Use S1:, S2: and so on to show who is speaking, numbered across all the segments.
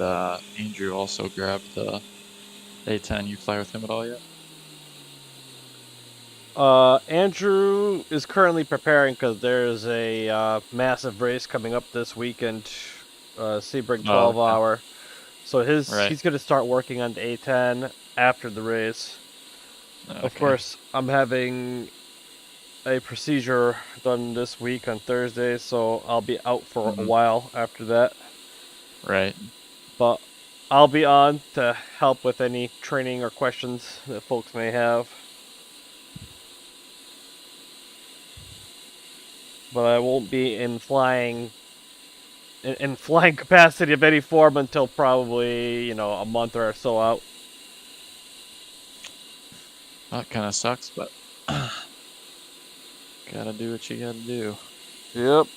S1: and Andrew also grabbed the A10. You fly with him at all yet?
S2: Andrew is currently preparing because there's a massive race coming up this weekend, Sebring 12
S1: Oh, okay.
S2: hour. So
S1: Right.
S2: he's going to start working on the A10 after the race. Of
S1: Okay.
S2: course, I'm having a procedure done this week on Thursday, so I'll be out for a
S1: Hmm.
S2: while after that.
S1: Right.
S2: But I'll be on to help with any training or questions that folks may have. But I won't be in flying capacity of any form until probably a month or so out.
S1: That kind of sucks, but gotta do what you gotta do.
S2: Yep.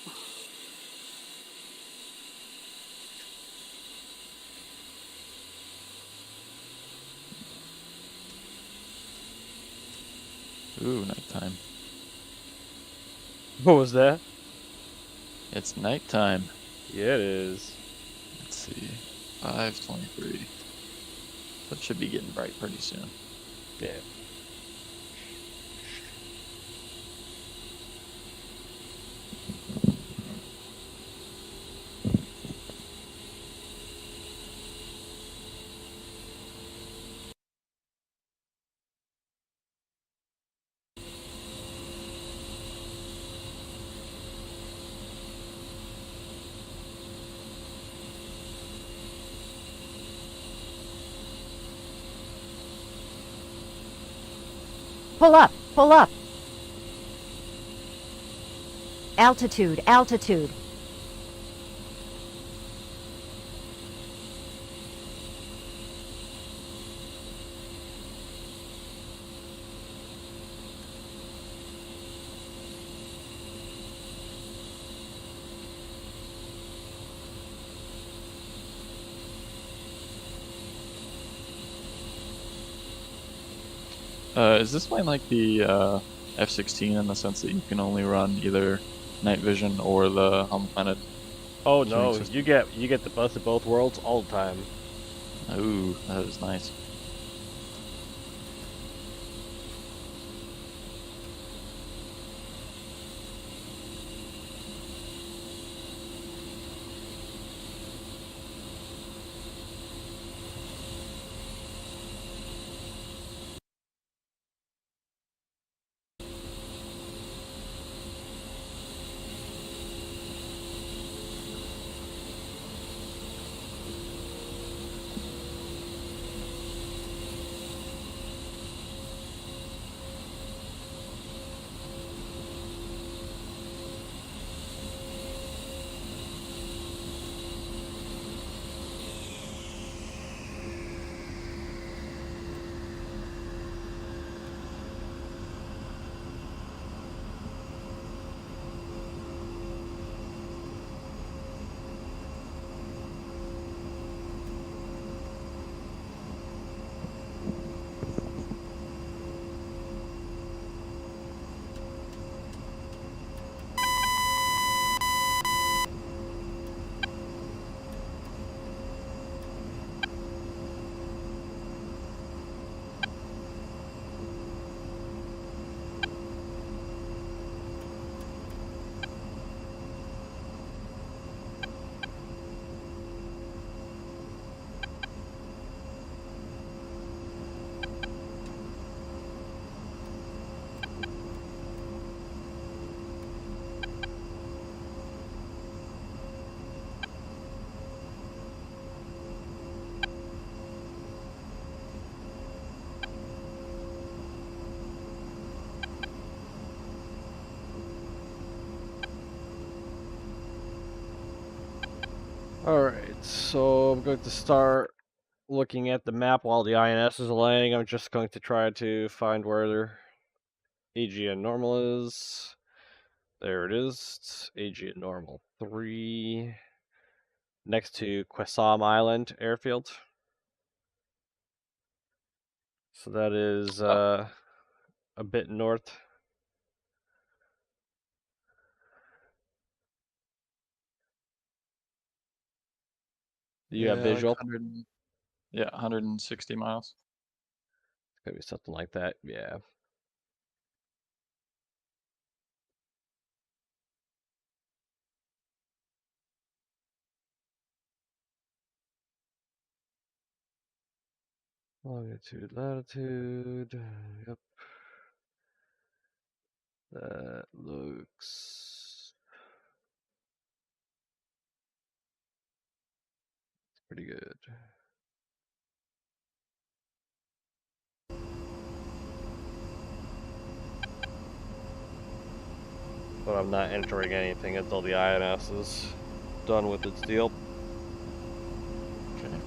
S1: Ooh, nighttime.
S2: What was that?
S1: It's nighttime.
S2: Yeah, it is.
S1: Let's see. 5:23. So it should be getting bright pretty soon.
S2: Yeah.
S3: Pull up, pull up. Altitude, altitude.
S1: Is this plane like the F-16 in the sense that you can only run either night vision or the helmet-mounted
S2: Oh
S1: tuning
S2: no,
S1: system?
S2: you get the best of both worlds all the time.
S1: Ooh, that is nice.
S2: Alright, so I'm going to start looking at the map while the INS is laying. I'm just going to try to find where the AGN normal is. There it is. It's AGN normal 3 next to Quessam Island airfield. So that is
S1: Oh,
S2: a bit north. You have visual?
S1: Like 160 miles.
S2: It's gonna be something like that, yeah. Longitude, latitude, yep. That looks pretty good. But I'm not entering anything until the INS is done with its deal.
S1: Okay.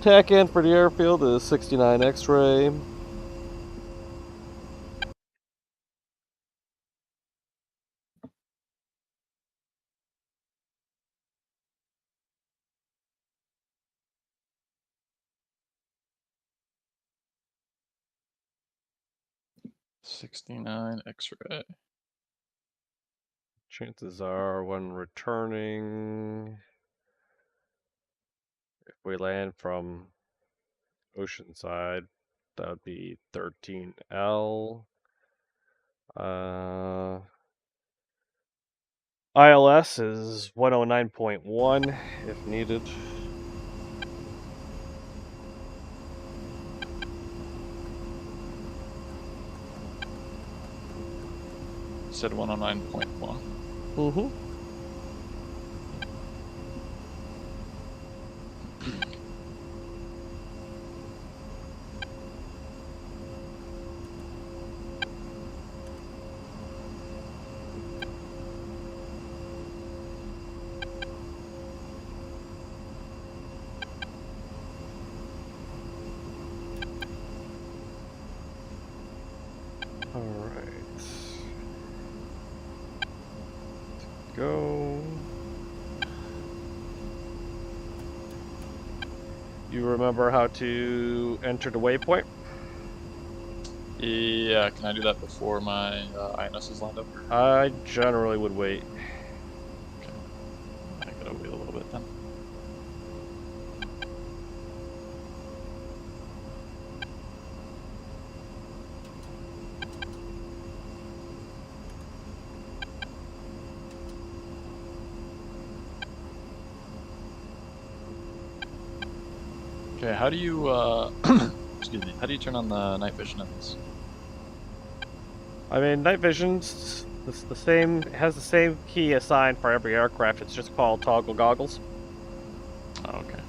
S2: TAC in for the airfield is 69 X-ray.
S1: '69 X-ray.
S2: Chances are when returning, if we land from Oceanside, that would be 13L. ILS is 109.1 if needed.
S1: You said 109.1.
S2: Mm-hmm. All right. Go. You remember how to enter the waypoint?
S1: Yeah, can I do that before my INS is lined up?
S2: I generally would wait.
S1: Okay. I gotta wait a little bit then. Okay, how do you excuse me, how do you turn on the night vision in this?
S2: I mean, night vision's the same, has the same key assigned for every aircraft. It's just called toggle goggles.
S1: Oh, okay.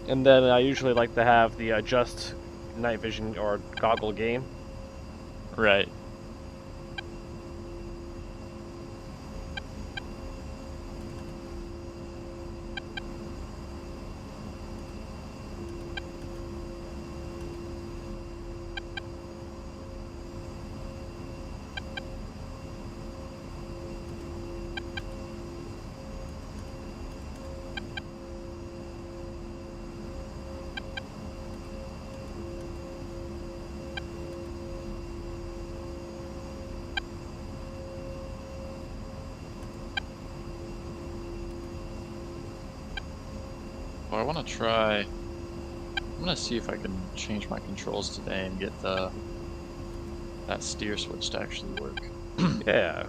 S2: And then I usually like to have the adjust night vision or goggle game.
S1: Right. Well, I want to try. I'm gonna see if I can change my controls today and get that steer switch to actually work.
S2: Yeah.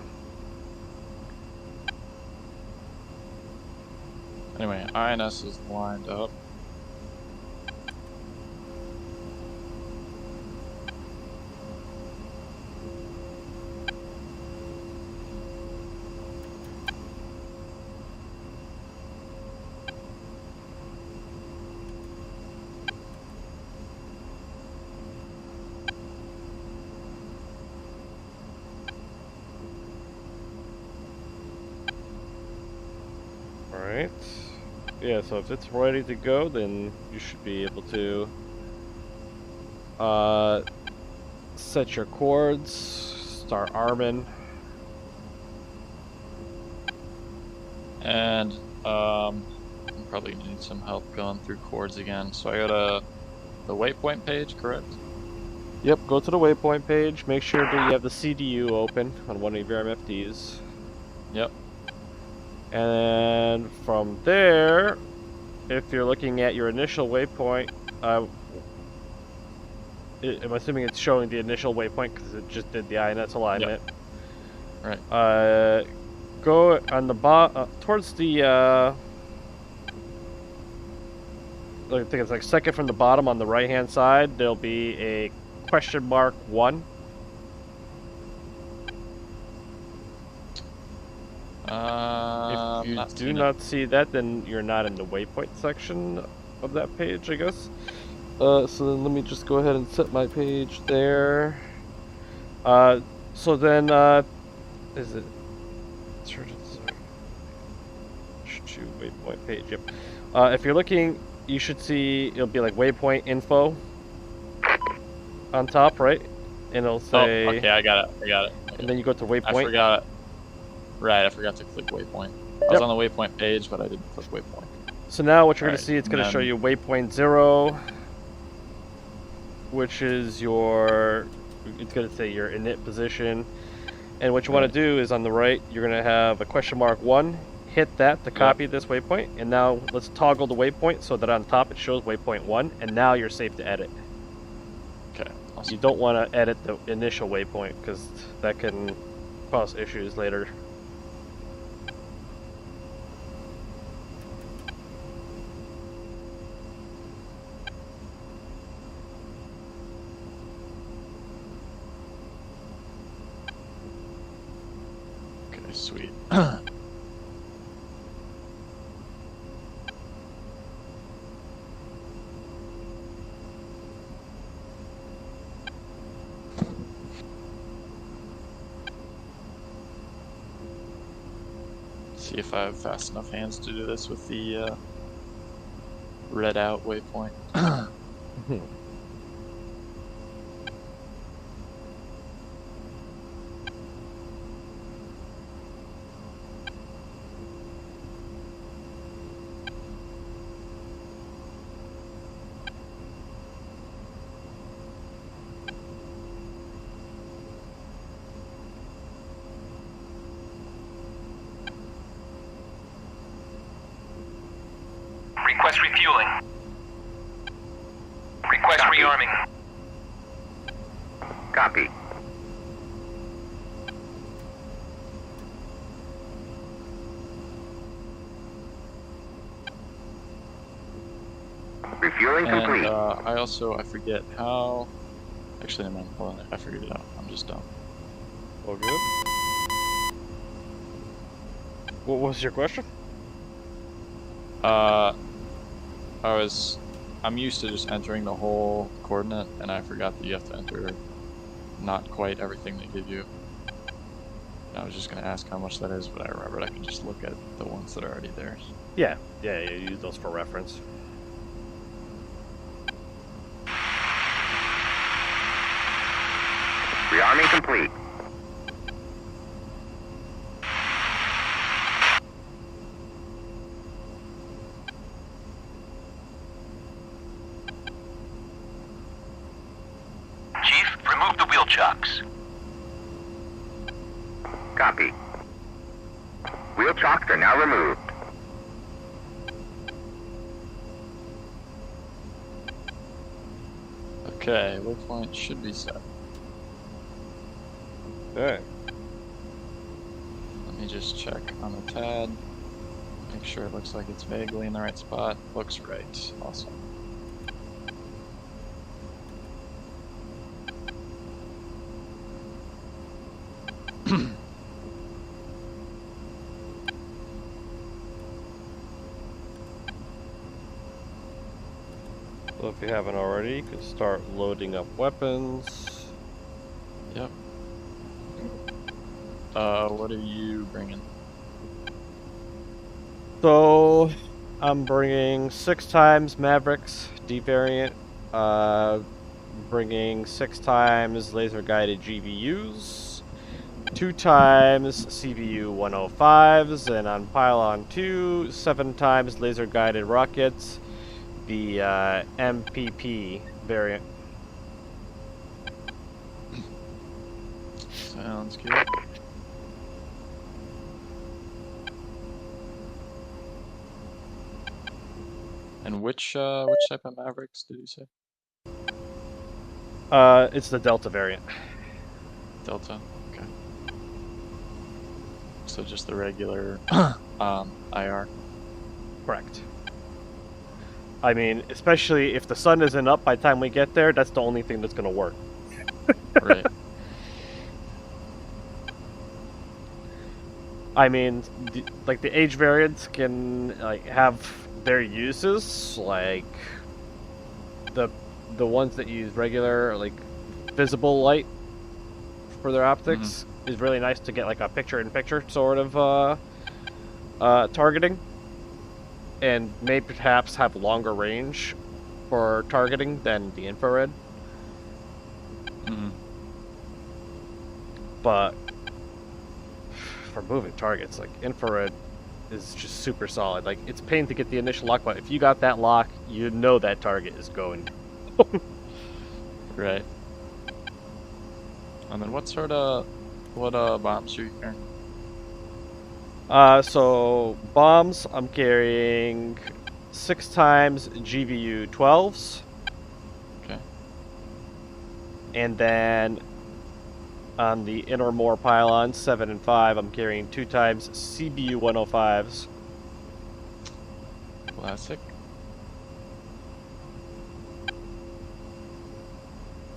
S1: Anyway, INS is lined up.
S2: Alright. Yeah, so if it's ready to go, then you should be able to set your chords, start arming.
S1: And I'm probably gonna need some help going through chords again. So I got the waypoint page, correct?
S2: Yep, go to the waypoint page. Make sure that you have the CDU open on one of your MFDs.
S1: Yep.
S2: And then from there, if you're looking at your initial waypoint, I'm assuming it's showing the initial waypoint because it just did the INS alignment.
S1: Yep. Right.
S2: Go on the towards the I think it's like second from the bottom on the right hand side. There'll be a question mark 1. If you do not see that, then you're not in the waypoint section of that page, I guess. So then let me just go ahead and set my page there. So then, is it? Waypoint page, yep. If you're looking, you should see, it'll be like waypoint info on top, right? And it'll say...
S1: Oh, okay, I got it. Okay.
S2: And then you go to waypoint.
S1: I forgot. Right, I forgot to click waypoint. I was on the waypoint page, but I didn't click waypoint.
S2: So now what you're going to see, it's going to show you waypoint 0, which is your... It's going to say your init position. And what you want to do is on the right, you're going to have a question mark 1. Hit that to copy this waypoint, and now let's toggle the waypoint so that on top it shows waypoint 1, and now you're safe to edit.
S1: Okay. Awesome.
S2: You don't want to edit the initial waypoint because that can cause issues later.
S1: Okay, sweet. See if I have fast enough hands to do this with the red out waypoint.
S4: Request refueling. Request rearming. Copy. Refueling complete.
S1: I forget how... Actually, never mind. Hold on. I figured it out. I'm just dumb.
S2: All good? What was your question?
S1: I'm used to just entering the whole coordinate, and I forgot that you have to enter not quite everything they give you. And I was just going to ask how much that is, but I remembered I could just look at the ones that are already there.
S2: Yeah, use those for reference.
S4: Rearming complete. Chief, remove the wheel chocks. Copy. Wheel chocks are now removed.
S1: Okay, waypoint should be set.
S2: Okay.
S1: Let me just check on the pad. Make sure it looks like it's vaguely in the right spot. Looks right. Awesome.
S2: So if you haven't already, you can start loading up weapons.
S1: Yep. What are you bringing?
S2: So, I'm bringing 6 times Mavericks, D variant. Bringing 6 times laser guided GVUs. 2 times CVU 105s, and on pylon 2, 7 times laser guided rockets. The MPP variant.
S1: Sounds good. And which type of Mavericks did you say?
S2: It's the Delta variant.
S1: Delta. Okay. So just the regular IR.
S2: Correct. I mean, especially if the sun isn't up by the time we get there, that's the only thing that's going to work.
S1: Right.
S2: I mean, like the age variants can like have their uses, like the ones that use regular like visible light for their optics is really nice to get like a picture-in-picture sort of targeting, and may perhaps have longer range for targeting than the infrared. But for moving targets, like infrared is just super solid. Like it's pain to get the initial lock, but if you got that lock, you know that target is going.
S1: Right. And then what bombs are you carrying?
S2: So bombs, I'm carrying 6 times GVU 12s.
S1: Okay.
S2: And then on the inner more pylons, 7 and 5, I'm carrying 2 times CBU 105s.
S1: Classic.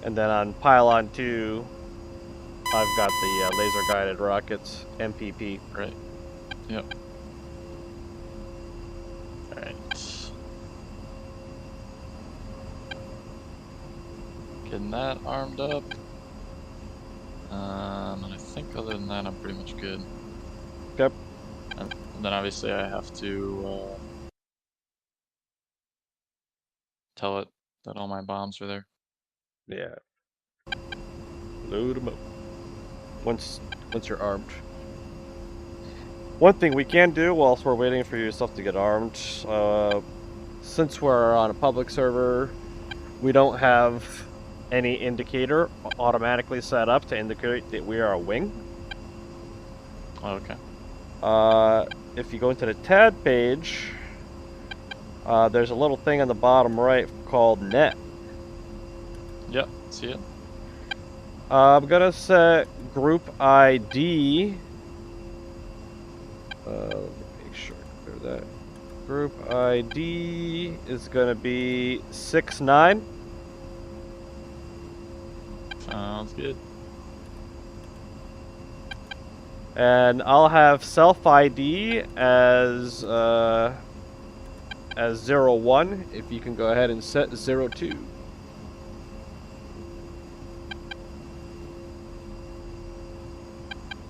S2: And then on pylon 2, I've got the laser guided rockets, MPP.
S1: Right. Yep. Alright. Getting that armed up. And I think other than that, I'm pretty much good.
S2: Yep.
S1: And then obviously I have to tell it that all my bombs are there.
S2: Yeah. Load them up. Once you're armed. One thing we can do whilst we're waiting for yourself to get armed, since we're on a public server, we don't have any indicator automatically set up to indicate that we are a wing.
S1: Oh, okay.
S2: If you go into the TAD page, there's a little thing on the bottom right called net.
S1: Yep, see it.
S2: I'm gonna set group ID. Let me make sure I clear that. Group ID is gonna be 69.
S1: Sounds good.
S2: And I'll have self ID as 01. If you can go ahead and set 02.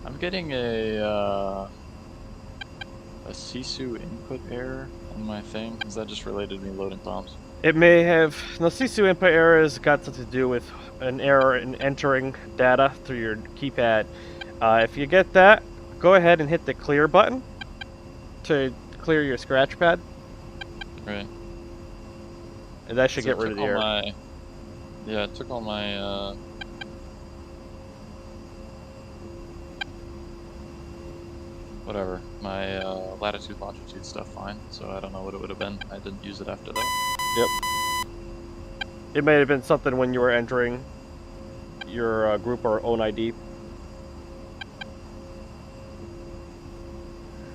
S1: I'm getting a Sisu input error on my thing. Is that just related to me loading bombs?
S2: It may have. The Sisu input error has got something to do with an error in entering data through your keypad. If you get that, go ahead and hit the clear button to clear your scratch pad.
S1: Right.
S2: And that should
S1: So
S2: get rid of the error.
S1: Yeah, it took all my whatever, my latitude, longitude stuff fine, so I don't know what it would have been. I didn't use it after that.
S2: Yep. It may have been something when you were entering your group or own ID.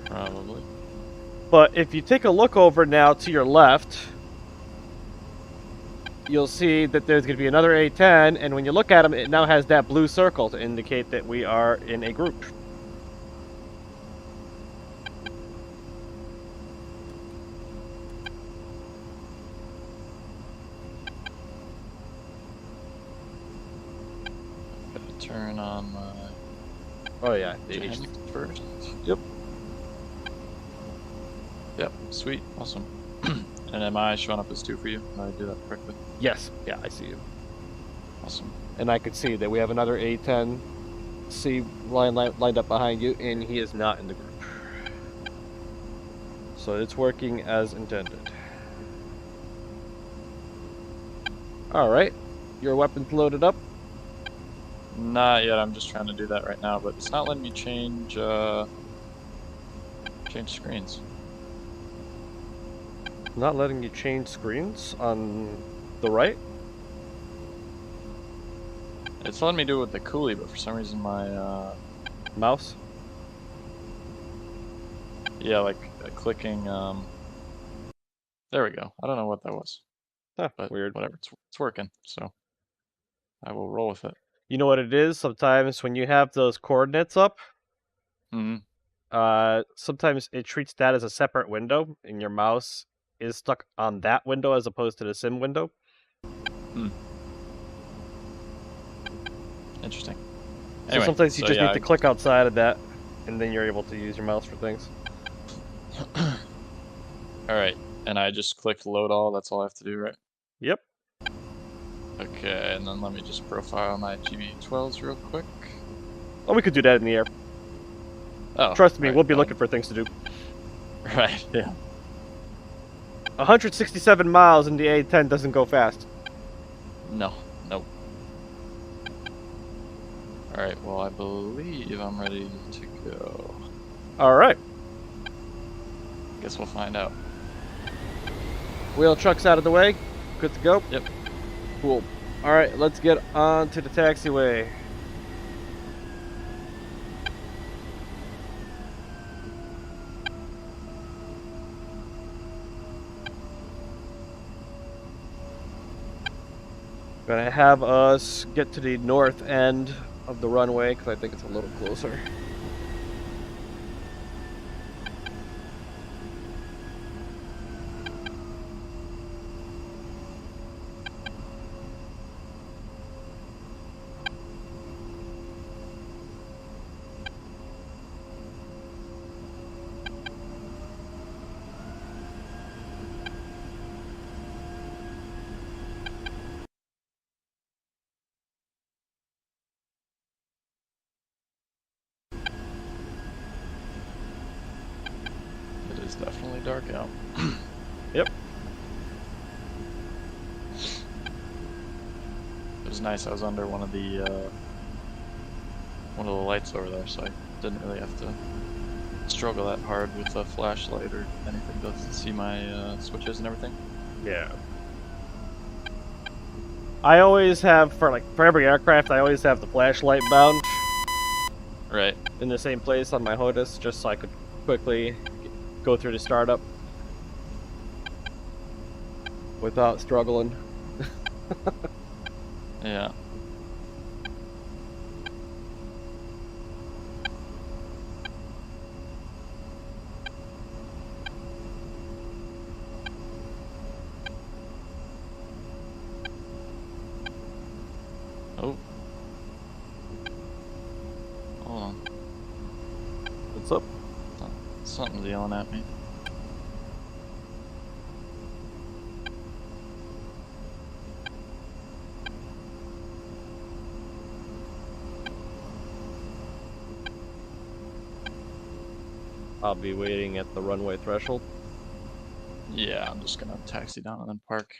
S1: Probably.
S2: But if you take a look over now to your left, you'll see that there's going to be another A10, and when you look at them, it now has that blue circle to indicate that we are in a group.
S1: Turn on my
S2: Oh yeah,
S1: Gen first.
S2: Yep.
S1: Yep, sweet, awesome. And am I showing up as 2 for you? Did I do that correctly?
S2: Yes, yeah, I see you.
S1: Awesome.
S2: And I could see that we have another A10C lined up behind you, and he is not in the group. So it's working as intended. Alright, your weapon's loaded up.
S1: Not yet, I'm just trying to do that right now, but it's not letting me change screens.
S2: Not letting you change screens on the right?
S1: It's letting me do it with the coolie, but for some reason my
S2: Mouse?
S1: yeah, like clicking there we go. I don't know what that was,
S2: Huh,
S1: but
S2: weird.
S1: whatever. It's working, so I will roll with it.
S2: You know what it is? Sometimes when you have those coordinates up,
S1: Hmm.
S2: sometimes it treats that as a separate window, and your mouse is stuck on that window as opposed to the sim window.
S1: Interesting.
S2: So
S1: Anyway,
S2: sometimes you just
S1: yeah,
S2: need to click outside of that, and then you're able to use your mouse for things.
S1: all right, and I just clicked load all. That's all I have to do, right?
S2: Yep.
S1: Okay, and then let me just profile my GB12s real quick.
S2: Oh, we could do that in the air.
S1: Oh,
S2: Trust me,
S1: right,
S2: we'll be
S1: fine.
S2: looking for things to do.
S1: Right, yeah.
S2: 167 miles in the A10 doesn't go fast.
S1: No, nope. All right, well, I believe I'm ready to go.
S2: Alright.
S1: Guess we'll find out.
S2: Wheel truck's out of the way. Good to go?
S1: Yep.
S2: Cool. Alright, let's get on to the taxiway. Gonna have us get to the north end of the runway because I think it's a little closer.
S1: It is definitely dark out.
S2: Yep.
S1: It was nice. I was under one of the lights over there, so I didn't really have to struggle that hard with a flashlight or anything to see my switches and everything.
S2: Yeah. I always have, for every aircraft, I always have the flashlight bound
S1: Right.
S2: in the same place on my HOTUS, just so I could quickly go through the startup without struggling.
S1: Yeah. Oh. Hold on.
S2: What's up?
S1: Something's yelling at me.
S2: I'll be waiting at the runway threshold.
S1: Yeah, I'm just gonna taxi down and then park.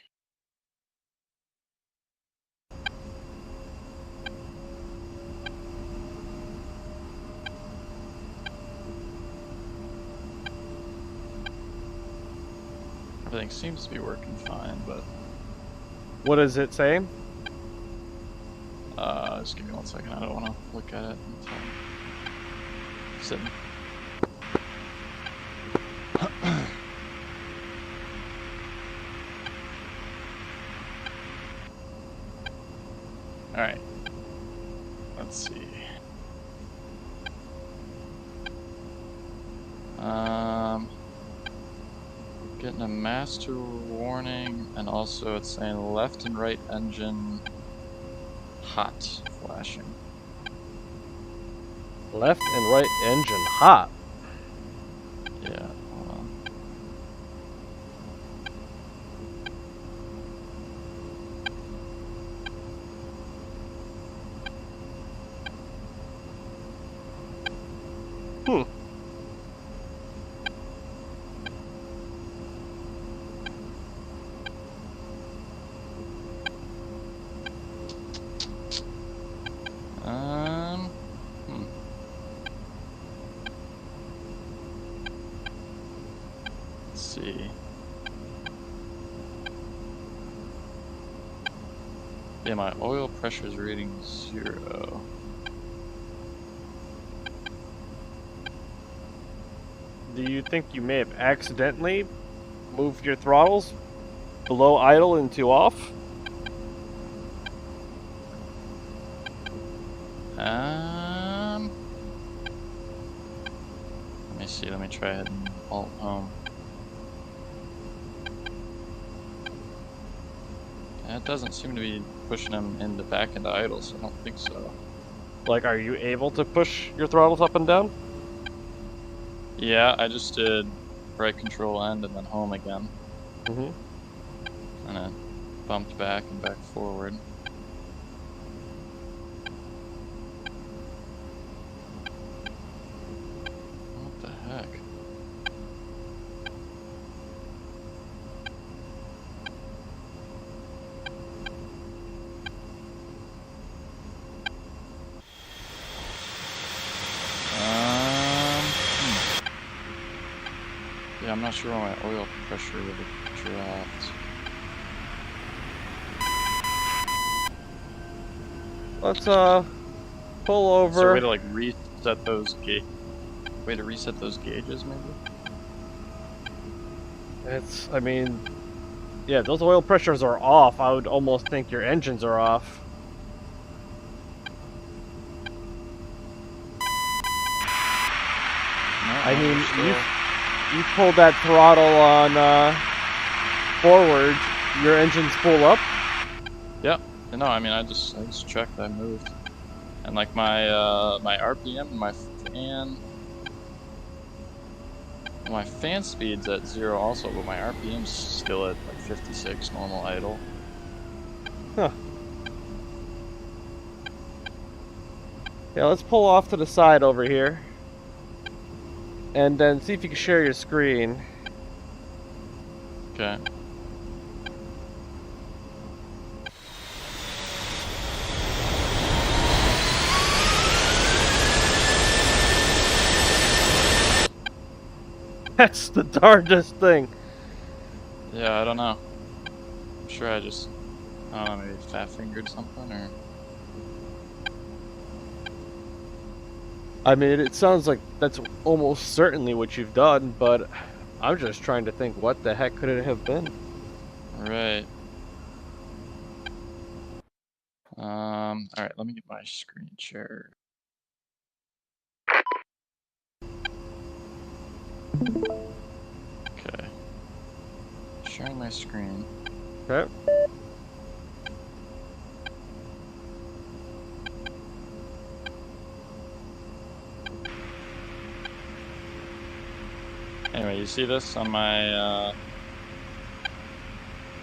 S1: Everything seems to be working fine, but
S2: What is it saying?
S1: just give me 1 second. I don't want to look at it until I'm sitting. All right. Let's see. Getting a master warning, and also it's saying left and right engine hot flashing.
S2: Left and right engine hot.
S1: Yeah, hold on. Let's see. Yeah, my oil pressure is reading 0.
S2: Do you think you may have accidentally moved your throttles below idle into off?
S1: Let me see. Let me try it in alt home. It doesn't seem to be pushing them back into idle, so I don't think so.
S2: Like, are you able to push your throttles up and down?
S1: Yeah, I just did right control end and then home again.
S2: Mm-hmm.
S1: And it bumped back and back forward. What the heck? Yeah, I'm not sure why my oil pressure would have dropped.
S2: Let's pull over.
S1: Is there a way to like reset those gauges maybe?
S2: I mean, yeah, those oil pressures are off. I would almost think your engines are off.
S1: No,
S2: I mean, you pull that throttle on forward, your engines pull up.
S1: Yep. No, I mean I just checked. I moved, and like my my RPM and my fan speed's at 0 also, but my RPM's still at like 56 normal idle.
S2: Huh. Yeah, let's pull off to the side over here. And then see if you can share your screen.
S1: Okay.
S2: That's the darndest thing.
S1: Yeah, I don't know. I'm sure I don't know, maybe fat-fingered something or...
S2: I mean, it sounds like that's almost certainly what you've done, but I'm just trying to think what the heck could it have been?
S1: Right. Alright, let me get my screen share. Okay. Sharing my screen.
S2: Okay.
S1: Anyway, you see this on my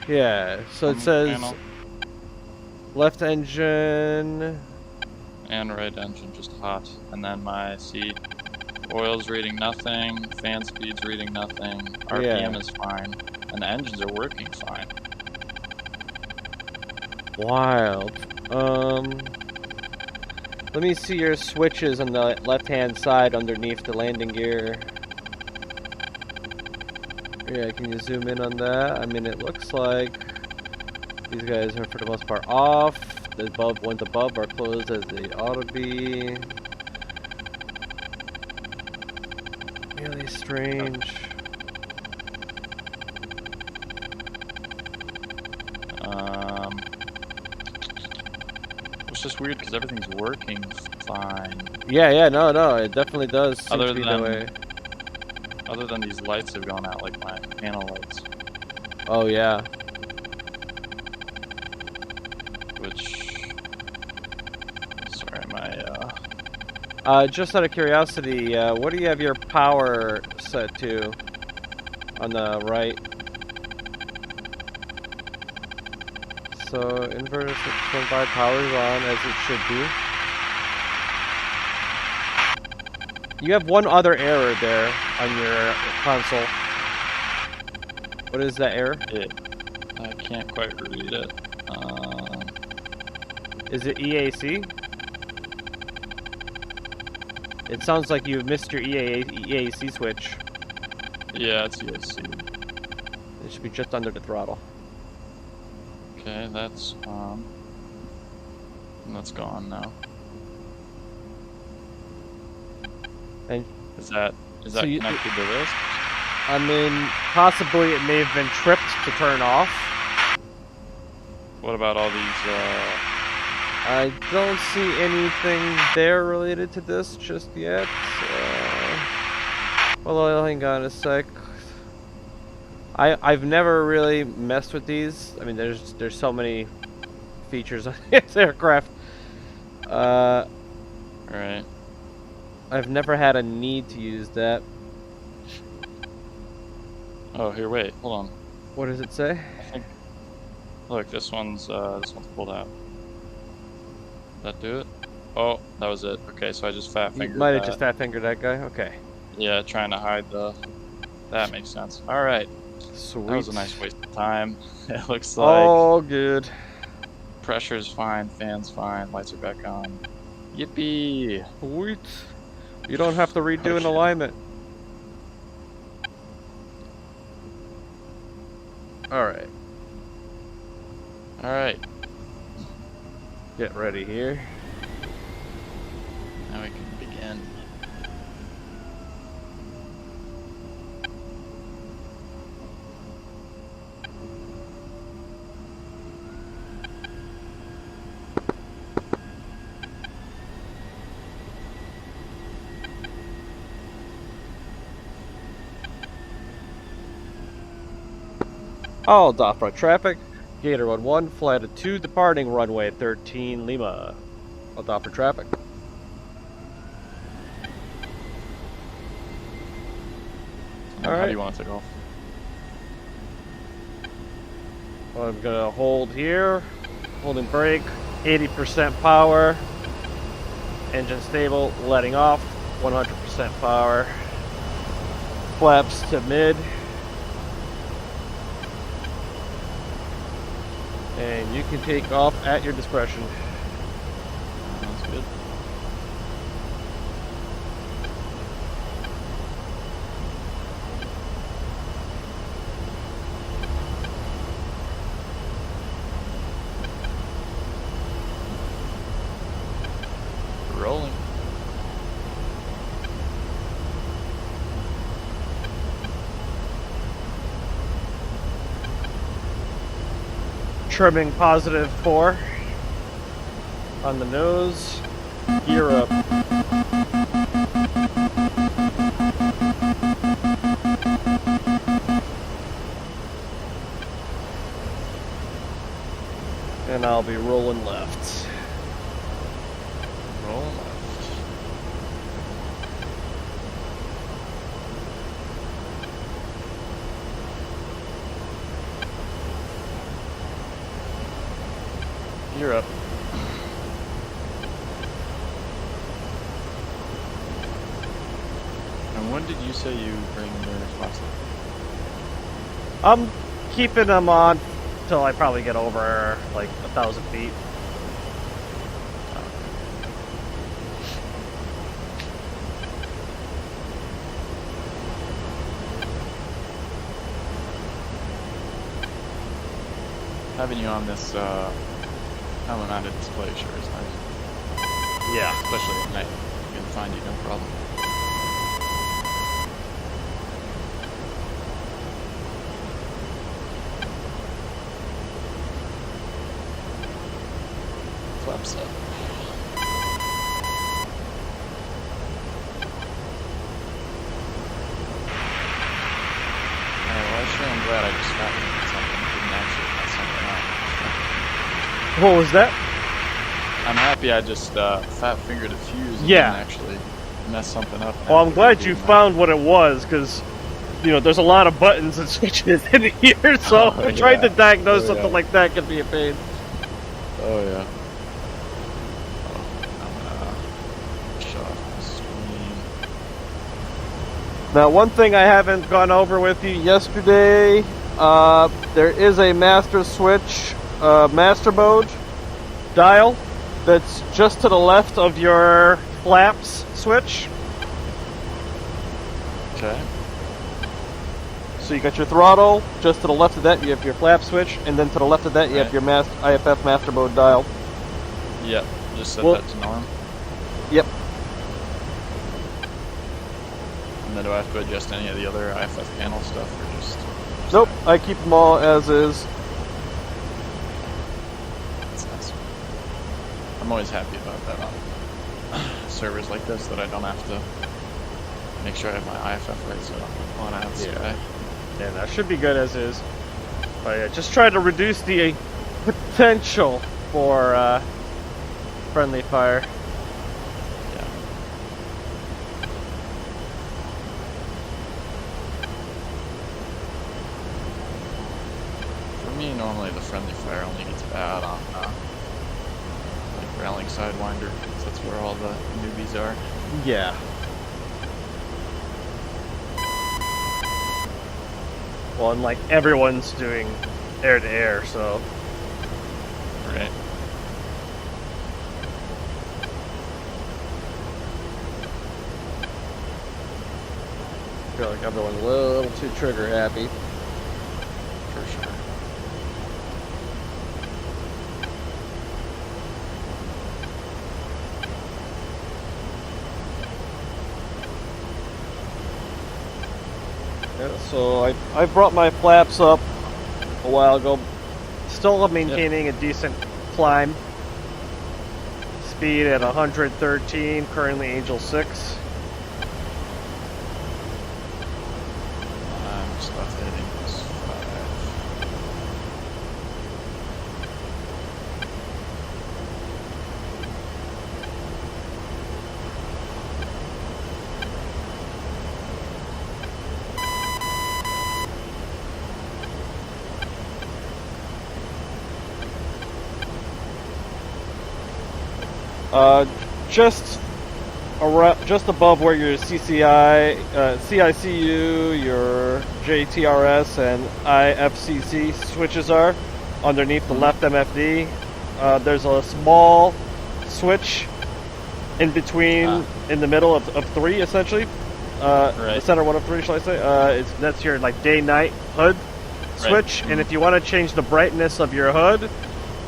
S2: Yeah, so it says
S1: panel?
S2: left engine
S1: And right engine just hot. And then my oil's reading nothing, fan speed's reading nothing, RPM is fine, and the engines are working fine.
S2: Wild. Let me see your switches on the left-hand side underneath the landing gear. Yeah, can you zoom in on that? I mean, it looks like these guys are for the most part off. The ones above are closed as they ought to be. Really strange.
S1: It's just weird because everything's working fine.
S2: Yeah, no, it definitely does seem to be that way.
S1: Other than these lights have gone out, like my panel lights.
S2: Oh, yeah.
S1: Sorry, my,
S2: just out of curiosity, what do you have your power set to on the right? So, inverter 6.5 power's on as it should be. You have one other error there on your console. What is that error?
S1: I can't quite read it.
S2: Is it EAC? It sounds like you've missed your EAC switch.
S1: Yeah, it's EAC.
S2: It should be just under the throttle.
S1: Okay, that's And that's gone now.
S2: And
S1: Is that
S2: So
S1: connected to this?
S2: I mean, possibly it may have been tripped to turn off.
S1: What about all these,
S2: I don't see anything there related to this just yet. Well, hang on a sec. I've never really messed with these. I mean, there's so many features on this aircraft.
S1: right.
S2: I've never had a need to use that.
S1: Oh, here, wait, hold on.
S2: What does it say?
S1: I think, look, this one's pulled out. Did that do it? Oh, that was it. Okay, so I just fat
S2: You
S1: fingered
S2: might have
S1: that.
S2: just fat fingered that guy. Okay.
S1: Yeah, trying to hide the... That makes sense. Alright.
S2: Sweet.
S1: That was a nice waste of time. It looks like
S2: Oh, good.
S1: pressure's fine, fan's fine, lights are back on. Yippee!
S2: Sweet. You don't have to redo an
S1: Okay.
S2: alignment. Alright.
S1: Alright,
S2: Get ready here.
S1: now we can begin.
S2: All DOFRA traffic. Gator 11, flight of 2, departing runway 13 Lima. All DOFRA traffic.
S1: How
S2: Alright.
S1: do you want it to go?
S2: Well, I'm gonna hold here, holding brake, 80% power, engine stable, letting off, 100% power, flaps to mid, and you can take off at your discretion.
S1: Sounds good. Rolling.
S2: Trimming positive 4 on the nose, gear up. And I'll be rolling left.
S1: Roll left. You're up. And when did you say you bring your flaps up?
S2: I'm keeping them on till I probably get over like 1,000 feet.
S1: Having you on this helmet-mounted display sure is nice.
S2: Yeah.
S1: Especially at night. You can find you no problem. Flaps up. Well, sure, I'm glad I just fat fingered something. Didn't actually mess something up.
S2: What was that?
S1: I'm happy I just fat fingered a fuse and
S2: Yeah.
S1: didn't actually mess something up.
S2: Well, I'm glad you found what it was, because, you know, there's a lot of buttons and switches in here, so
S1: Oh,
S2: trying to
S1: yeah.
S2: diagnose
S1: Oh,
S2: something
S1: yeah.
S2: like that can be a pain.
S1: Oh yeah. I'm gonna shut off the screen.
S2: Now, one thing I haven't gone over with you yesterday, there is a master switch, master mode dial that's just to the left of your flaps switch.
S1: Okay.
S2: So you got your throttle, just to the left of that you have your flap switch, and then to the left of that you have
S1: Right.
S2: your IFF master mode dial.
S1: Yep. just set
S2: Well-
S1: that to norm.
S2: Yep.
S1: And then do I have to adjust any of the other IFF panel stuff, or just
S2: Nope, I keep them all as is.
S1: That's nice. I'm always happy about that on servers like this, that I don't have to make sure I have my IFF right, so I don't want to have Sky.
S2: Yeah, that should be good as is. But yeah, just try to reduce the potential for friendly fire.
S1: Yeah. For me, normally the friendly fire only gets bad on like railing sidewinder, because that's where all the newbies are.
S2: Yeah. Well, and like everyone's doing air to air, so
S1: Right.
S2: I feel like everyone's a little too trigger happy.
S1: For sure.
S2: Yeah, so I brought my flaps up a while ago. Still maintaining a decent climb. Speed at 113, currently Angel 6.
S1: I'm just about to hit Impulse 5.
S2: Just around, just above where your CCI, CICU, your JTRS, and IFCC switches are, underneath the left MFD, there's a small switch in between, in the middle of three, essentially. The
S1: Right.
S2: center one of three, shall I say? That's your like day-night HUD switch, and if you want to change the brightness of your HUD,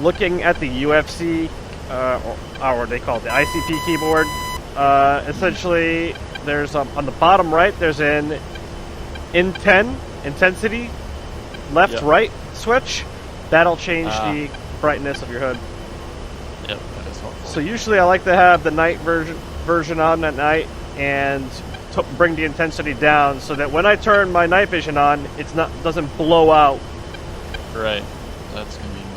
S2: looking at the UFC, or what they call it, the ICP keyboard, essentially there's on the bottom right there's an intensity left right switch that'll change the brightness of your HUD.
S1: Yep, that is helpful.
S2: So usually I like to have the night version on at night and bring the intensity down so that when I turn my night vision on, doesn't blow out.
S1: Right. That's convenient.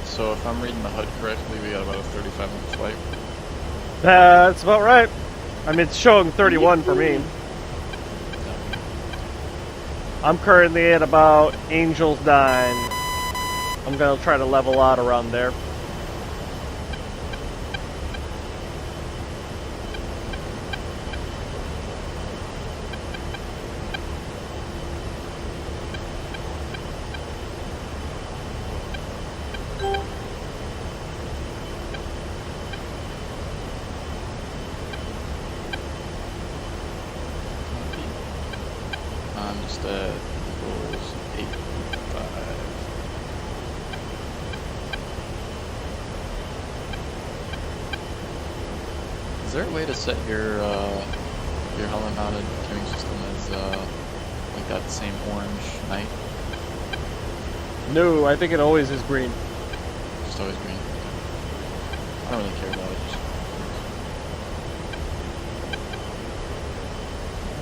S1: So if I'm reading the HUD correctly, we got about a 35-minute flight.
S2: That's about right. I mean, it's showing 31 for me. I'm currently at about Angels 9. I'm gonna try to level out around there.
S1: I'm just at equals 8.5. Is there a way to set your helmet mounted tuning system as like that same orange night?
S2: No, I think it always is green.
S1: Just always green. I don't really care about it. Just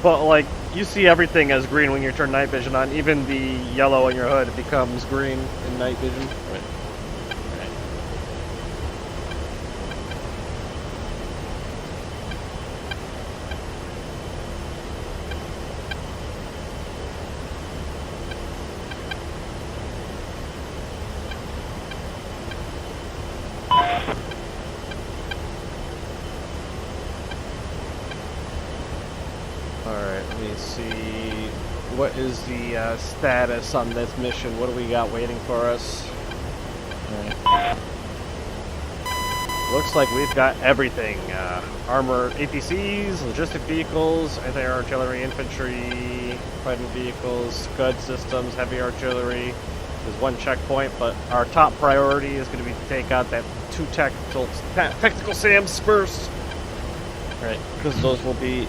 S2: But like, you see everything as green when you turn night vision on. Even the yellow on your hood becomes green in night vision.
S1: Right. Right.
S2: Alright, let me see. What is the status on this mission? What do we got waiting for us?
S1: Right.
S2: Looks like we've got everything. Armored APCs, logistic vehicles, anti-artillery infantry, fighting vehicles, Scud systems, heavy artillery. There's one checkpoint, but our top priority is going to be to take out that two technical SAMs first.
S1: Right.
S2: Because those will be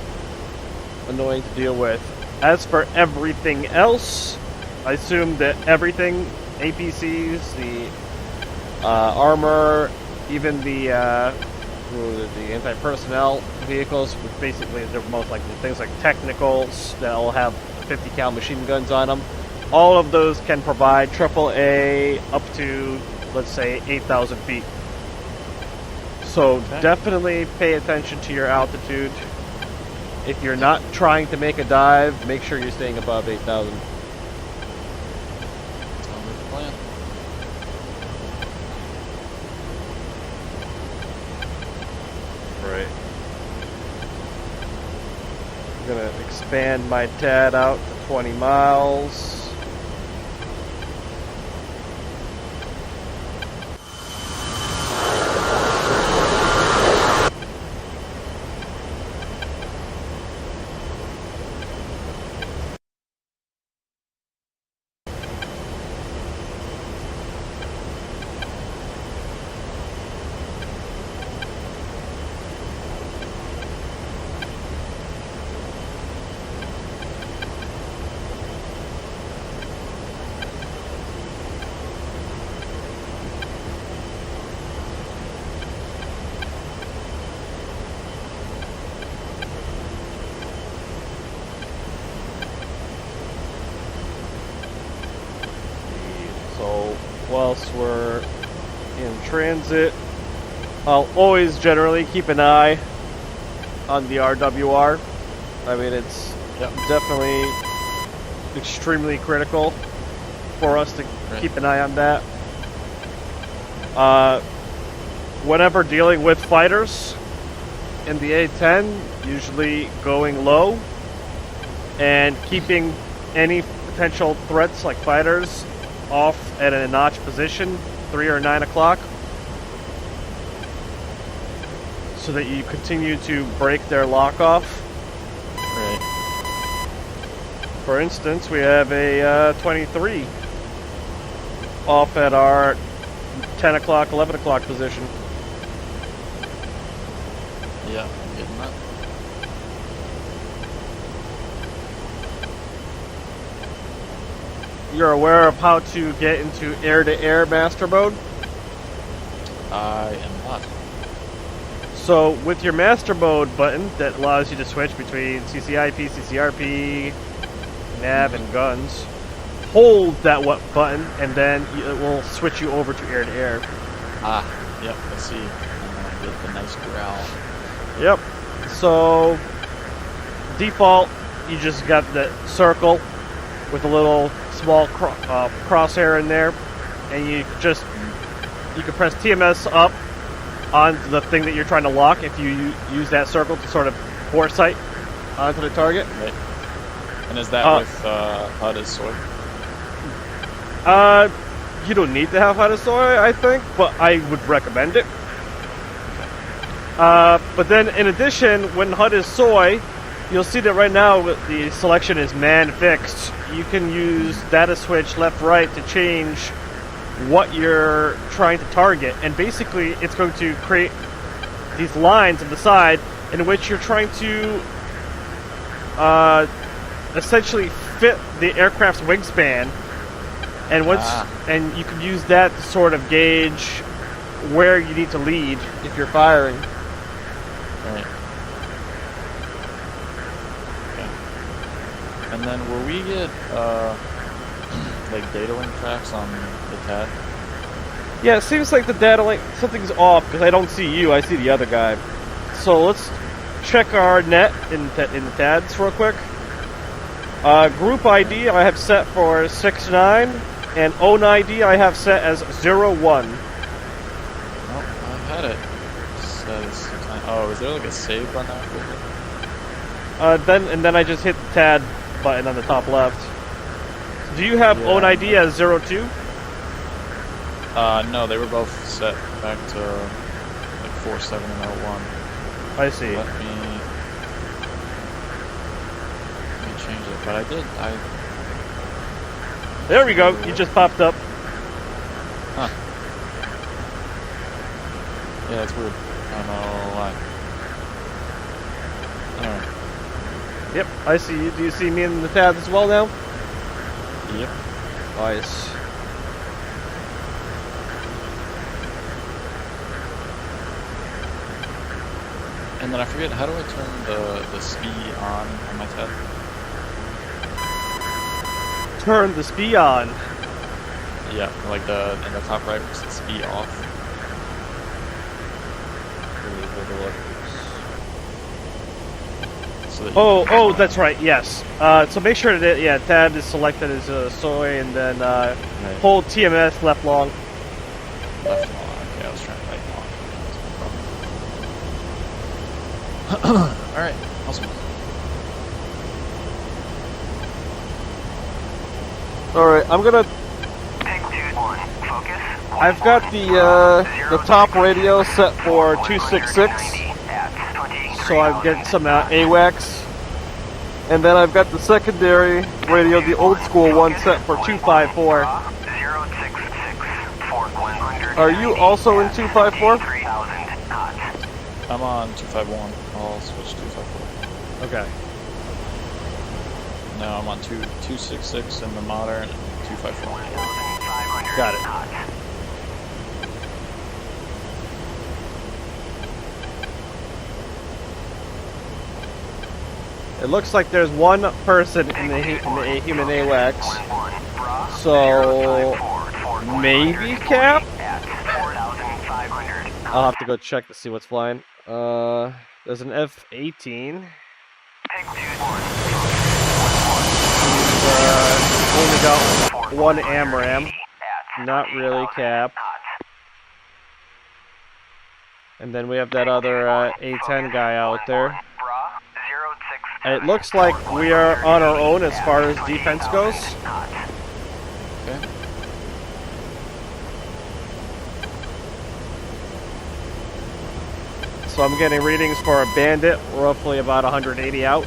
S2: annoying to deal with. As for everything else, I assume that everything, APCs, the armor, even the anti-personnel vehicles, which basically they're most likely things like technicals that'll have 50 cal machine guns on them. All of those can provide AAA up to, let's say, 8,000 feet. So definitely pay attention to your altitude. If you're not trying to make a dive, make sure you're staying above 8,000.
S1: Sounds like a plan.
S2: Right. I'm gonna expand my TAD out to 20 miles. So, whilst we're in transit, I'll always generally keep an eye on the RWR. I mean, it's definitely extremely critical for us to keep an eye on that. Whenever dealing with fighters in the A10, usually going low and keeping any potential threats like fighters off at a notch position, 3 or 9 o'clock, so that you continue to break their lock off.
S1: Right.
S2: For instance, we have a 23 off at our 10 o'clock, 11 o'clock position.
S1: Yeah, I'm getting that.
S2: You're aware of how to get into air-to-air master mode?
S1: I am not.
S2: So with your master mode button that allows you to switch between CCIP, CCRP, nav, and guns, hold that button and then it will switch you over to air-to-air.
S1: Ah, yep, I see. And then I get the nice growl.
S2: Yep. So default, you just got the circle with a little small crosshair in there, and you can press TMS up on the thing that you're trying to lock if you use that circle to sort of foresight onto the target.
S1: Right. And is that with HUD as soy?
S2: You don't need to have HUD as soy, I think, but I would recommend it. But then, in addition, when HUD is soy, you'll see that right now the selection is man fixed. You can use data switch left-right to change what you're trying to target, and basically it's going to create these lines on the side in which you're trying to essentially fit the aircraft's wingspan, and and you can use that to sort of gauge where you need to lead if you're firing.
S1: Right. And then will we get like data link tracks on the TAD?
S2: Yeah, it seems like the data link, something's off because I don't see you, I see the other guy. So let's check our net in the TADs real quick. Group ID I have set for 69, and own ID I have set as 01.
S1: Oh, I had it set as 69. Oh, is there like a save on that?
S2: Then I just hit the TAD button on the top left. Do you have own ID as 02?
S1: No, they were both set back to like 47 and 01.
S2: I see.
S1: Let me change it, but I did.
S2: There we go. You just popped up.
S1: Huh. Yeah, that's weird. I don't know why. Anyway.
S2: Yep, I see you. Do you see me in the tab as well now?
S1: Yep.
S2: Nice.
S1: And then I forget, how do I turn the SPI on my tab?
S2: Turn the SPI on.
S1: Yeah, like in the top right where it says SPI off. So that
S2: Oh, that's right. Yes. So make sure that TAD is selected as soy, and then hold TMS left long.
S1: left long. Okay, I was trying to right long. All right, awesome.
S2: All right, I'm gonna. I've got the top radio set for 266, so I've got some AWACS, and then I've got the secondary radio, the old school one, set for 254. Are you also in 254?
S1: I'm on 251. I'll switch to 254.
S2: Okay.
S1: No, I'm on 266 in the modern and 254.
S2: Got it. It looks like there's one person in the human AWACS. So maybe Cap? I'll have to go check to see what's flying. There's an F-18. Only got one AMRAM. Not really Cap. And then we have that other A10 guy out there. It looks like we are on our own as far as defense goes.
S1: Okay.
S2: So I'm getting readings for a Bandit, roughly about 180 out.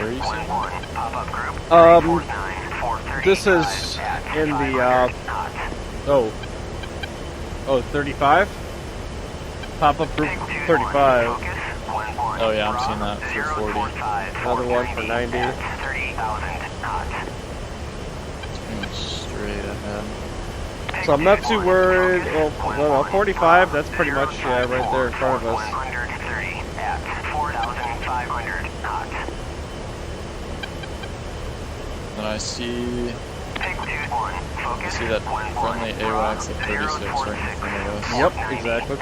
S1: Where are you seeing?
S2: This is in the, 35? Pop-up group 35.
S1: Oh yeah, I'm seeing that for 40.
S2: Another one for 90.
S1: Pretty much straight ahead.
S2: So I'm not too worried. Well, 45, that's pretty much right there in front of us.
S1: Then I see that friendly AWACS at 36 right in front of us.
S2: Yep, exactly.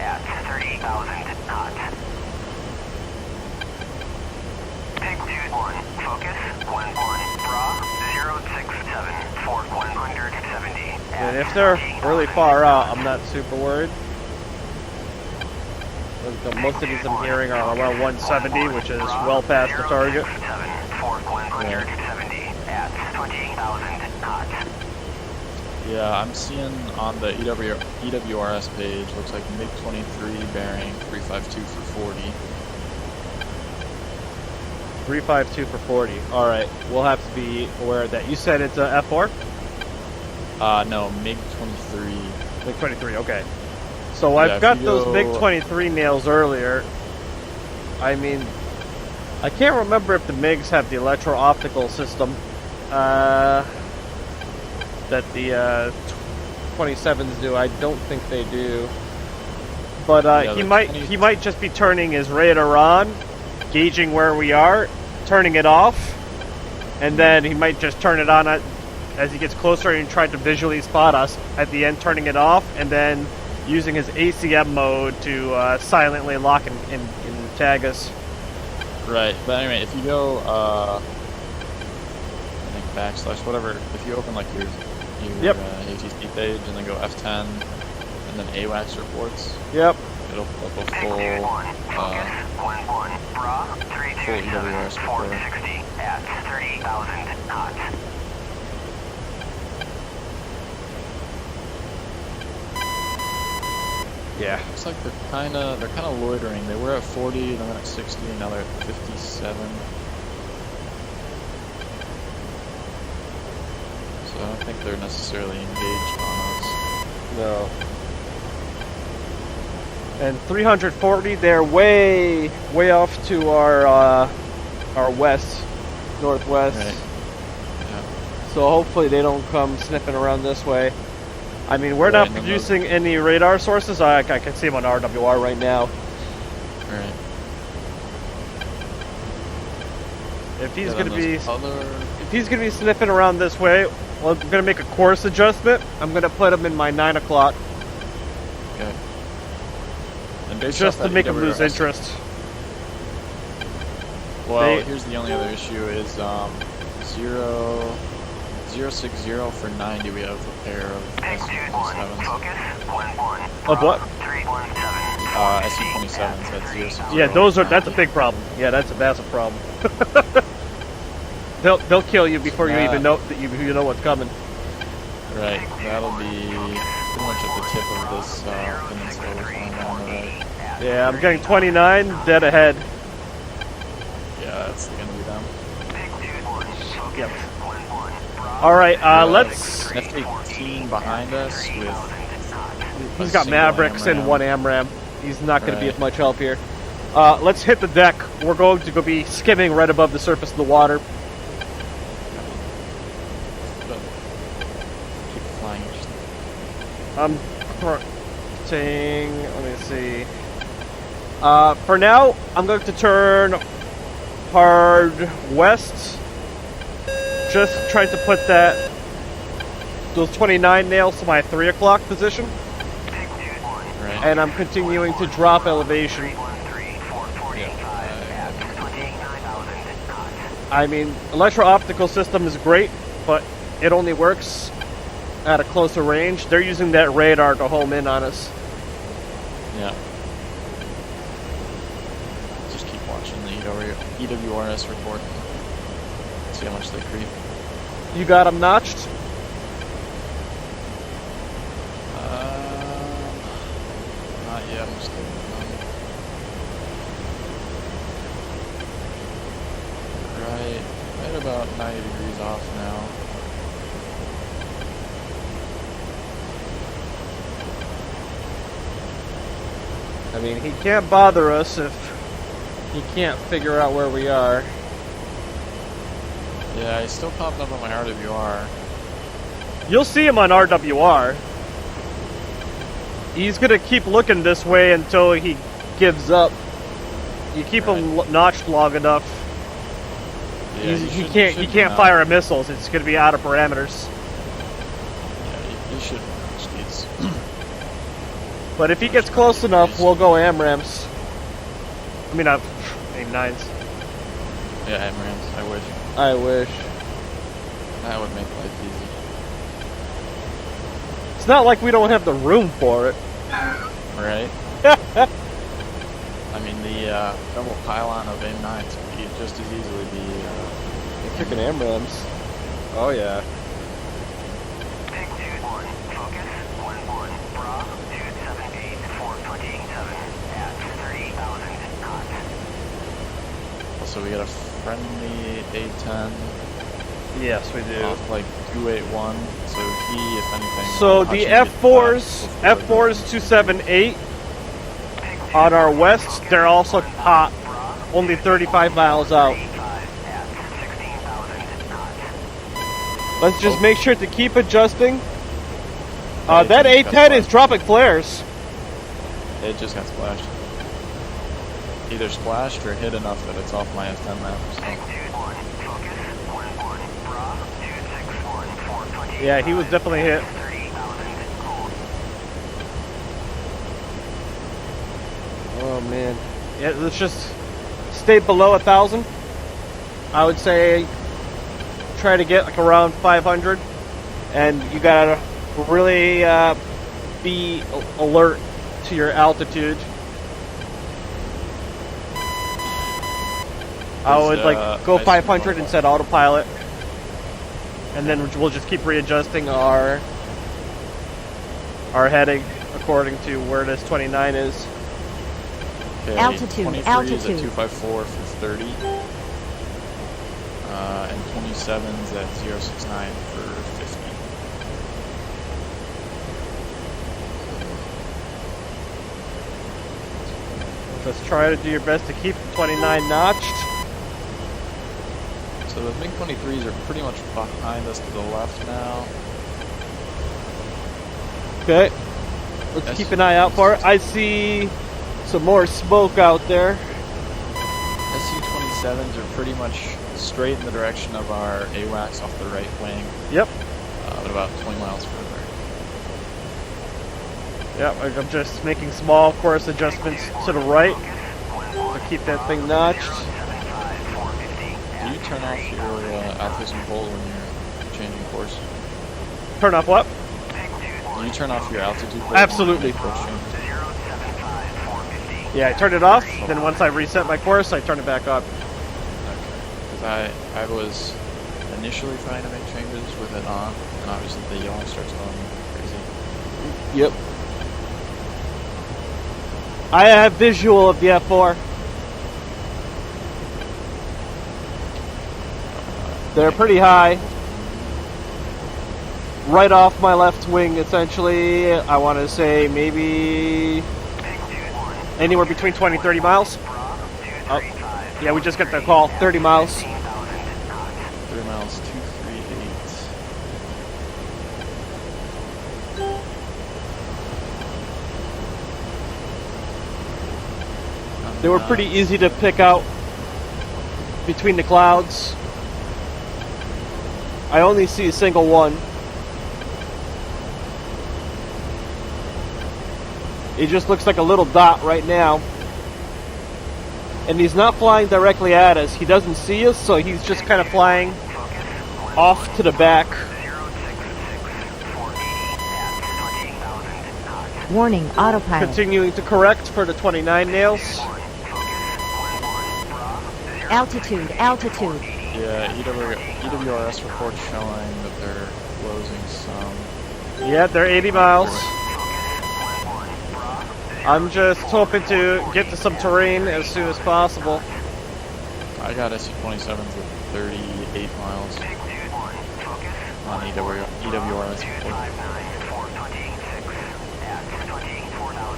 S2: And if they're really far out, I'm not super worried. Most of these I'm hearing are around 170, which is well past the target.
S1: Yeah, I'm seeing on the EWRS page, looks like MiG-23 bearing 352 for 40.
S2: 352 for 40. Alright, we'll have to be aware of that. You said it's a F4?
S1: No, MiG-23.
S2: MiG-23, okay. So I've got those MiG-23 nails earlier. I mean, I can't remember if the MiGs have the electro-optical system that the 27s do. I don't think they do. But he might just be turning his radar on gauging where we are, turning it off, and then he might just turn it on as he gets closer and try to visually spot us. At the end, turning it off, and then using his ACM mode to silently lock and tag us.
S1: Right, but anyway, if you go, I think backslash, whatever, if you open like your
S2: Yep.
S1: ATC page and then go F10 and then AWACS reports,
S2: Yep.
S1: it'll pull up a full EWRS report.
S4: at 30,000 knots.
S2: Yeah.
S1: Looks like they're kind of loitering. They were at 40, then at 60, and now they're at 57. So I don't think they're necessarily engaged on us.
S2: No. And 340, they're way off to our west, northwest.
S1: Right.
S2: So hopefully they don't come sniffing around this way. I mean, we're
S1: Right,
S2: not
S1: and then
S2: producing any radar sources. I can see them on RWR right now.
S1: Right.
S2: If he's
S1: Yeah,
S2: gonna
S1: then
S2: be
S1: those
S2: if he's gonna be sniffing around this way, well, I'm gonna make a course adjustment. I'm gonna put him in my 9 o'clock
S1: Okay. And based
S2: just
S1: off
S2: to
S1: that
S2: make him lose
S1: EWRS
S2: interest.
S1: Well,
S2: They-
S1: here's the only other issue is 060 for 90. We have a pair of SC-27s.
S2: Of what?
S1: SC-27s at 060.
S2: Yeah, that's a big problem. Yeah, that's a massive problem. they'll kill you before you even know that you know what's coming.
S1: Right, that'll be pretty much at the tip of this peninsula we're flying down the right.
S2: Yeah, I'm getting 29 dead ahead.
S1: Yeah, that's gonna be them.
S2: Yep. All right, let's.
S1: F-18 behind us with.
S2: He's got Mavericks and one AMRAM. He's not going to be
S1: Right.
S2: of much help here. Let's hit the deck. We're going to go be skimming right above the surface of the water.
S1: Keep flying.
S2: I'm saying, let me see. For now, I'm going to turn hard west. Just trying to put those 29 nails to my 3 o'clock position.
S1: Right.
S2: And I'm continuing to drop elevation. I mean, electro-optical system is great, but it only works at a closer range. They're using that radar to home in on us.
S1: Yeah. Just keep watching the EWRS report. See how much they creep.
S2: You got them notched?
S1: Not yet. I'm just kidding. Right about 90 degrees off now.
S2: I mean, he can't bother us if he can't figure out where we are.
S1: Yeah, he's still popping up on my RWR.
S2: You'll see him on RWR. He's gonna keep looking this way until he gives up. You keep him notched long enough.
S1: Yeah,
S2: He can't fire missiles. It's gonna be out of parameters.
S1: Yeah, he should match these.
S2: But if he gets close enough, we'll go AMRAMs. I mean, AIM-9s.
S1: Yeah, AMRAMs. I wish.
S2: I wish.
S1: That would make life easy.
S2: It's not like we don't have the room for it.
S1: Right? I mean, the double pylon of AIM-9s could just as easily be...
S2: Kicking AMRAMs. Oh, yeah.
S1: So we got a friendly A10.
S2: Yes, we do.
S1: Off like 281. So he, if anything...
S2: So
S1: will
S2: the
S1: actually
S2: F4s 278 on our west, they're also hot, only 35 miles out. Let's just make sure to keep adjusting. That A10 is dropping flares.
S1: It just got splashed. either splashed or hit enough that it's off my F10 map. So.
S2: Yeah, he was definitely hit. Oh man. Yeah, let's just stay below 1,000. I would say try to get like around 500, and you gotta really be alert to your altitude. I would like go 500 and set autopilot, and then we'll just keep readjusting our heading according to where this 29 is.
S1: Okay,
S3: Altitude,
S1: 23
S3: altitude.
S1: is at 254 for 30. And 27's at 069 for 50.
S2: Just try to do your best to keep the 29 notched.
S1: So the MiG-23s are pretty much behind us to the left now.
S2: Okay, let's keep an eye out for it. I see some more smoke out there.
S1: Su-27s are pretty much straight in the direction of our AWACS off the right wing.
S2: Yep.
S1: But about 20 miles further.
S2: Yep, I'm just making small course adjustments to the right to keep that thing notched.
S1: Do you turn off your altitude control when you're changing course?
S2: Turn off what?
S1: Do you turn off your altitude control?
S2: Absolutely.
S1: When you make course changes?
S2: Yeah, I turned it off, then once I reset my course, I turn it back on.
S1: Okay. Because I was initially trying to make changes with it on, and obviously the yellow starts going crazy.
S2: Yep. I have visual of the F4. They're pretty high. Right off my left wing, essentially. I want to say maybe anywhere between 20 and 30 miles. Oh, yeah, we just got the call. 30 miles.
S1: 30 miles, 238.
S2: They were pretty easy to pick out between the clouds. I only see a single one. It just looks like a little dot right now. And he's not flying directly at us. He doesn't see us, so he's just kind of flying off to the back.
S3: Warning, autopilot.
S2: Continuing to correct for the 29 nails.
S3: Altitude, altitude.
S1: Yeah, EWRS reports showing that they're closing some.
S2: Yeah, they're 80 miles. I'm just hoping to get to some terrain as soon as possible.
S1: I got Su-27s at 38 miles on EWRS report.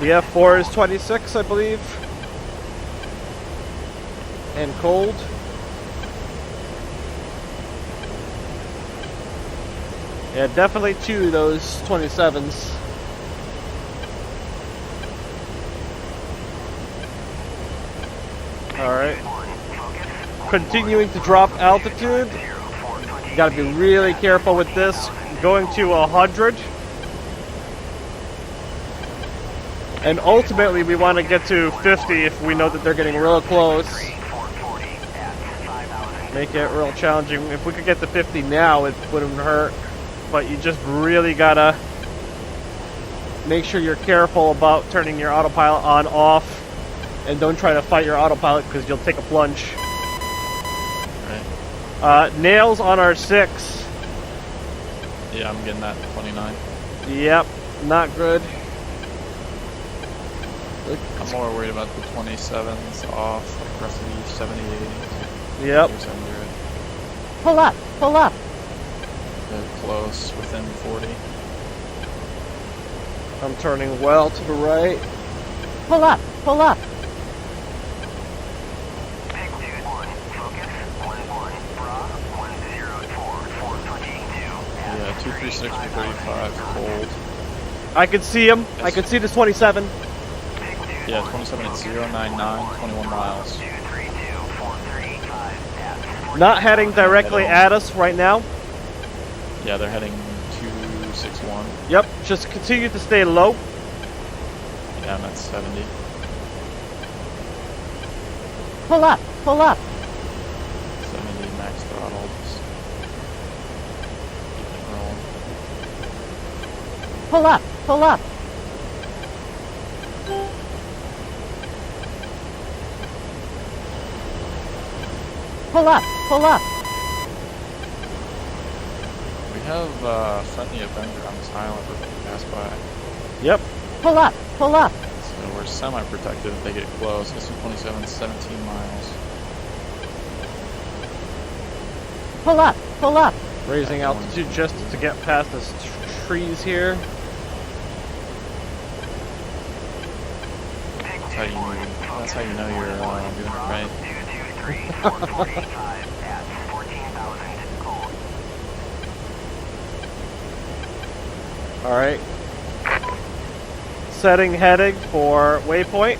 S2: The F4 is 26, I believe. And cold. Yeah, definitely two of those 27s. Alright. Continuing to drop altitude. You gotta be really careful with this. Going to 100. And ultimately we want to get to 50 if we know that they're getting real close. Make it real challenging. If we could get to 50 now, it wouldn't hurt. But you just really gotta make sure you're careful about turning your autopilot on, off. And don't try to fight your autopilot because you'll take a plunge.
S1: Right.
S2: Nails on our 6.
S1: Yeah, I'm getting that 29.
S2: Yep, not good.
S1: I'm more worried about the 27s off, like roughly 78.
S2: Yep.
S1: 700.
S3: Pull up, pull up.
S1: They're close, within 40.
S2: I'm turning well to the right.
S3: Pull up, pull up.
S1: Yeah, 236 for 35, cold.
S2: I can see him. I can see the 27.
S1: Yeah, 27 at 099, 21 miles.
S2: Not heading directly at us right now.
S1: Yeah, they're heading 261.
S2: Yep, just continue to stay low.
S1: Yeah, I'm at 70.
S3: Pull up, pull up.
S1: 70 max throttle. Just keep it rolling.
S3: Pull up, pull up. Pull up, pull up.
S1: We have friendly Avenger on this island we're going to pass by.
S2: Yep.
S3: Pull up, pull up.
S1: So we're semi-protected if they get close. SU-27 is 17 miles.
S3: Pull up, pull up.
S2: Raising altitude just to get past this trees here.
S1: That's how you know you're doing it right.
S2: Alright. Setting heading for waypoint.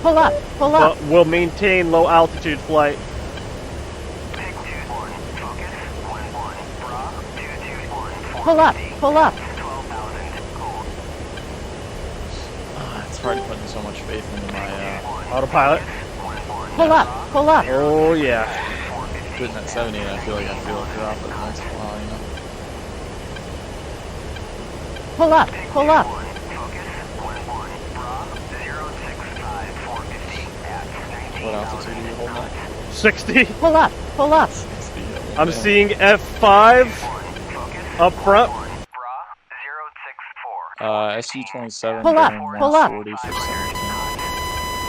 S3: Pull up, pull up.
S2: But we'll maintain low altitude flight.
S3: Pull up, pull up.
S1: It's hard putting so much faith into my
S2: Autopilot.
S3: Pull up, pull up.
S2: Oh yeah.
S1: putting at 70 and I feel like a drop at once in a while, you know.
S3: Pull up, pull up.
S1: What altitude are you holding at?
S2: 60.
S3: Pull up, pull up.
S1: 60.
S2: I'm seeing F5 up front.
S1: SU-27
S3: Pull up,
S1: going
S3: pull up.
S1: 140 for 17.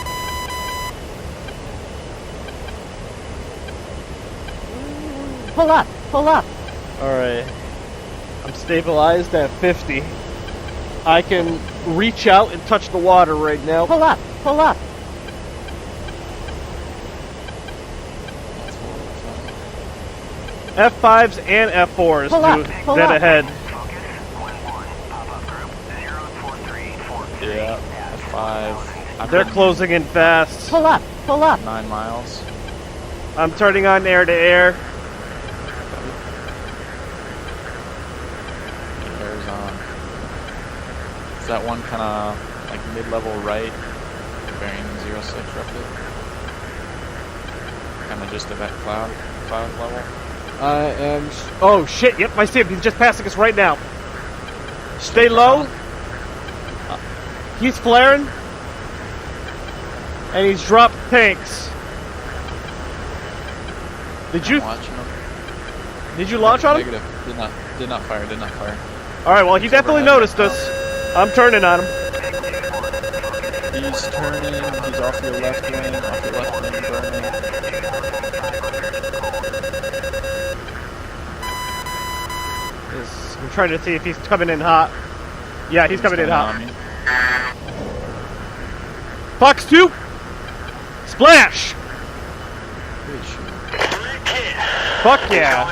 S3: Pull up, pull up.
S2: Alright. I'm stabilized at 50. I can reach out and touch the water right now.
S3: Pull up, pull up.
S2: F5s and F4s
S3: Pull up, pull
S2: dead
S3: up.
S2: ahead.
S1: Yeah, F5.
S2: They're closing in fast.
S3: Pull up, pull up.
S1: 9 miles.
S2: I'm turning on air-to-air.
S1: Air's on. Is that one kind of like mid-level right, bearing 06 roughly? Kind of just about cloud level.
S2: I am... Oh, shit. Yep, I see him. He's just passing us right now. Stay low. He's flaring. And he's dropped tanks. Did you...
S1: Watching him.
S2: Did you launch on him?
S1: Negative. Did not fire.
S2: Alright, well, he definitely noticed us. I'm turning on him.
S1: He's turning. He's off your left wing. Burning.
S2: I'm trying to see if he's coming in hot. Yeah, he's coming in hot.
S1: on me.
S2: Fox 2! Splash!
S1: Good shit.
S2: Fuck yeah!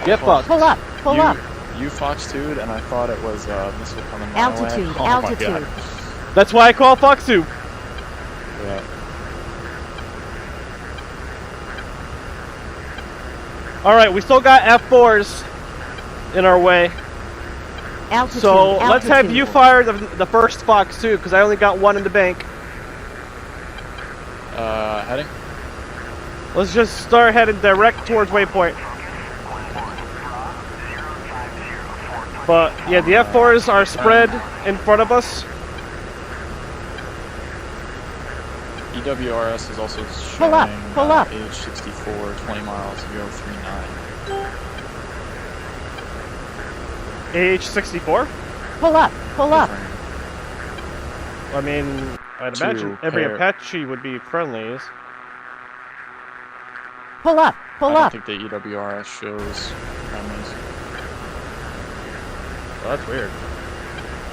S2: Get fucked.
S3: Pull up, pull up.
S1: You Fox 2'd, and I thought it was missile coming my
S3: Altitude,
S1: way. Oh
S3: altitude.
S1: my God.
S2: That's why I call Fox 2.
S1: Yeah.
S2: Alright, we still got F4s in our way.
S3: Altitude,
S2: So let's have
S3: altitude.
S2: you fire the first Fox 2, because I only got one in the bank.
S1: Heading.
S2: Let's just start heading direct towards waypoint. But yeah, the F4s are spread in front of us.
S1: EWRS is also showing
S3: Pull up, pull up.
S1: age 64, 20 miles, 039.
S2: AH-64?
S3: Pull up, pull up.
S2: I mean, I'd
S1: To
S2: imagine every
S1: pair.
S2: Apache would be friendlies.
S3: Pull up, pull
S1: I
S3: up.
S1: don't think the EWRS shows friendlies.
S2: Well, that's weird.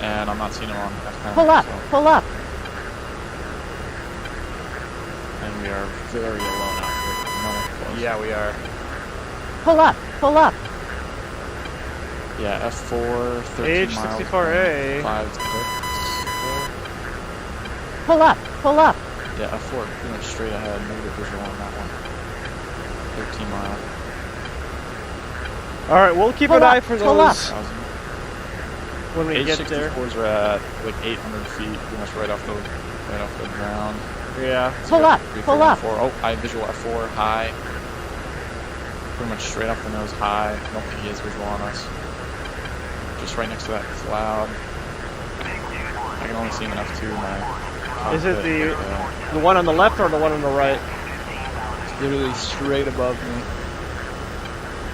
S1: And I'm not seeing them on F10.
S3: Pull up,
S1: so-
S3: pull up.
S1: And we are very alone out here. No one close.
S2: Yeah, we are.
S3: Pull up, pull up.
S1: Yeah, F4, 13 miles.
S2: AH-64A.
S1: 5 to 6.
S3: Pull up. Pull up.
S1: Yeah, F4 pretty much straight ahead. Negative visual on that one. 13 mile.
S2: All right, we'll keep
S3: Pull
S2: an
S3: up,
S2: eye for
S3: pull up.
S2: those when we get there.
S1: H64s are at like 800 feet, pretty much right off the ground.
S2: Yeah.
S3: Pull up. Pull up.
S1: Oh, high visual F4, high. Pretty much straight off the nose, high. I don't think he has visual on us. Just right next to that cloud. I can only see him in F2.
S2: Is it the one on the left or the one on the right?
S1: It's literally straight above me.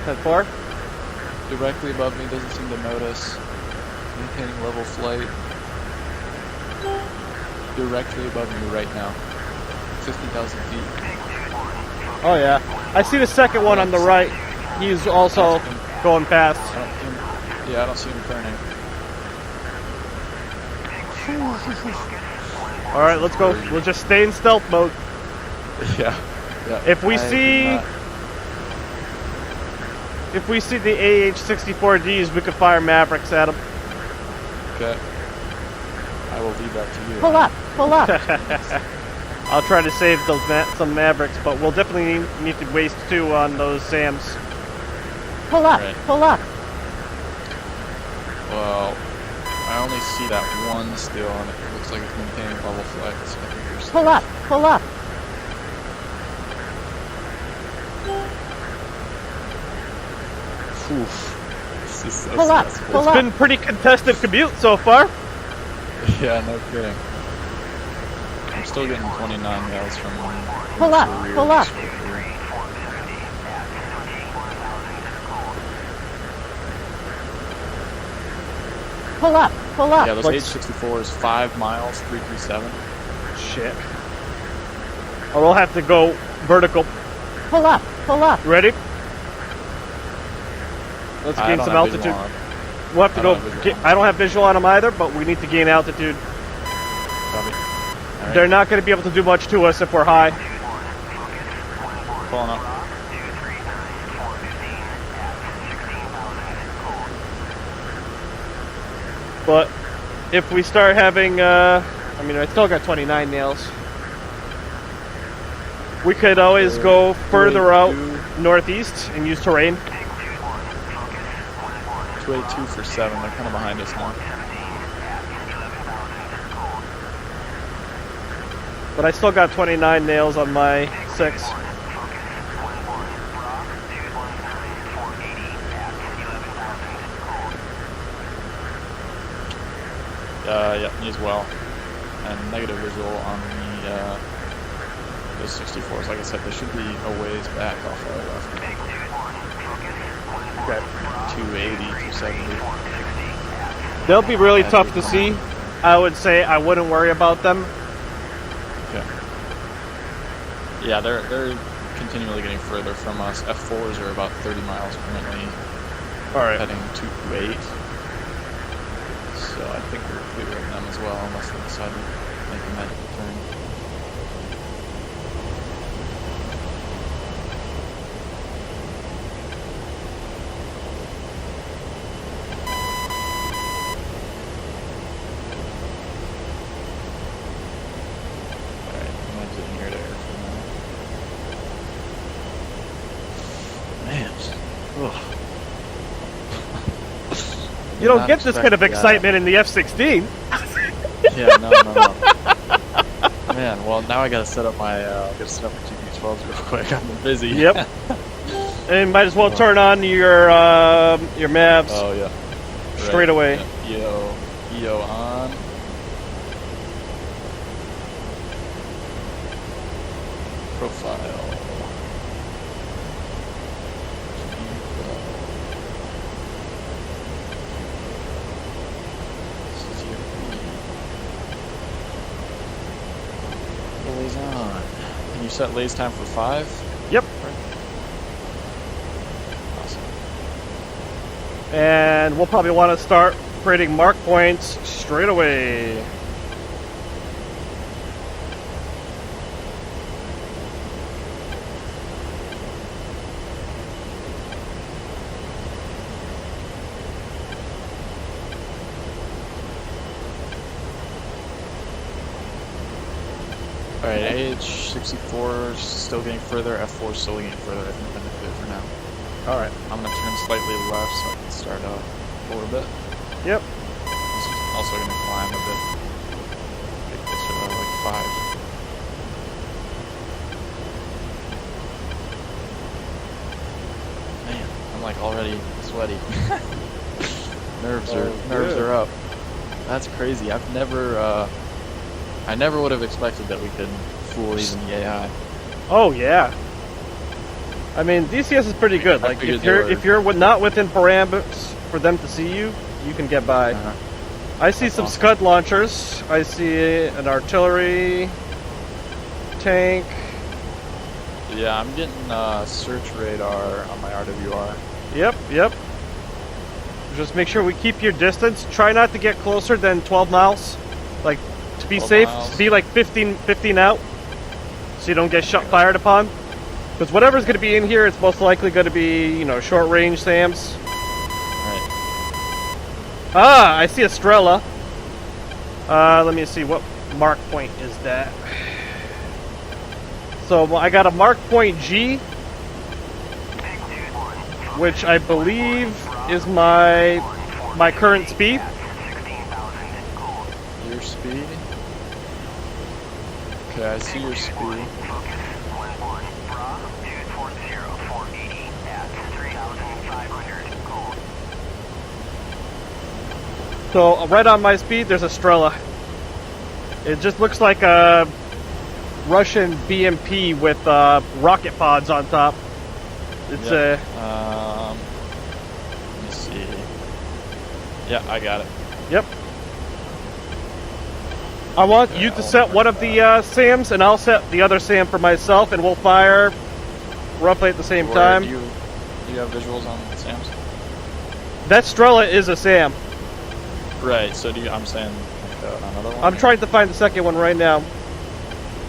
S2: 10-4?
S1: Directly above me, doesn't seem to notice. Maintaining level flight. Directly above me right now. 50,000 feet.
S2: Oh yeah. I see the second one on the right. He's also going past.
S1: Yeah, I don't see him turning.
S2: All right, let's go. We'll just stay in stealth mode.
S1: Yeah.
S2: If we see the AH-64Ds, we can fire Mavericks at them.
S1: Okay. I will leave that to you.
S3: Pull up. Pull up.
S2: I'll try to save those some Mavericks, but we'll definitely need to waste 2 on those SAMs.
S3: Pull up.
S1: Right.
S3: Pull up.
S1: Well, I only see that one still, and it looks like it's maintaining level flight. So I think you're
S3: Pull up. Pull up.
S1: Oof. This is so
S3: Pull up.
S1: stressful.
S3: Pull
S2: It's
S3: up.
S2: been pretty contested commute so far.
S1: Yeah, no kidding. I'm still getting 29 nails from
S3: Pull up,
S1: rear
S3: pull up.
S1: stroke here.
S3: Pull up. Pull up.
S1: Yeah, those
S2: Like-
S1: H64s, 5 miles, 337.
S2: Shit. Oh, we'll have to go vertical.
S3: Pull up. Pull up.
S2: Ready? Let's
S1: I
S2: gain
S1: don't
S2: some
S1: have visual
S2: altitude.
S1: on.
S2: We'll have to
S1: I
S2: go.
S1: don't have visual on.
S2: I don't have visual on them either, but we need to gain altitude.
S1: Copy. Alright,
S2: They're not going to be able to do much to us if we're high.
S1: pulling up.
S2: But if we start having, I mean, I still got 29 nails. We could always go further out northeast and use terrain.
S1: 282 for 7. They're kind of behind us now.
S2: But I still got 29 nails on my 6.
S1: Yeah, me as well. And negative visual on the those 64s. Like I said, they should be a ways back off our left.
S2: Okay.
S1: 280, 270.
S2: They'll be really tough to see. I would say I wouldn't worry about them.
S1: Okay. Yeah, they're continually getting further from us. F4s are about 30 miles currently,
S2: Alright.
S1: heading 228. So I think we're clear of them as well, unless they decide to make a magical turn. Alright, I'm exiting here to air for now. Man, ugh.
S2: You don't
S1: Not
S2: get this kind of
S1: expect that.
S2: excitement in the F-16.
S1: Yeah, no. Man, well now I gotta set up my GP12s real quick. I'm busy.
S2: Yep. And might as well turn on your maps
S1: Oh yeah.
S2: straight away.
S1: Yeah. EO on. Profile. Lays on. Can you set lays time for 5?
S2: Yep.
S1: Awesome.
S2: And we'll probably want to start creating mark points straight away.
S1: Alright, AH-64 still getting further, F4 still getting further. I think I'm gonna clear for now.
S2: Alright.
S1: I'm gonna turn slightly left so I can start up a little bit.
S2: Yep.
S1: Also gonna climb a bit. Get closer to like 5. Man, I'm like already sweaty. nerves are up. That's crazy. I never would have expected that we could fool even the AI.
S2: Oh yeah. I mean, DCS is pretty good. Like if you're not within parameters for them to see you, you can get by. I see some Scud launchers. I see an artillery tank.
S1: Yeah, I'm getting search radar on my RWR.
S2: Yep. Just make sure we keep your distance. Try not to get closer than 12 miles. Like, to be safe, be like 15 out, so you don't get fired upon. Because whatever's going to be in here, it's most likely going to be, you know, short-range SAMs.
S1: Right.
S2: Ah, I see a Strela. Let me see, what mark point is that? So I got a mark point G, which I believe is my current speed.
S1: Your speed? Okay, I see your speed.
S2: So right on my speed, there's a Strela. It just looks like a Russian BMP with rocket pods on top. It's
S1: let me see. Yeah, I got it.
S2: Yep. I want you to set one of the SAMs, and I'll set the other SAM for myself, and we'll fire roughly at the same time.
S1: Do you have visuals on SAMs?
S2: That Strela is a SAM.
S1: Right, so I'm saying like, another one?
S2: I'm trying to find the second one right now.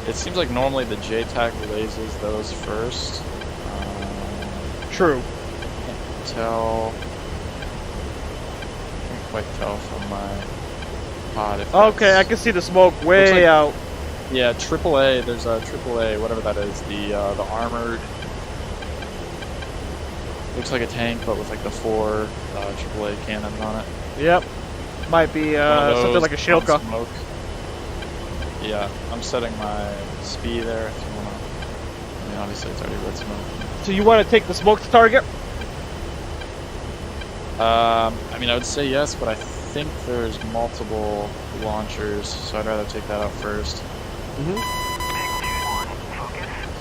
S1: It seems like normally the JTAC releases those first.
S2: True.
S1: I can't quite tell from my pod if
S2: Okay, I can see the smoke way out.
S1: Yeah, AAA, there's a AAA, whatever that is, the armored, looks like a tank, but with like the 4 AAA cannons on it.
S2: Yep. Might be something like a Shilka.
S1: Yeah, I'm setting my speed there if you wanna. I mean, obviously it's already red smoke.
S2: So you want to take the smoked target?
S1: I mean, I would say yes, but I think there's multiple launchers, so I'd rather take that out first.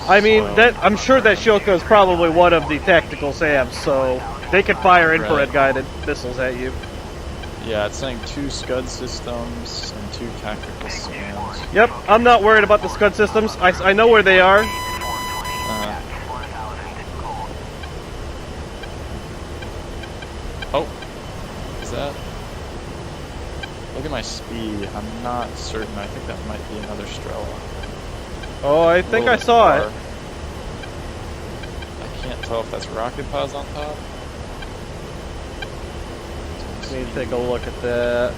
S2: I mean, I'm sure that Shilka is probably one of the tactical SAMs, so they could fire infrared guided missiles at you.
S1: Yeah, it's saying 2 Scud systems and 2 tactical SAMs.
S2: Yep, I'm not worried about the Scud systems. I know where they are.
S1: Oh, is that? Look at my speed. I'm not certain. I think that might be another Strela.
S2: Oh, I think I saw it.
S1: I can't tell if that's rocket pods on top.
S2: Let me take a look at that.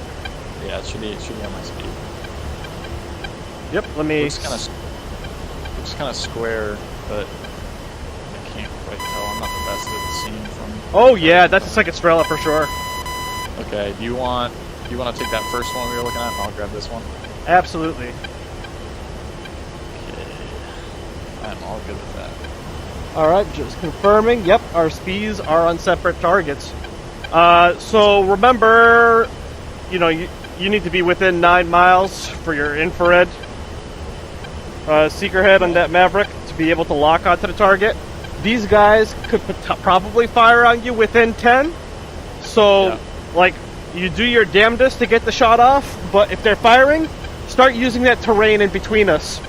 S1: Yeah, it should be on my speed.
S2: Yep, let me.
S1: Looks kind of square, but I can't quite tell. I'm not the best at seeing from.
S2: Oh yeah, that's a second Strela for sure.
S1: Okay, do you want to take that first one we were looking at, and I'll grab this one?
S2: Absolutely.
S1: Okay, I'm all good with that.
S2: All right, just confirming. Yep, our speeds are on separate targets. So remember, you know, you need to be within 9 miles for your infrared seeker head on that Maverick to be able to lock onto the target. These guys could probably fire on you within 10. So, like, you do your damnedest to get the shot off, but if they're firing, start using that terrain in between us.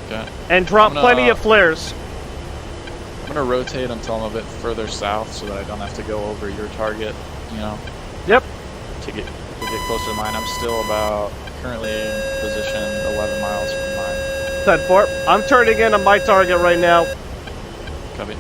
S1: Okay.
S2: And drop plenty of flares.
S1: I'm gonna rotate until I'm a bit further south so that I don't have to go over your target, you know.
S2: Yep.
S1: To get closer to mine. I'm still currently in position 11 miles from mine.
S2: 10-4. I'm turning in on my target right now.
S1: Copy.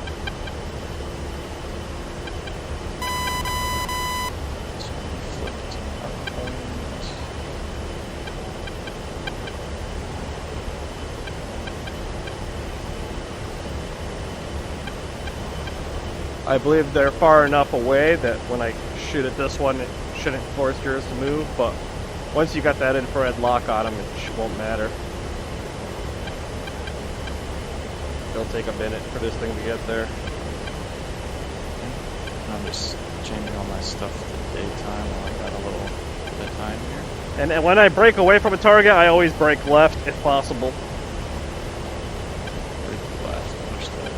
S2: I believe they're far enough away that when I shoot at this one, it shouldn't force yours to move, but once you got that infrared lock on them, it won't matter. It'll take a minute for this thing to get there.
S1: I'm just changing all my stuff to daytime while I got a little bit of time here.
S2: And when I break away from a target, I always break left if possible.
S1: Break left, understood.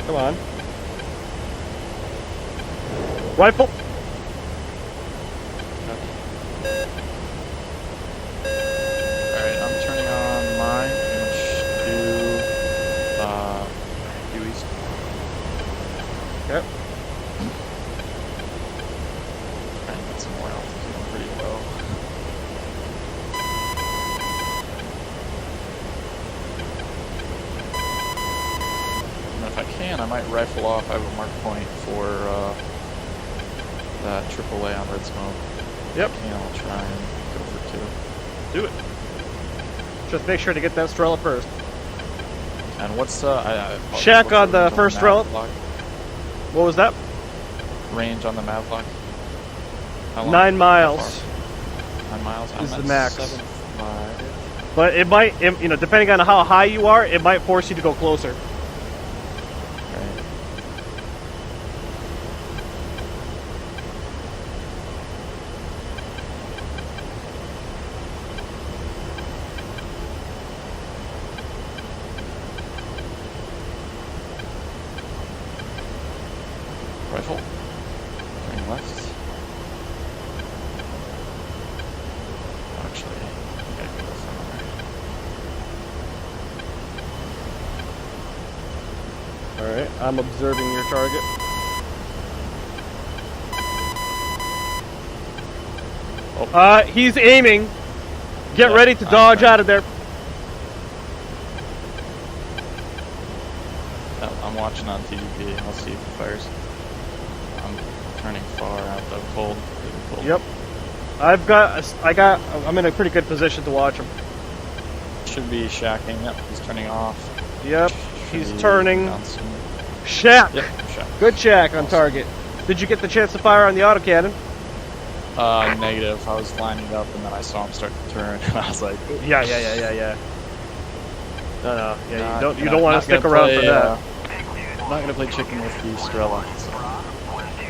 S2: Come on. Rifle!
S1: Alright, I'm turning on mine. Pretty much due east.
S2: Yep.
S1: Trying to get some more altitude. I'm pretty low. And if I can, I might rifle off. I have a mark point for that AAA on Red Smoke.
S2: Yep.
S1: If I can, I'll try and go for 2.
S2: Do it. Just make sure to get that Strela first.
S1: And what's
S2: Shack
S1: what's
S2: on the
S1: range
S2: first Strela.
S1: Mavlock?
S2: What was that?
S1: Range on the Mavlock? How long?
S2: 9
S1: How
S2: miles.
S1: far? 9 miles?
S2: Is
S1: I'm
S2: the
S1: at
S2: max.
S1: 7.5.
S2: But it might, you know, depending on how high you are, it might force you to go closer.
S1: Right. Rifle. Turning left. Actually, I gotta go somewhere.
S2: Alright, I'm observing your target. He's aiming. Get
S1: Yeah,
S2: ready to
S1: I'm
S2: dodge
S1: trying.
S2: out of there.
S1: I'm watching on TVP. I'll see if it fires. I'm turning far out though. Cold. Really cold.
S2: Yep. I'm in a pretty good position to watch him.
S1: Should be shacking. Yep. He's turning off.
S2: Yep.
S1: Should
S2: He's
S1: be
S2: turning.
S1: down soon.
S2: Shack.
S1: Yep. Shack.
S2: Good shack on
S1: Awesome.
S2: target. Did you get the chance to fire on the autocannon?
S1: Negative. I was lining up and then I saw him start to turn and I was like,
S2: Yeah. No.
S1: Nah,
S2: Yeah, you don't want to
S1: not
S2: stick
S1: gonna
S2: around
S1: play,
S2: for that.
S1: I'm not gonna play chicken with the Strela. So.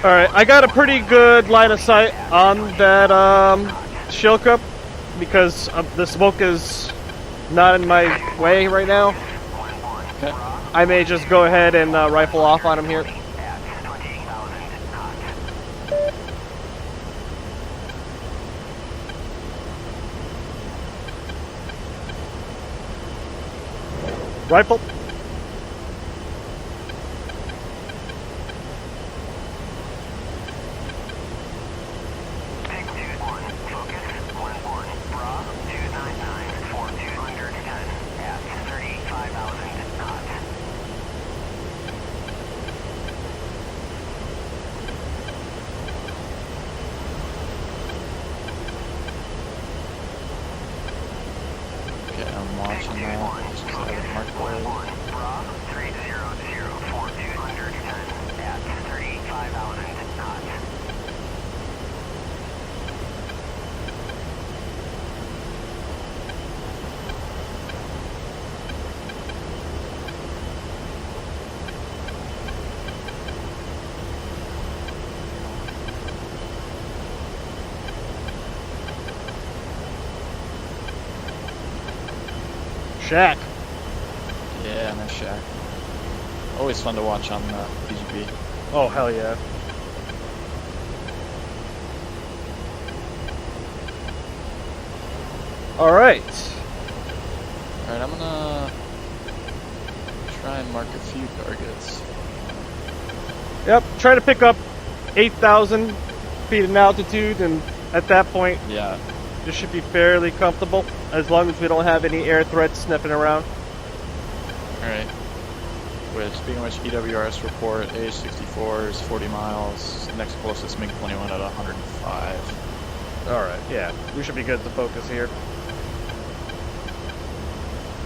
S2: All right, I got a pretty good line of sight on that Shilka because the smoke is not in my way right now.
S1: Okay.
S2: I may just go ahead and rifle off on him here. Rifle.
S1: Okay, I'm watching that. Just 'cause I have it marked away.
S2: Shack.
S1: Yeah, nice shack. Always fun to watch on PGP.
S2: Oh, hell yeah. All right.
S1: Alright, I'm gonna try and mark a few targets.
S2: Yep, try to pick up 8,000 feet in altitude, and at that point,
S1: Yeah,
S2: this should be fairly comfortable, as long as we don't have any air threats sniffing around.
S1: alright. Speaking of which, EWRS report, AH-64 is 40 miles, next closest MiG-21 at 105.
S2: Alright, yeah. We should be good to focus here.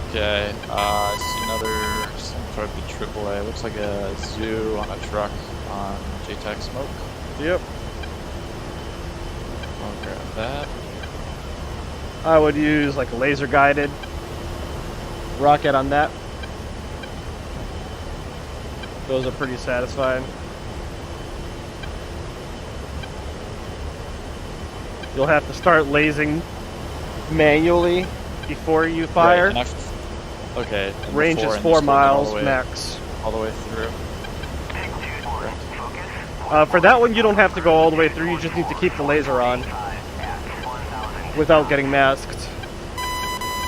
S1: Okay, I see another sort of AAA. Looks like a zoo on a truck on JTAC smoke.
S2: Yep.
S1: I'll grab that.
S2: I would use like a laser guided rocket on that. Those are pretty satisfying. You'll have to start lasing manually before you fire.
S1: Right, okay. And
S2: Range
S1: before
S2: is
S1: and
S2: 4
S1: just
S2: miles
S1: all the way,
S2: max.
S1: all the way through.
S2: For that one, you don't have to go all the way through. You just need to keep the laser on without getting masked.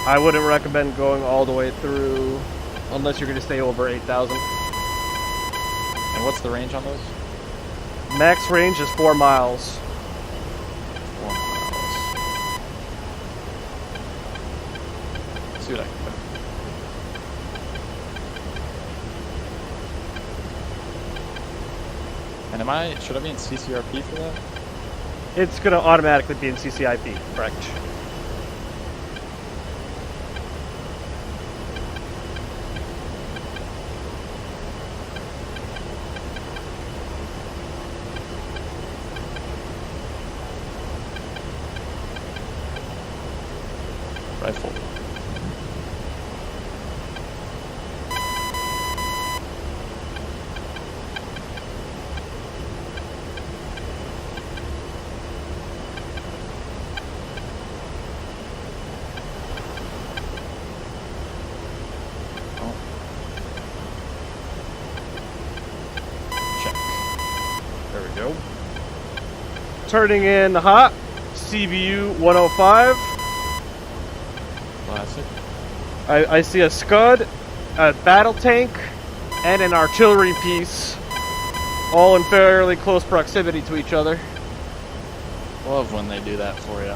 S2: I wouldn't recommend going all the way through unless you're going to stay over 8,000.
S1: And what's the range on those?
S2: Max range is 4 miles.
S1: 4 miles. Let's see what I can do. And should I be in CCRP for that?
S2: It's going to automatically be in CCIP, correct?
S1: Rifle.
S2: There we go. Turning in hot, CVU 105.
S1: Classic.
S2: I see a Scud, a battle tank, and an artillery piece, all in fairly close proximity to each other.
S1: Love when they do that for you.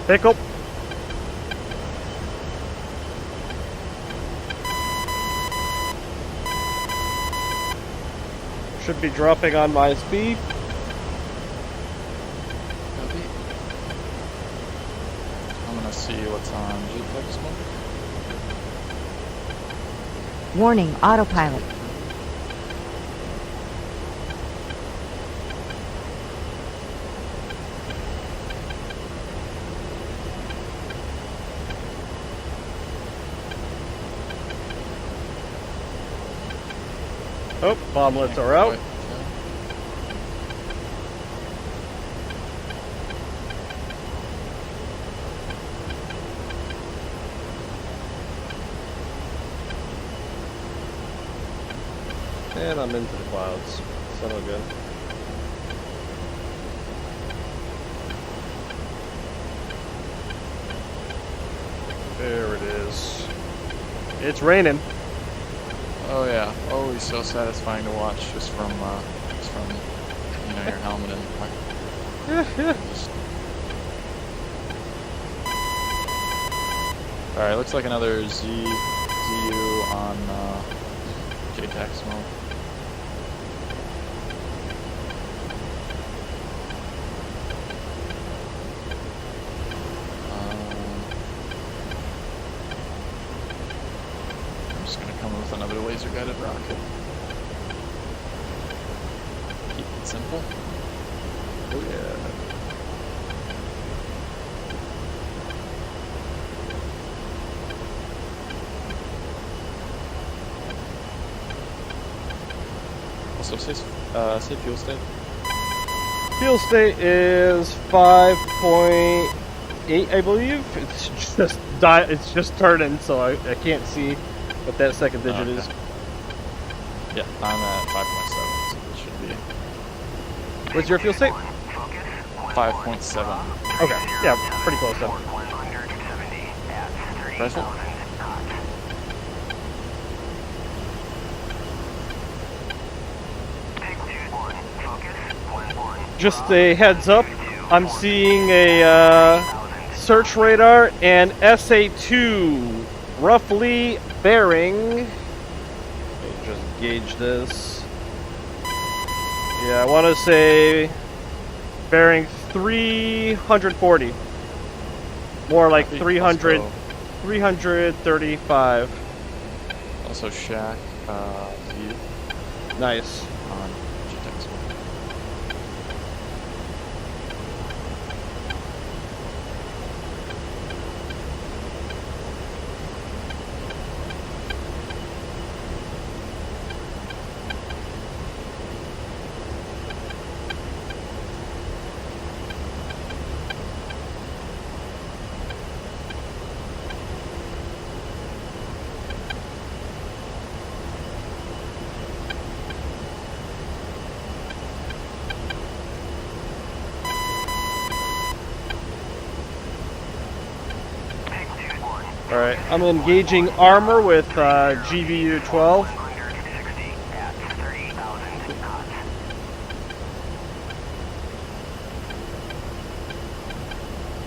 S2: Pick up. Should be dropping on my speed.
S1: Copy. I'm gonna see what's on JTAC smoke.
S3: Warning, autopilot.
S2: Oh, bomblets are out. And I'm into the clouds. So no good. There it is. It's raining.
S1: Oh yeah, always so satisfying to watch just from you know, your helmet and Alright, looks like another ZU on JTAC smoke. With another laser guided rocket. Keep it simple. Oh yeah. Also, say fuel state.
S2: Fuel state is 5.8, I believe. It's just turning, so I can't see what that second digit is.
S1: Yeah, I'm at 5.7. So. be.
S2: What's your fuel state?
S1: 5.7.
S2: Okay, yeah, pretty close then.
S1: Rifle?
S2: Just a heads up, I'm seeing a search radar and SA2 roughly bearing. Let me just gauge this. Yeah, I want to say bearing 340. More like 300, 335.
S1: Also shack view
S2: Nice.
S1: on GTX.
S2: Alright, I'm engaging armor with GVU 12.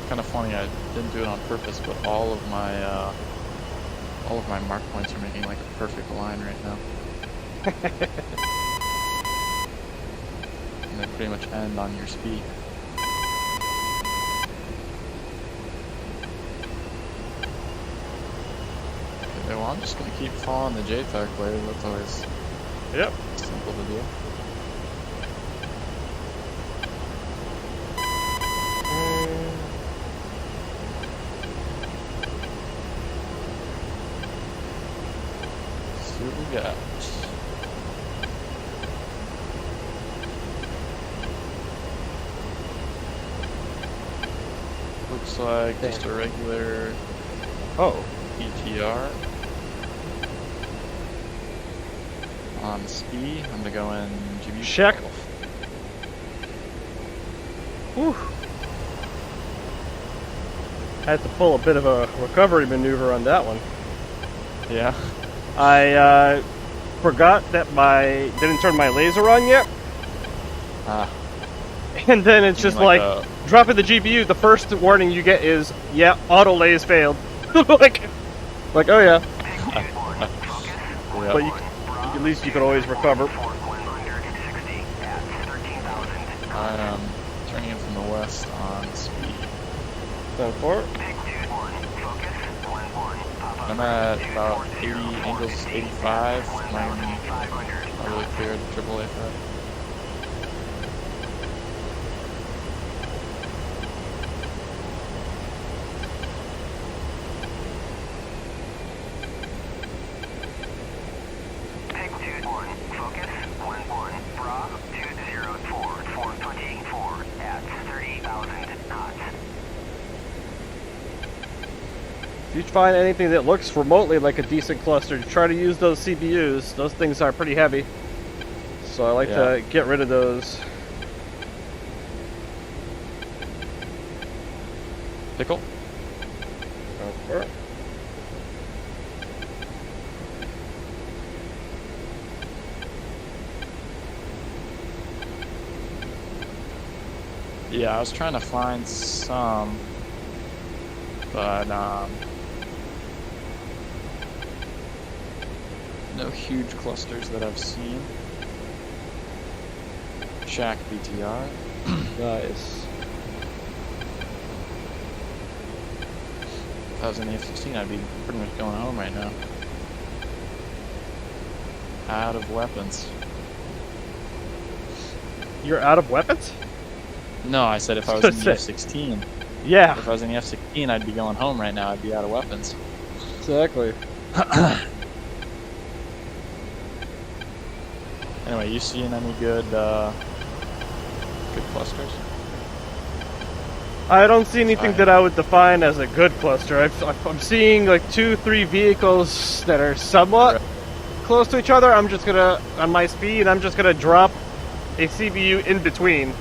S1: Kind of funny, I didn't do it on purpose, but all of my mark points are making like a perfect line right now. And they pretty much end on your speed. Okay, well, I'm just gonna keep following the JTAC way. That's always simple to do. See what we got. Looks like just a regular PTR. On speed, I'm gonna go in GBU.
S2: Check. Whew. Had to pull a bit of a recovery maneuver on that one.
S1: Yeah.
S2: I forgot that didn't turn my laser on yet. And then it's just like dropping the GPU. The first warning you get is, yeah, auto lays failed. like, oh yeah.
S1: Yeah.
S2: But at least you can always recover.
S1: I am turning in from the west on speed.
S2: 10-4.
S1: I'm at about 80, angles 85. Not really clear to AAA for that.
S2: If you find anything that looks remotely like a decent cluster, try to use those CBUs. Those things are pretty heavy. So I like to get rid of those.
S1: Pickle?
S2: Okay.
S1: Yeah, I was trying to find some, but no huge clusters that I've seen. Shack BTR.
S2: Nice.
S1: If I was in the F-16, I'd be pretty much going home right now. Out of weapons.
S2: You're out of weapons?
S1: No, I said if I was in the F-16.
S2: Yeah.
S1: If I was in the F-16, I'd be going home right now. I'd be out of weapons.
S2: Exactly.
S1: Anyway, you seeing any good clusters?
S2: I don't see anything that I would define as a good cluster. I'm seeing like 2-3 vehicles that are somewhat close to each other. I'm just gonna, on my speed, I'm just gonna drop a CBU in between,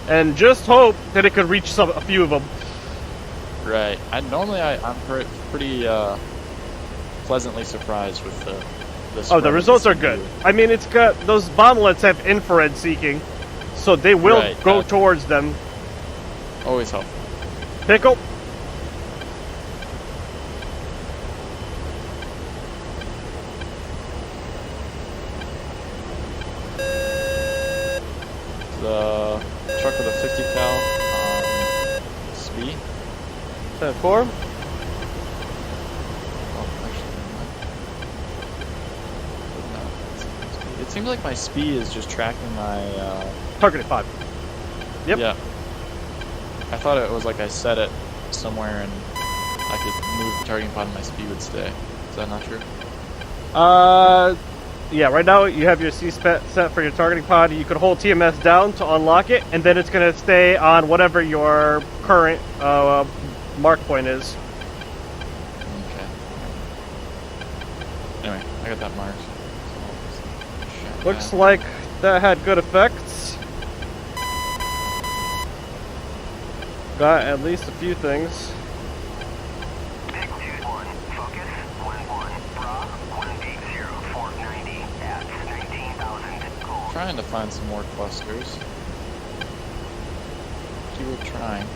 S2: and just hope that it could reach a few of them.
S1: Right. I'm pretty pleasantly surprised with the
S2: Oh, the results are good. I mean, it's got those bomblets have infrared seeking, so they will go towards them.
S1: Always helpful.
S2: Pickle.
S1: The truck with a 50 cal speed.
S2: 10-4.
S1: It seems like my speed is just tracking my
S2: targeted 5. Yep.
S1: Yeah. I thought it was like I set it somewhere and I could move the targeting pod and my speed would stay. Is that not true?
S2: Yeah, right now you have your C set for your targeting pod. You could hold TMS down to unlock it, and then it's going to stay on whatever your current mark point is.
S1: Okay. Anyway, I got that marked. So
S2: looks like that had good effects. Got at least a few things.
S1: Trying to find some more clusters. Keep trying.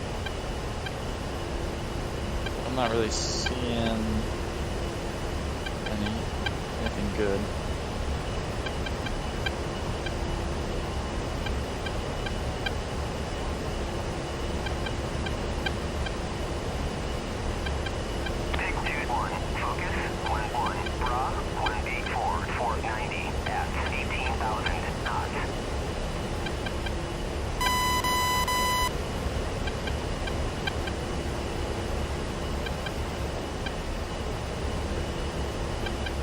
S1: I'm not really seeing anything good.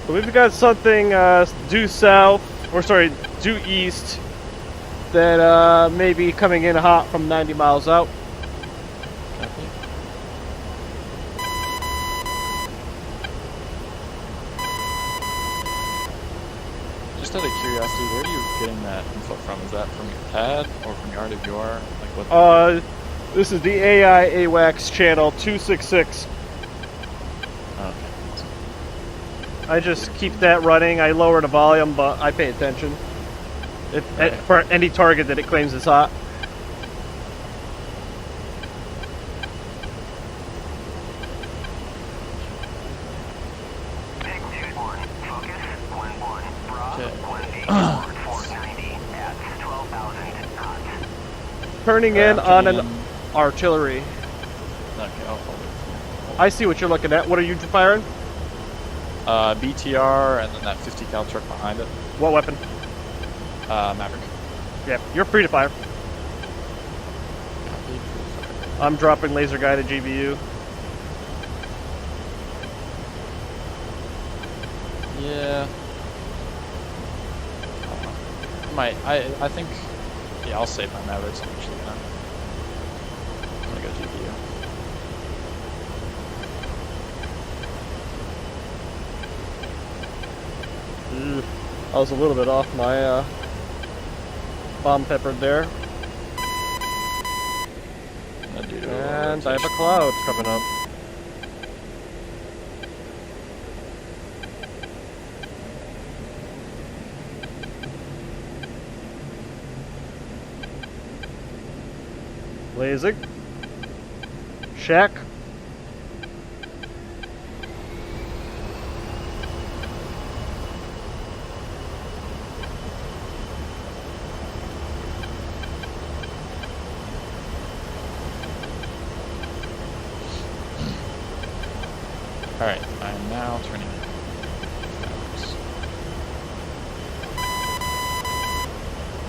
S2: We've got something due south, or sorry, due east, that may be coming in hot from 90 miles out.
S1: Just out of curiosity, where are you getting that info from? Is that from your pad or from your RWR? Like what?
S2: This is the AI AWACS channel 266. I just keep that running. I lower the volume, but I pay attention. For any target that it claims is hot. Turning in on an artillery.
S1: Okay,
S2: I see what you're looking at. What are you firing?
S1: BTR and then that 50 cal truck behind it.
S2: What weapon?
S1: Maverick.
S2: Yeah, you're free to fire. I'm dropping laser guided GBU.
S1: Yeah. I think, yeah, I'll save my Mavericks. I'm actually gonna go GBU.
S2: I was a little bit off my bomb peppered there. And I have a cloud coming up. Blazing. Shack.
S1: Alright, I am now turning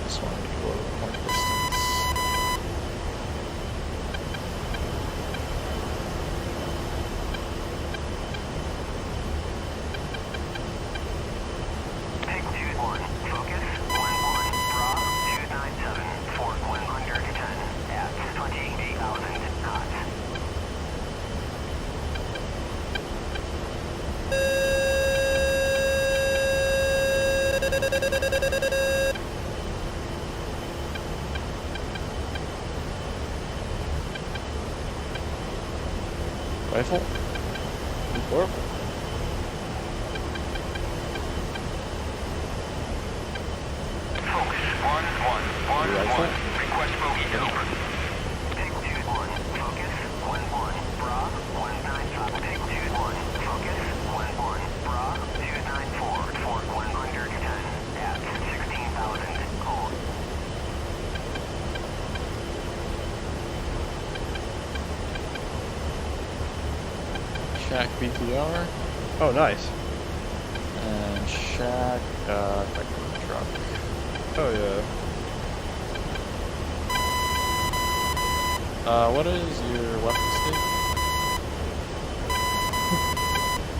S1: this one to go a little more distance. Rifle?
S2: Or
S4: Focus 1-1.
S1: Rifle?
S4: Request bogey over. Take 2-1. Focus 1-1. Bra 195. Take 2-1. Focus 1-1. Bra 294. For 110 at 16,000. Hold.
S1: Shack BTR.
S2: oh, nice.
S1: And Shack, truck.
S2: Oh yeah.
S1: What is your weapon state?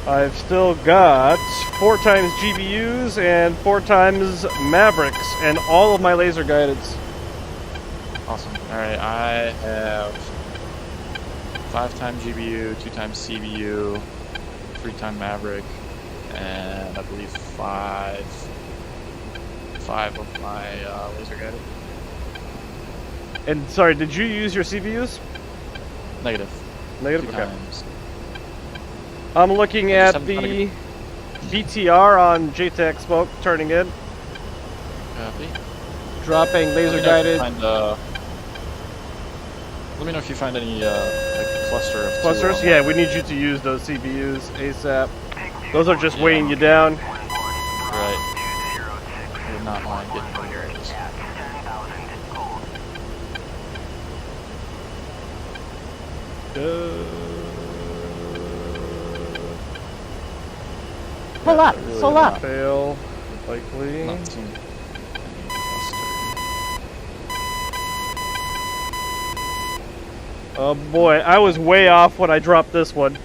S2: I've still got 4 times GBUs and 4 times Mavericks, and all of my laser guideds.
S1: Awesome. Alright, I have 5 times GBU, 2 times CBU, 3 times Maverick, and I believe 5 of my laser guided.
S2: And sorry, did you use your CBUs?
S1: Negative.
S2: Negative.
S1: 2
S2: Okay.
S1: times.
S2: I'm looking
S1: I just
S2: at
S1: haven't found a
S2: the BTR on JTAC smoke, turning in,
S1: Copy.
S2: dropping laser guided.
S1: Let me know if you find any like cluster of
S2: Clusters?
S1: two,
S2: Yeah, we need you to use those CBUs ASAP. Those are just weighing you down.
S1: Right. I would not mind getting rid of those.
S3: Pull up,
S2: Really
S3: pull
S2: gonna
S3: up.
S2: fail, likely.
S1: Not seeing any cluster.
S2: Oh boy, I was way off when I dropped this one.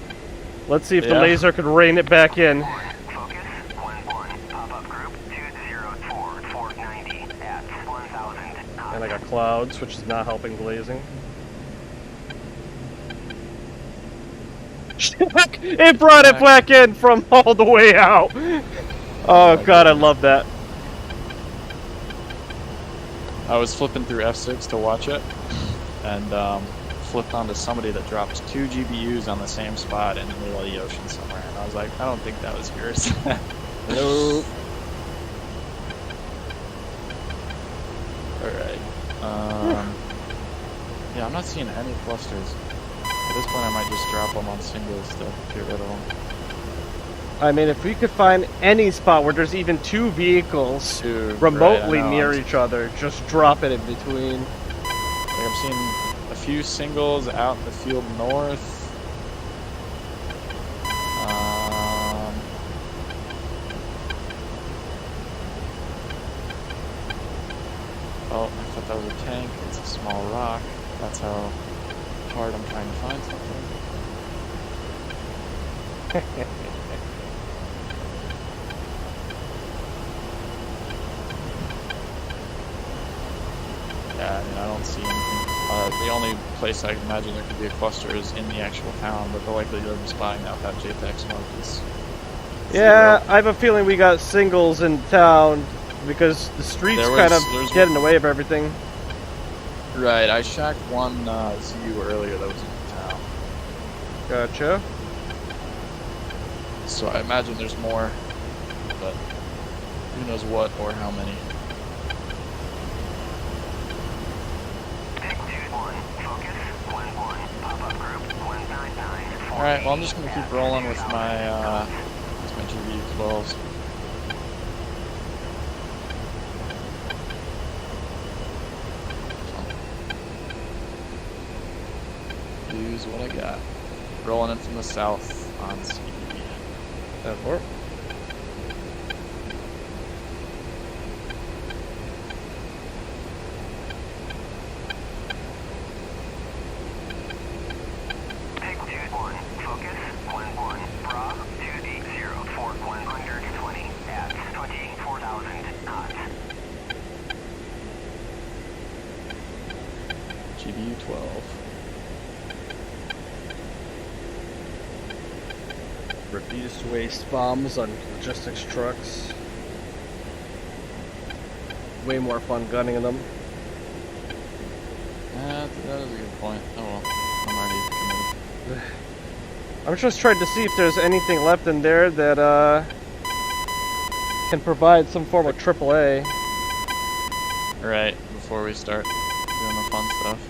S2: Let's see if the
S1: Yeah.
S2: laser could rein it back in.
S4: Focus 1-1. Pop-up group 204. 490 at 1,000.
S2: And I got clouds, which is not helping glazing. It brought it back in from all the way out. Oh god, I love that.
S1: I was flipping through F6 to watch it, and flipped onto somebody that dropped 2 GBUs on the same spot in the middle of the ocean somewhere, and I was like, I don't think that was yours.
S2: Nope.
S1: Alright. Yeah, I'm not seeing any clusters. At this point, I might just drop them on singles to get rid of them.
S2: I mean, if we could find any spot where there's even 2 vehicles remotely near each other, just drop it in between.
S1: Like, I'm seeing a few singles out in the field north. Oh, I thought that was a tank. It's a small rock. That's how hard I'm trying to find something. Yeah, I mean, I don't see anything. The only place I imagine there could be a cluster is in the actual town, but the likelihood of them spying out that JTAC smoke is
S2: Yeah,
S1: zero.
S2: I have a feeling we got singles in town because the streets
S1: there's
S2: get in the way of everything.
S1: Right, I shacked one ZU earlier that was in town.
S2: Gotcha.
S1: So I imagine there's more, but who knows what or how many. Alright, well I'm just gonna keep rolling with my GBU-12s. Use what I got. Rolling in from the south on speed.
S2: That work.
S1: GBU-12.
S2: Refuse waste bombs on logistics trucks. Way more fun gunning them.
S1: That is a good point. Oh well, I'm already committed.
S2: I'm just trying to see if there's anything left in there that can provide some form of AAA.
S1: Right, before we start doing the fun stuff.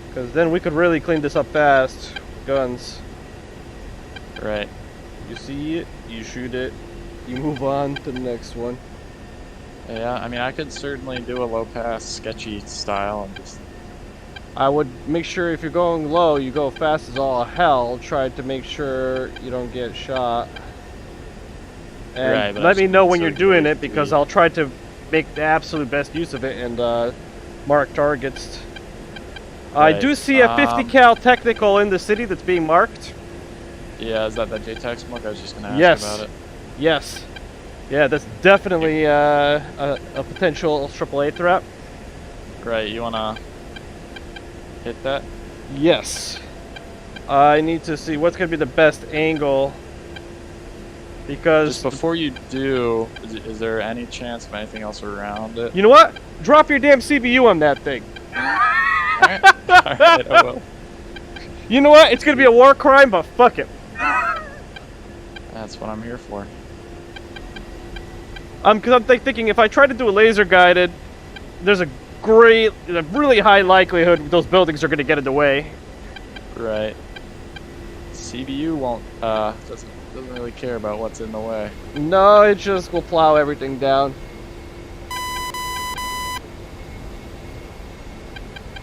S2: Because then we could really clean this up fast. Guns.
S1: Right.
S2: You see it, you shoot it, you move on to the next one.
S1: Yeah, I mean, I could certainly do a low-pass, sketchy style and just...
S2: I would make sure if you're going low, you go fast as all hell. Try to make sure you don't get shot. And
S1: Right, but
S2: let me know when
S1: so
S2: you're doing
S1: really
S2: it, because
S1: free.
S2: I'll try to make the absolute best use of it and mark targets. I
S1: Right,
S2: do see a 50 cal technical in the city that's being marked.
S1: Yeah, is that the JTAC smoke? I was just gonna ask
S2: Yes.
S1: about it.
S2: Yes. Yeah, that's definitely a potential AAA threat.
S1: Right, you wanna hit that?
S2: Yes. I need to see what's going to be the best angle. Because...
S1: Just before you do, is there any chance of anything else around it?
S2: You know what? Drop your damn CBU on that thing.
S1: Alright, alright, I will.
S2: You know what? It's going to be a war crime, but fuck it.
S1: That's what I'm here for.
S2: Because I'm thinking if I try to do a laser guided, there's a really high likelihood those buildings are going to get in the way.
S1: Right. CBU won't, doesn't really care about what's in the way.
S2: No, it just will plow everything down.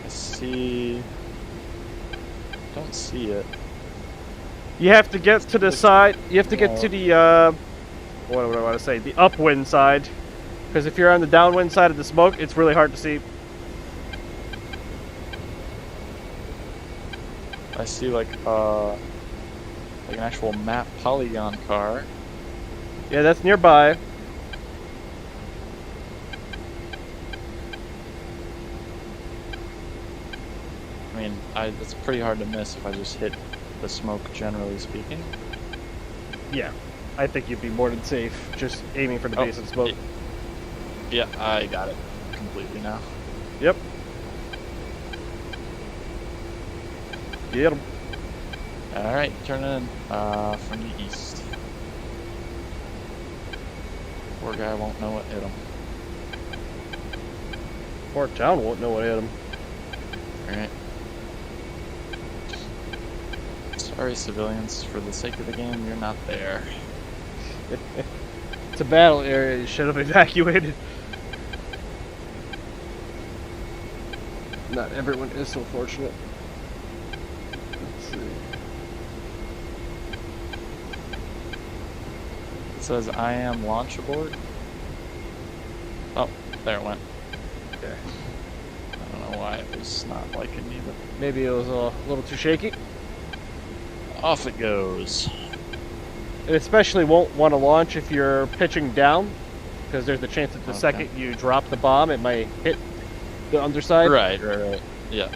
S1: I see... Don't see it.
S2: You have to get to the side. You have to get to the, what do I want to say? The upwind side. Because if you're on the downwind side of the smoke, it's really hard to see.
S1: I see like an actual map polygon car.
S2: Yeah, that's nearby.
S1: I mean, it's pretty hard to miss if I just hit the smoke, generally speaking.
S2: Yeah, I think you'd be more than safe just aiming for the base of smoke.
S1: Yeah, I got it completely now.
S2: Yep. Get him.
S1: Alright, turn in from the east. Poor guy won't know what hit him.
S2: Poor town won't know what hit him.
S1: Alright. Sorry, civilians, for the sake of the game, you're not there.
S2: It's a battle area, you should have evacuated. Not everyone is so fortunate. Let's see.
S1: It says, I am launch aboard. Oh, there it went.
S2: Okay.
S1: I don't know why it was not liking me, but
S2: Maybe it was a little too shaky.
S1: off it goes.
S2: It especially won't want to launch if you're pitching down, because there's the chance that the second you drop the bomb, it might hit the underside.
S1: Right. Yeah.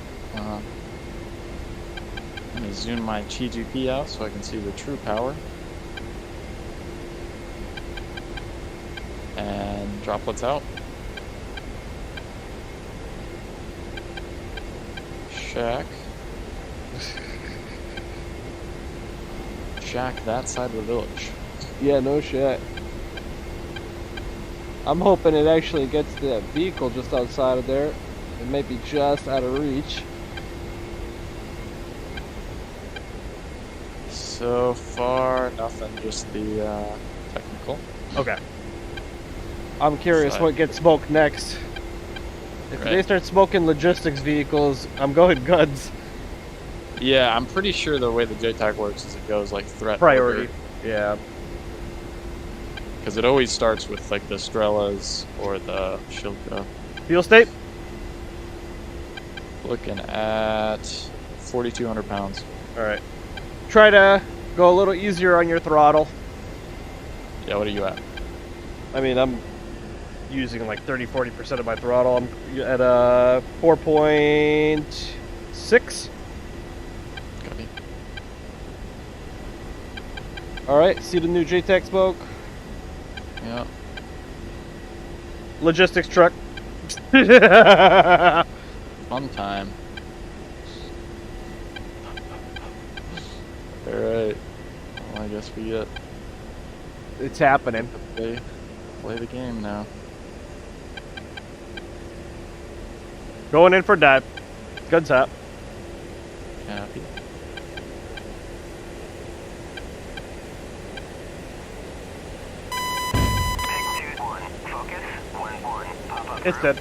S1: Let me zoom my GGP out so I can see the true power. And droplets out. Shack. Shack that side of the village.
S2: Yeah, no shit. I'm hoping it actually gets to that vehicle just outside of there. It might be just out of reach.
S1: So far, nothing, just the technical.
S2: Okay. I'm curious
S1: Side.
S2: what gets smoked next. If they
S1: Right.
S2: start smoking logistics vehicles, I'm going guns.
S1: Yeah, I'm pretty sure the way the JTAC works is it goes like threat
S2: Priority. Yeah.
S1: because it always starts with like the Strellas or the Shilka.
S2: Fuel state?
S1: Looking at 4,200 pounds.
S2: Alright. Try to go a little easier on your throttle.
S1: Yeah, what are you at?
S2: I mean, I'm using like 30-40% of my throttle. I'm at 4.6.
S1: Copy.
S2: Alright, see the new JTAC smoke?
S1: Yeah.
S2: Logistics truck.
S1: Fun time. Alright. I guess we get
S2: It's happening.
S1: to play the game now.
S2: Going in for dive. Good tap.
S1: Happy.
S2: It's dead.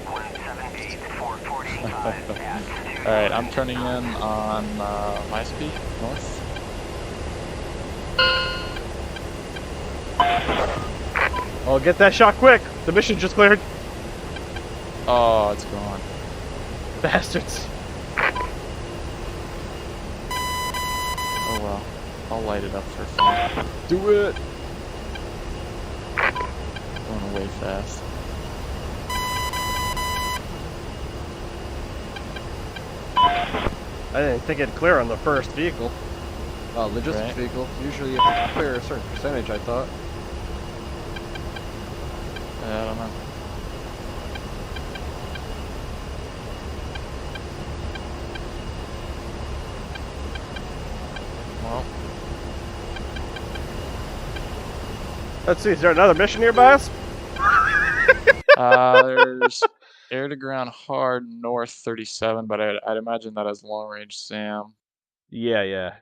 S1: Alright, I'm turning in on my speed, north.
S2: Oh, get that shot quick. The mission just cleared.
S1: Oh, it's gone.
S2: Bastards.
S1: Oh well. I'll light it up for fun.
S2: Do it.
S1: Going away fast.
S2: I didn't think it'd clear on the first vehicle. Logistics
S1: Right.
S2: vehicle. Usually you have to clear a certain percentage, I thought.
S1: I don't know. Well,
S2: Let's see, is there another mission nearby us?
S1: there's air to ground hard north 37, but I'd imagine that has long range SAM.
S2: Yeah.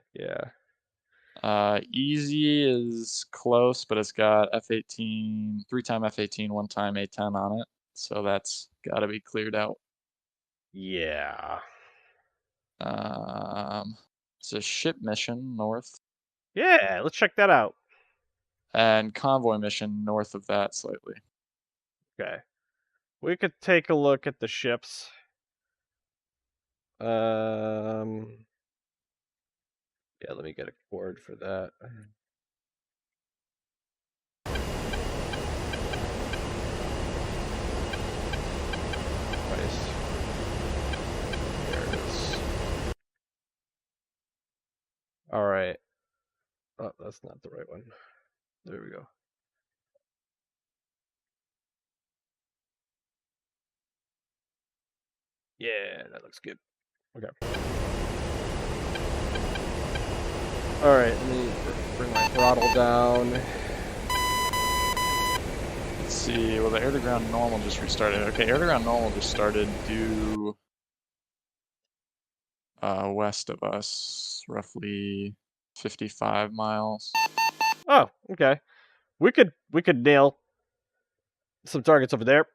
S1: Easy is close, but it's got F-18, 3-time F-18, 1-time A10 on it, so that's got to be cleared out.
S2: Yeah.
S1: It's a ship mission north,
S2: Yeah, let's check that out.
S1: and convoy mission north of that slightly.
S2: Okay. We could take a look at the ships. Yeah, let me get a cord for that. Nice. There it is. All right. Oh, that's not the right one. There we go. Yeah, that looks good. Okay. All right, let me bring my throttle down.
S1: Let's see. Well, the air to ground normal just restarted. Okay, air to ground normal just started due west of us, roughly 55 miles.
S2: Oh, okay. We could nail some targets over there.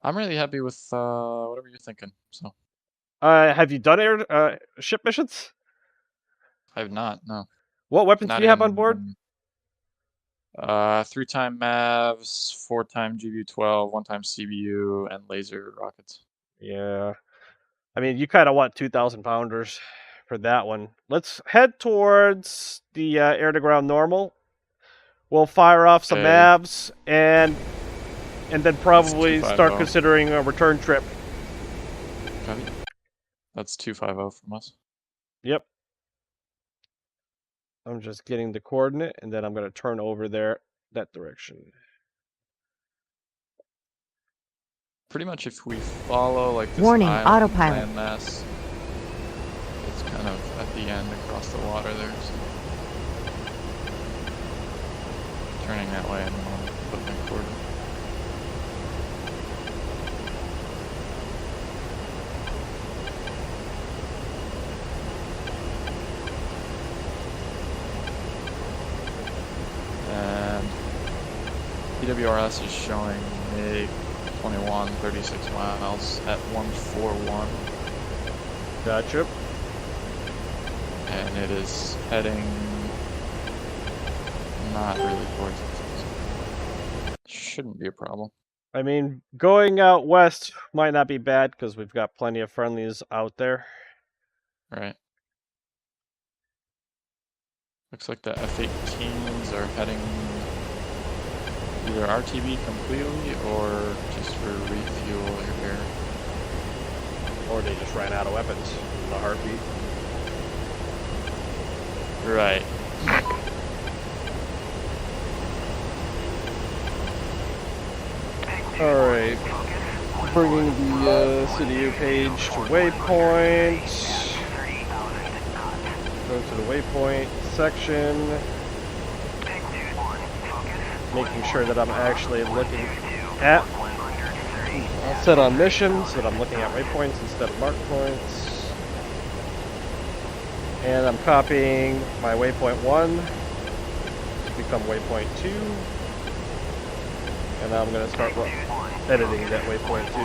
S1: I'm really happy with whatever you're thinking. So
S2: Have you done air ship missions?
S1: I have not. No.
S2: What weapons
S1: Not
S2: do you have on board?
S1: 3-time Mavs, 4-time GBU-12, 1-time CBU, and laser rockets.
S2: Yeah. I mean, you kind of want 2,000 pounders for that one. Let's head towards the air-to-ground normal. We'll fire off some
S1: Okay.
S2: Mavs and then probably
S1: 250.
S2: start considering a return trip.
S1: Copy. That's 250 from us.
S2: Yep. I'm just getting the coordinate, and then I'm going to turn over there that direction.
S1: Pretty much if we follow like this
S3: Warning,
S1: island
S3: autopilot.
S1: landmass, it's kind of at the end across the water there. So. Turning that way and then I'll put my coordinate. And PWRS is showing MiG 21, 36 miles at 141.
S2: Gotcha.
S1: And it is heading not really towards us. Shouldn't be a problem.
S2: I mean, going out west might not be bad because we've got plenty of friendlies out there.
S1: Right. Looks like the F-18s are heading either RTB completely or just for refuel here.
S2: Or they just ran out of weapons in a heartbeat.
S1: Right.
S2: Alright. Bringing the CDU page to waypoint. Go to the waypoint. section. Making sure that I'm actually looking at. I'll set on missions so that I'm looking at waypoints instead of mark points. And I'm copying my waypoint 1 to become waypoint 2. And now I'm going to start editing that waypoint 2.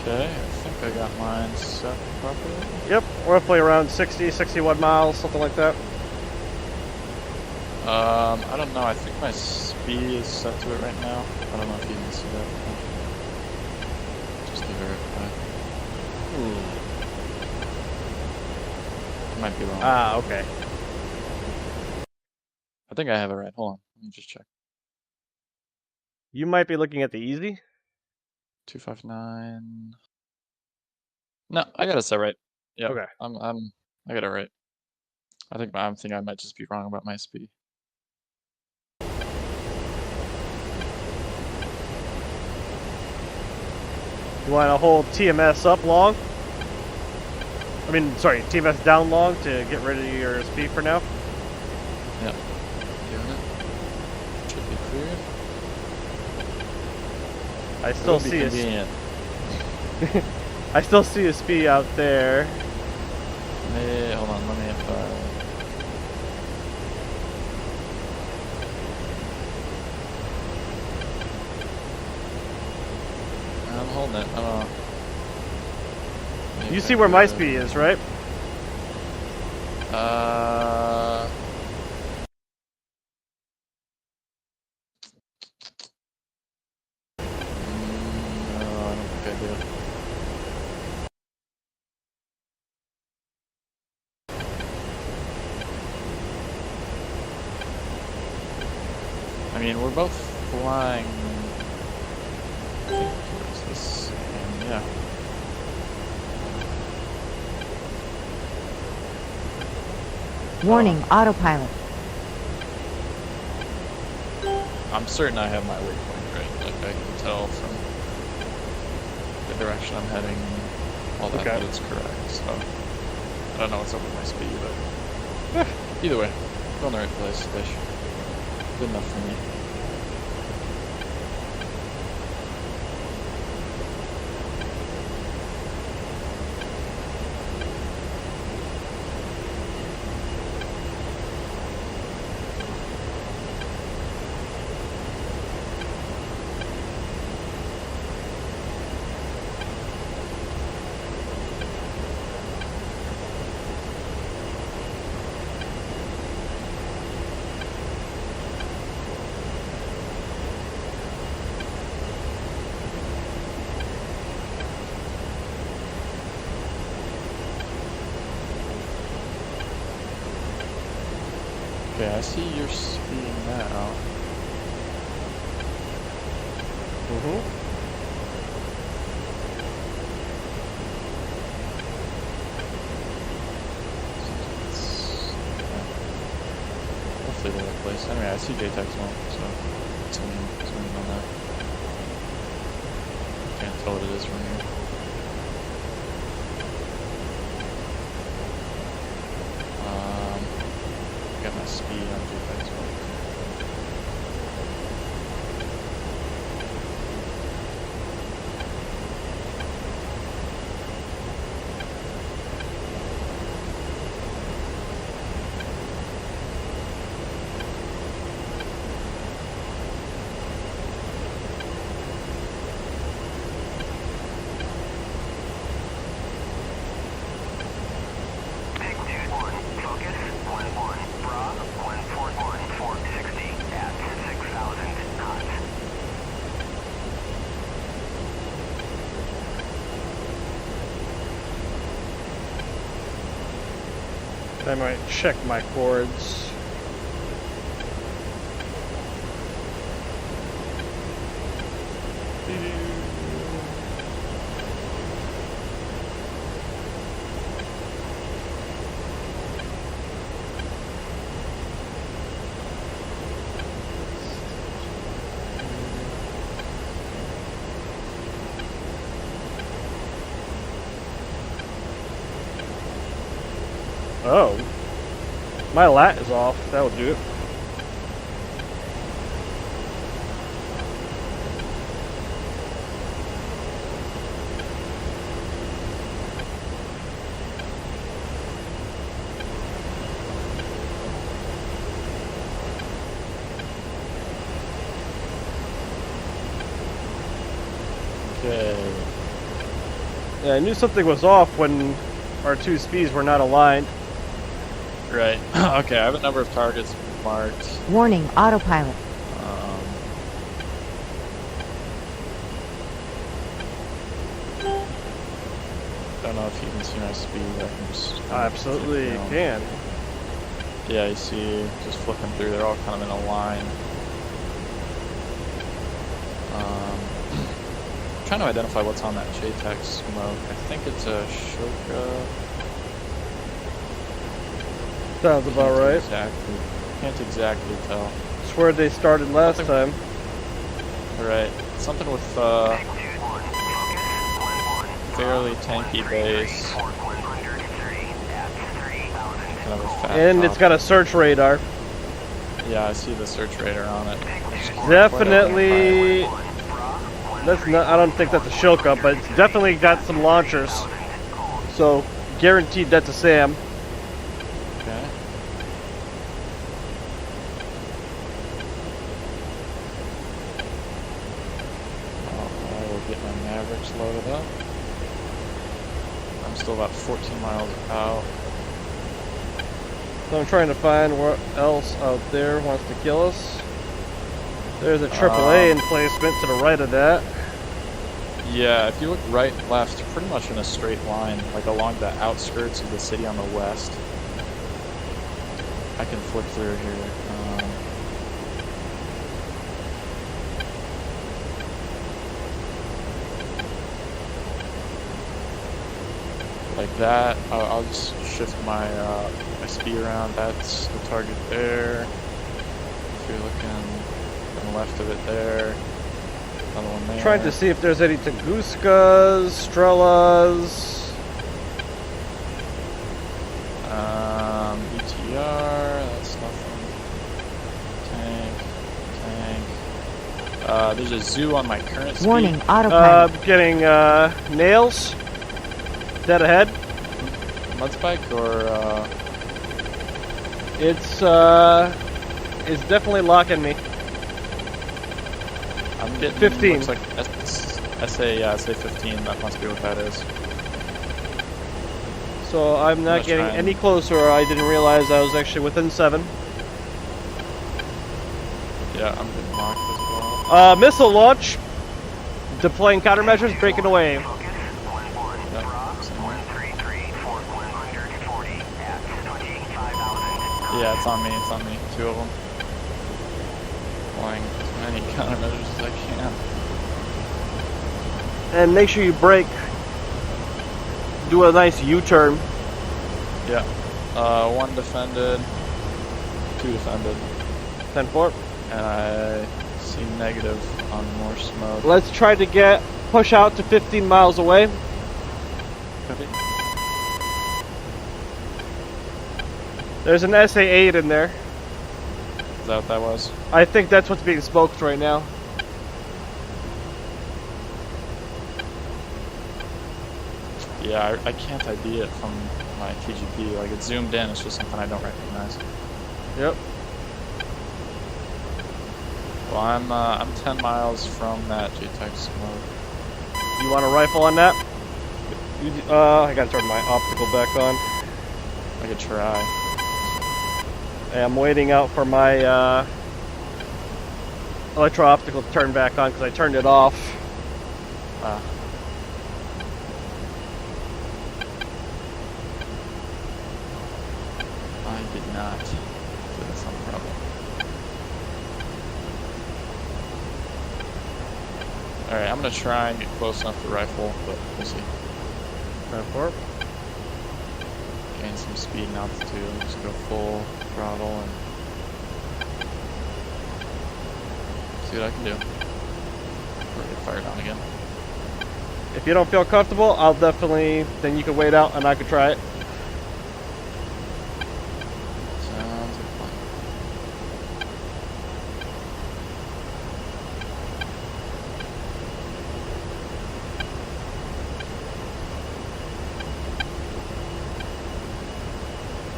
S1: Okay, I think I got mine set properly.
S2: Yep, roughly around 60, 61 miles, something like that.
S1: I don't know, I think my speed is set to it right now. I don't know if you can see that. Just to verify. I might be wrong.
S2: Ah, okay.
S1: I think I have it right. Hold on, let me just check.
S2: You might be looking at the easy.
S1: 259. No, I got it set right. Yeah.
S2: Okay.
S1: I got it right. I think I might just be wrong about my speed.
S2: You want to hold TMS up long? I mean, sorry, TMS down long to get rid of your speed for now?
S1: Yep. Doing it. Should be clear.
S2: I still see
S1: convenient.
S2: I still see a speed out there.
S1: Hold on, let me I'm holding it. I don't know.
S2: You see where my speed is, right?
S1: No, I don't think I do. I mean, we're both flying towards this, and yeah.
S3: Warning, autopilot.
S1: I'm certain I have my waypoint right. Like, I can tell from the direction I'm heading, all that, that it's correct. So, I don't know what's up with my speed, but either way, we're in the right place, fish. Good enough for me. Okay, I see your speed now. Hopefully the right place. Anyway, I see JTAG's one, so zooming on that. Can't tell what it is from here. Got my speed on JTAG's one.
S2: I might check my chords. Oh, my lat is off. That would do it.
S1: Okay.
S2: Yeah, I knew something was off when our two speeds were not aligned.
S1: Right. Okay, I have a number of targets marked.
S3: Warning, autopilot.
S1: Don't know if you can see my speed. I can just
S2: Absolutely
S1: flip
S2: can.
S1: Yeah, you see, just flipping through. They're all kind of in a line. Trying to identify what's on that JTAC smoke. I think it's a Shoka.
S2: Sounds about right.
S1: Can't exactly tell.
S2: It's where they started last time.
S1: Right. Something with fairly tanky base. Kind of a fat
S2: And
S1: top.
S2: it's got a search radar.
S1: Yeah, I see the search radar on it.
S2: Definitely. That's not. I don't think that's a Shilka, but it's definitely got some launchers. So guaranteed that's a SAM.
S1: Okay. I will get my Mavericks loaded up. I'm still about 14 miles out.
S2: So I'm trying to find what else out there wants to kill us. There's a AAA emplacement to the right of that.
S1: Yeah, if you look right and left, pretty much in a straight line, like along the outskirts of the city on the west. I can flip through here. Like that. I'll just shift my my speed around. That's the target there. If you're looking on the left of it there. Another one there.
S2: Trying to see if there's any Tunguskas, Strellas.
S1: ETR, that's nothing. Tank. There's a zoo on my current speed.
S3: Warning, autopilot.
S2: Getting nails. Dead ahead.
S1: Mudspike or
S2: It's definitely locking me.
S1: I'm getting
S2: 15.
S1: Looks like SA 15. That must be what that is.
S2: So I'm not getting any closer. I didn't realize I was actually within 7.
S1: Yeah, I'm getting locked as well.
S2: Missile launch. Deploying countermeasures, breaking away.
S1: Yep. Yeah, it's on me. It's on me. 2 of them. Deploying as many countermeasures as I can.
S2: And make sure you brake. Do a nice U-turn.
S1: Yeah. 1 defended. 2 defended.
S2: 10-4.
S1: And I see negative on more smoke.
S2: Let's try to push out to 15 miles away.
S1: Copy.
S2: There's an SA-8 in there.
S1: Is that what that was?
S2: I think that's what's being smoked right now.
S1: Yeah, I can't ID it from my TGP. Like, it's zoomed in, it's just something I don't recognize.
S2: Yep.
S1: Well, I'm 10 miles from that JTAC smoke.
S2: You want a rifle on that? I gotta turn my optical back on.
S1: I could try.
S2: I'm waiting out for my electro-optical to turn back on because I turned it off.
S1: I did not. So that's not a problem. Alright, I'm gonna try and get close enough to rifle, but we'll see.
S2: Time for it.
S1: Gain some speed and altitude, just go full throttle and see what I can do. Or get fired on again.
S2: If you don't feel comfortable, I'll definitely, then you can wait out and I can try it.
S1: Sounds like fun.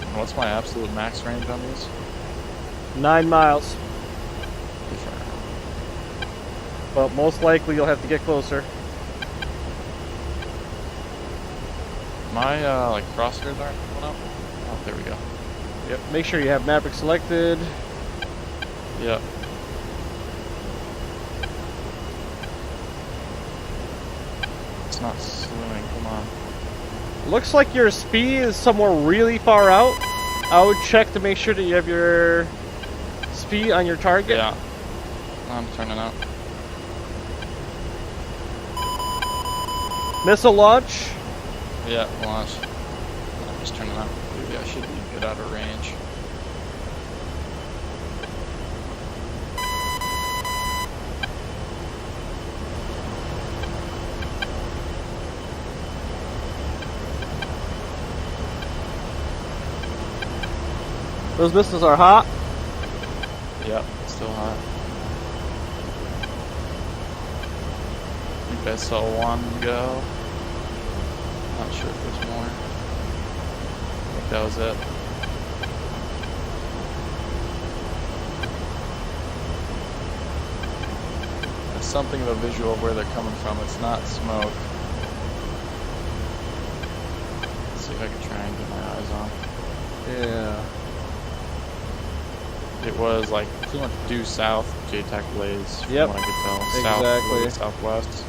S1: And what's my absolute max range on these?
S2: 9 miles.
S1: Different.
S2: But most likely you'll have to get closer.
S1: My like crosshairs aren't coming up. Oh, there we go.
S2: Yep. Make sure you have Maverick selected.
S1: Yep. It's not slewing. Come on.
S2: Looks like your speed is somewhere really far out. I would check to make sure that you have your speed on your target.
S1: Yeah. I'm turning out.
S2: Missile launch.
S1: Yeah, launch. I'm just turning out. Maybe I should be good out of range.
S2: Those missiles are hot.
S1: Yep, still hot. I think I saw one go. Not sure if there's more. I think that was it. There's something of a visual of where they're coming from. It's not smoke. Let's see if I can try and get my eyes on.
S2: Yeah.
S1: It was like pretty much due south, JTAC Blaze, from
S2: Yep,
S1: what I could tell.
S2: exactly.
S1: South, southwest.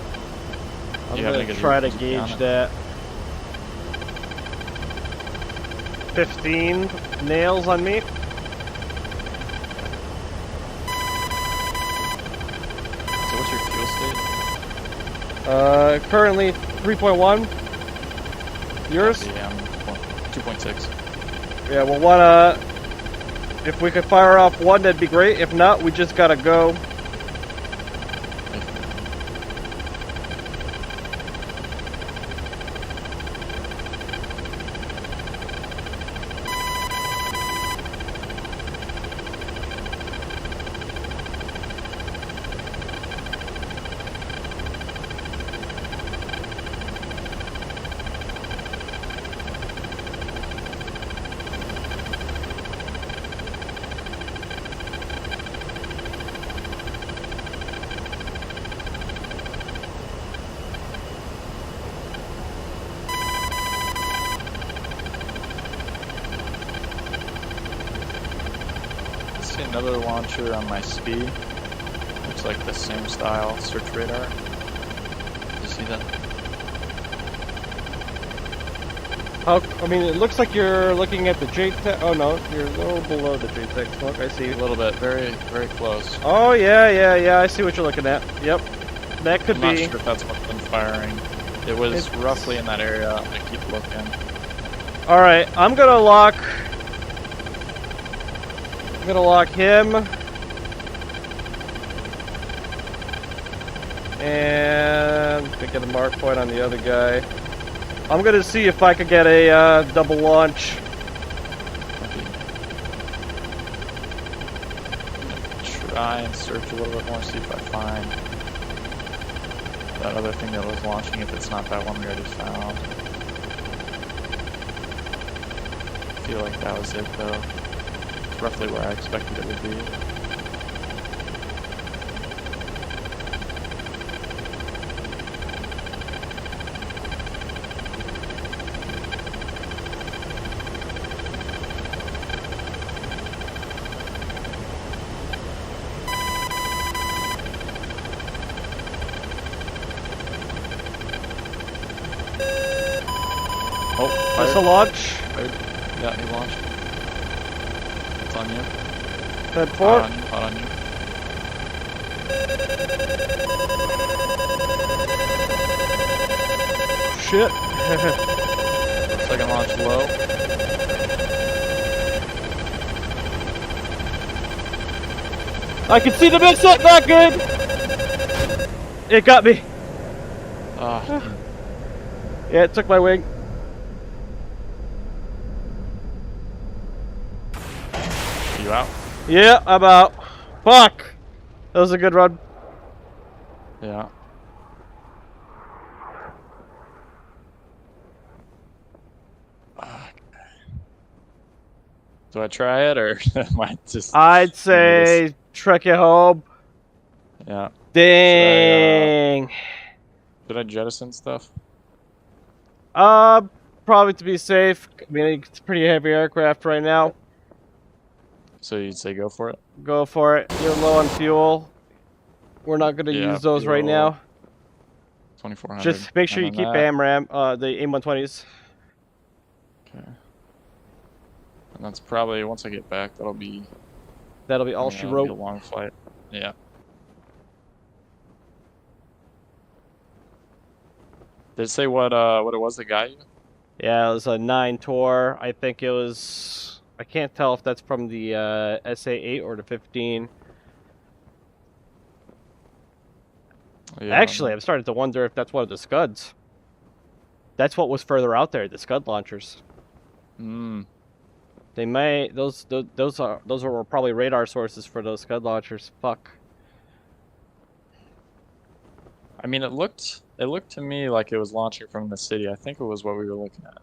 S2: I'm
S1: You have
S2: gonna
S1: any good
S2: try to
S1: reasons to count
S2: gauge
S1: it?
S2: that. 15 nails on me.
S1: So what's your fuel state?
S2: Currently 3.1. Yours?
S1: Yeah, I'm 2.6.
S2: Yeah, well, wanna. If we could fire off one, that'd be great. If not, we just gotta go.
S1: See another launcher on my speed. Looks like the same style search radar. Did you see that?
S2: I mean, it looks like you're looking at the JTAC. Oh no, you're a little below the JTAC smoke. I see.
S1: A little bit, very, very close.
S2: Oh yeah. I see what you're looking at. Yep, that could
S1: I'm
S2: be.
S1: not sure if that's what's been firing. It was roughly in that area. I keep looking.
S2: All right, I'm gonna lock him. And get a mark point on the other guy. I'm gonna see if I could get a double launch.
S1: Try and search a little bit more, see if I find that other thing that was launching, if it's not that one we already found. I feel like that was it though. It's roughly where I expected it would be. Oh,
S2: That's a launch.
S1: fired. Yeah, he launched. It's on you.
S2: Head for it.
S1: Hot on you.
S2: Shit.
S1: Second launch low.
S2: I can see the mix-up, not good! It got me.
S1: Ah,
S2: Yeah, it took my wing.
S1: you out?
S2: Yeah, I'm out. Fuck! That was a good run.
S1: Yeah. Do I try it or am I just?
S2: I'd say trek it home.
S1: Yeah.
S2: Dang.
S1: Should I jettison stuff?
S2: Probably to be safe. I mean, it's a pretty heavy aircraft right now.
S1: So you'd say go for it?
S2: Go for it. You're low on fuel. We're not gonna
S1: Yeah,
S2: use those right
S1: fuel,
S2: now.
S1: 2400.
S2: Just make sure you
S1: and
S2: keep
S1: then that.
S2: AMRAM, the AIM-120s.
S1: Okay. And that's probably, once I get back, that'll be
S2: All she
S1: a
S2: wrote.
S1: long flight. Yeah. Did it say what it was that got you?
S2: Yeah, it was a 9 tour. I think it was. I can't tell if that's from the SA8 or the 15.
S1: Yeah,
S2: Actually, I'm starting to wonder if that's one of the Scuds. That's what was further out there, the Scud launchers. They may those are probably radar sources for those Scud launchers. Fuck.
S1: I mean, it looked to me like it was launching from the city. I think it was what we were looking at.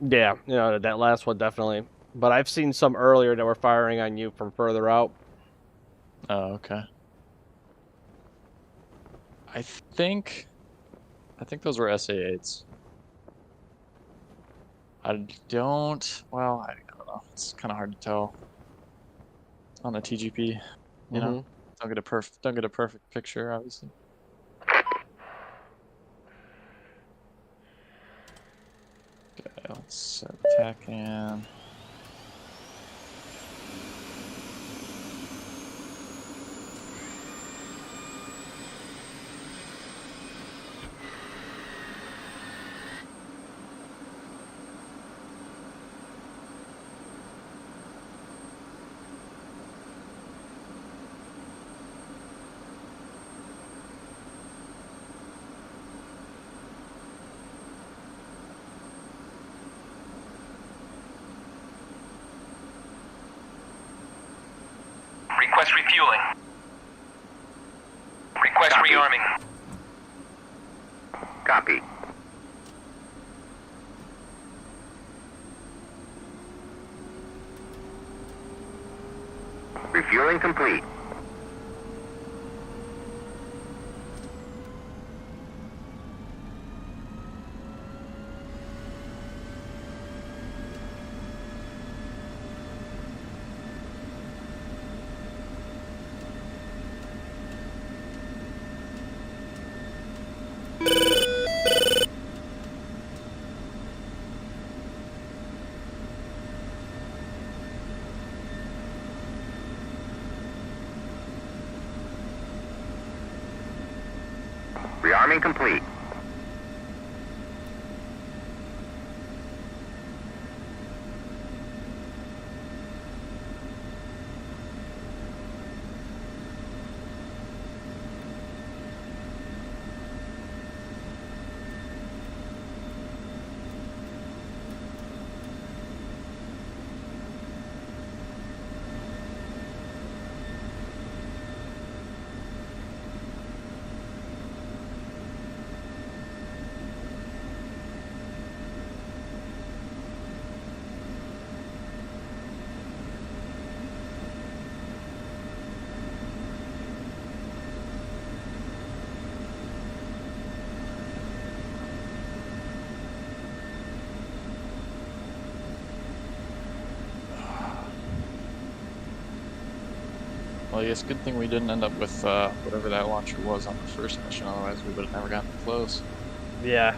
S2: Yeah, you know, that last one definitely. But I've seen some earlier that were firing on you from further out.
S1: Oh, okay. I think those were SA8s. I don't know. It's kind of hard to tell on the TGP. You know, don't get a perfect picture, obviously. Okay, let's set tack in.
S5: Request refueling. Request
S4: Copy.
S5: rearming.
S4: Copy. Refueling complete. Rearming complete.
S1: Well, I guess good thing we didn't end up with whatever that launcher was on the first mission. Otherwise, we would have never gotten close.
S2: Yeah.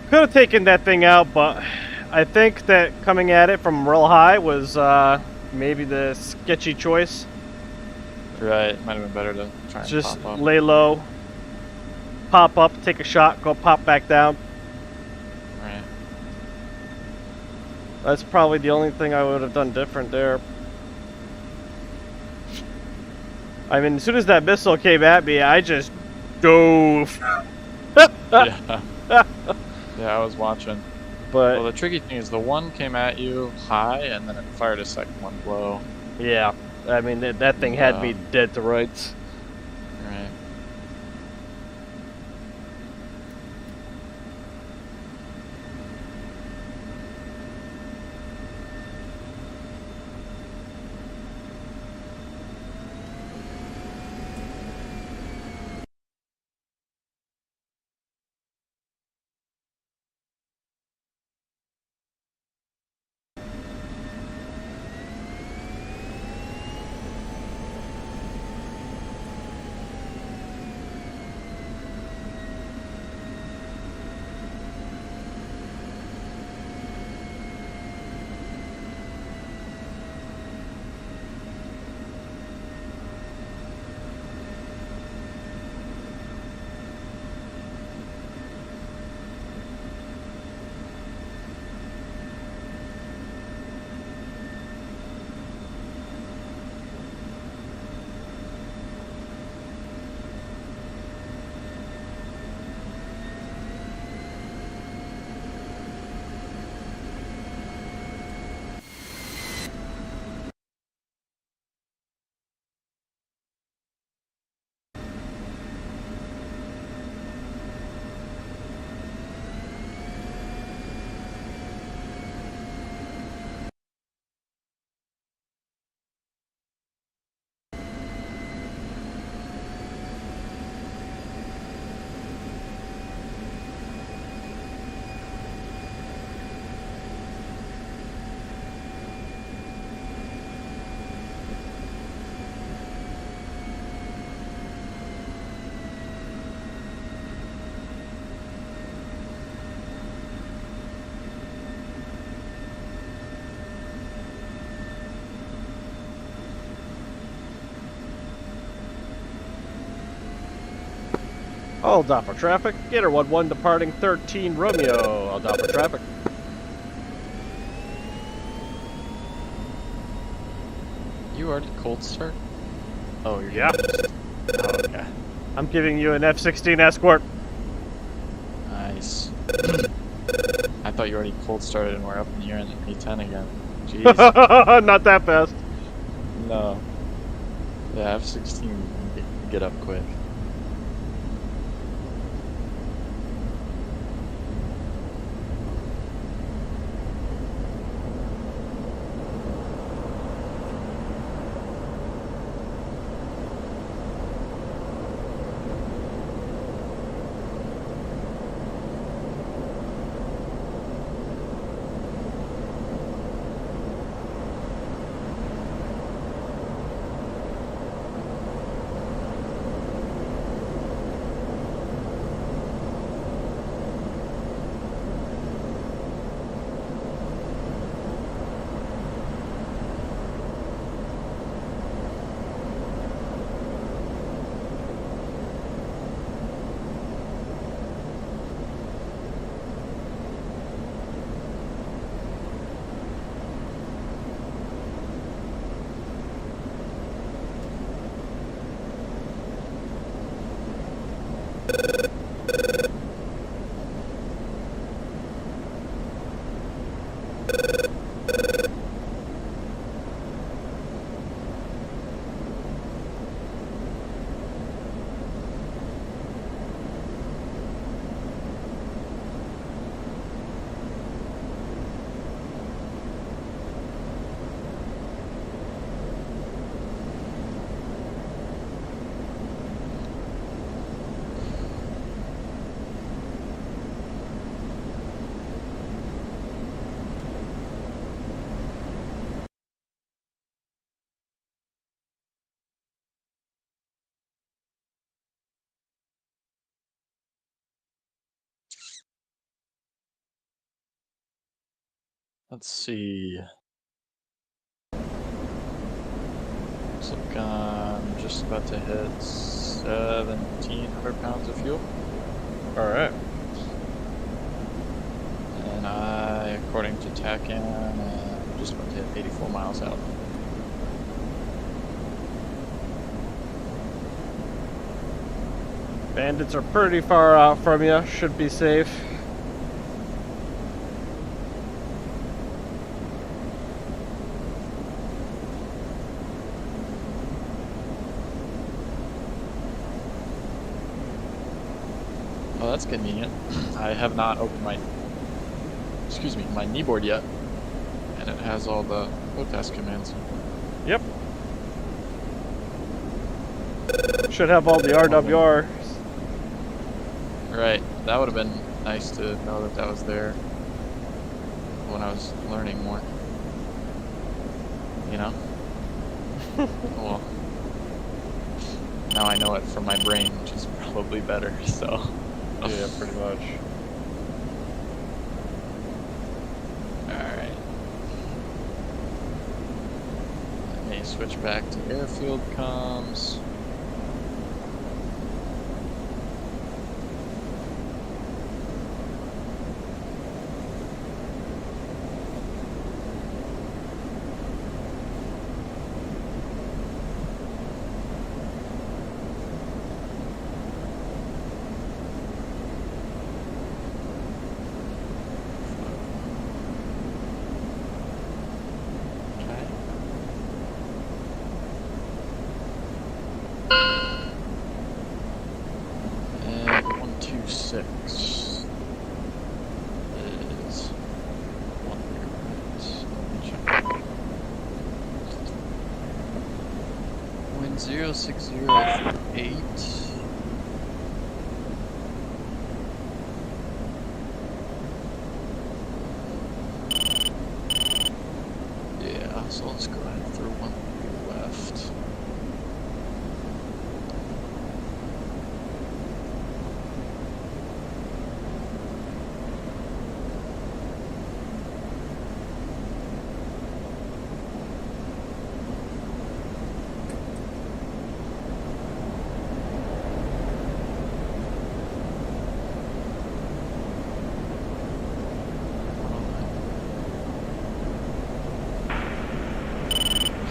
S2: Could have taken that thing out, but I think that coming at it from real high was maybe the sketchy choice.
S1: Right, might have been better to try and
S2: Just
S1: pop up.
S2: lay low, pop up, take a shot, go pop back down.
S1: Right.
S2: That's probably the only thing I would have done different there. I mean, as soon as that missile came at me, I just dove.
S1: Yeah. Yeah, I was watching.
S2: But
S1: Well, the tricky thing is the one came at you high, and then it fired a second one low.
S2: yeah, I mean that thing had me dead to rights.
S1: Right.
S2: Hold off for traffic. Gator 11 departing 13 Romeo. Hold off for traffic.
S1: You already cold start? Oh, you're
S2: Yeah.
S1: Oh, okay.
S2: I'm giving you an F-16 escort.
S1: Nice. I thought you already cold started and we're up in the air in the A10 again. Jeez.
S2: Not that fast.
S1: No. Yeah, F-16 get up quick. Let's see. Looks like I'm just about to hit 1,700 pounds of fuel.
S2: Alright.
S1: And I, according to TACAN, I'm just about to hit 84 miles out.
S2: Bandits are pretty far out from you. Should be safe.
S1: Oh, that's convenient. I have not opened my, my kneeboard yet, and it has all the OTAS commands.
S2: Yep. Should have all the RWR.
S1: Right, that would have been nice to know that that was there when I was learning more. You know? Well, now I know it from my brain, which is probably better, so.
S2: Yeah, pretty much.
S1: Alright. Let me switch back to airfield comms. And 126 is 1 megabyte. Wind 06048. Yeah, so let's go ahead and throw 1 left.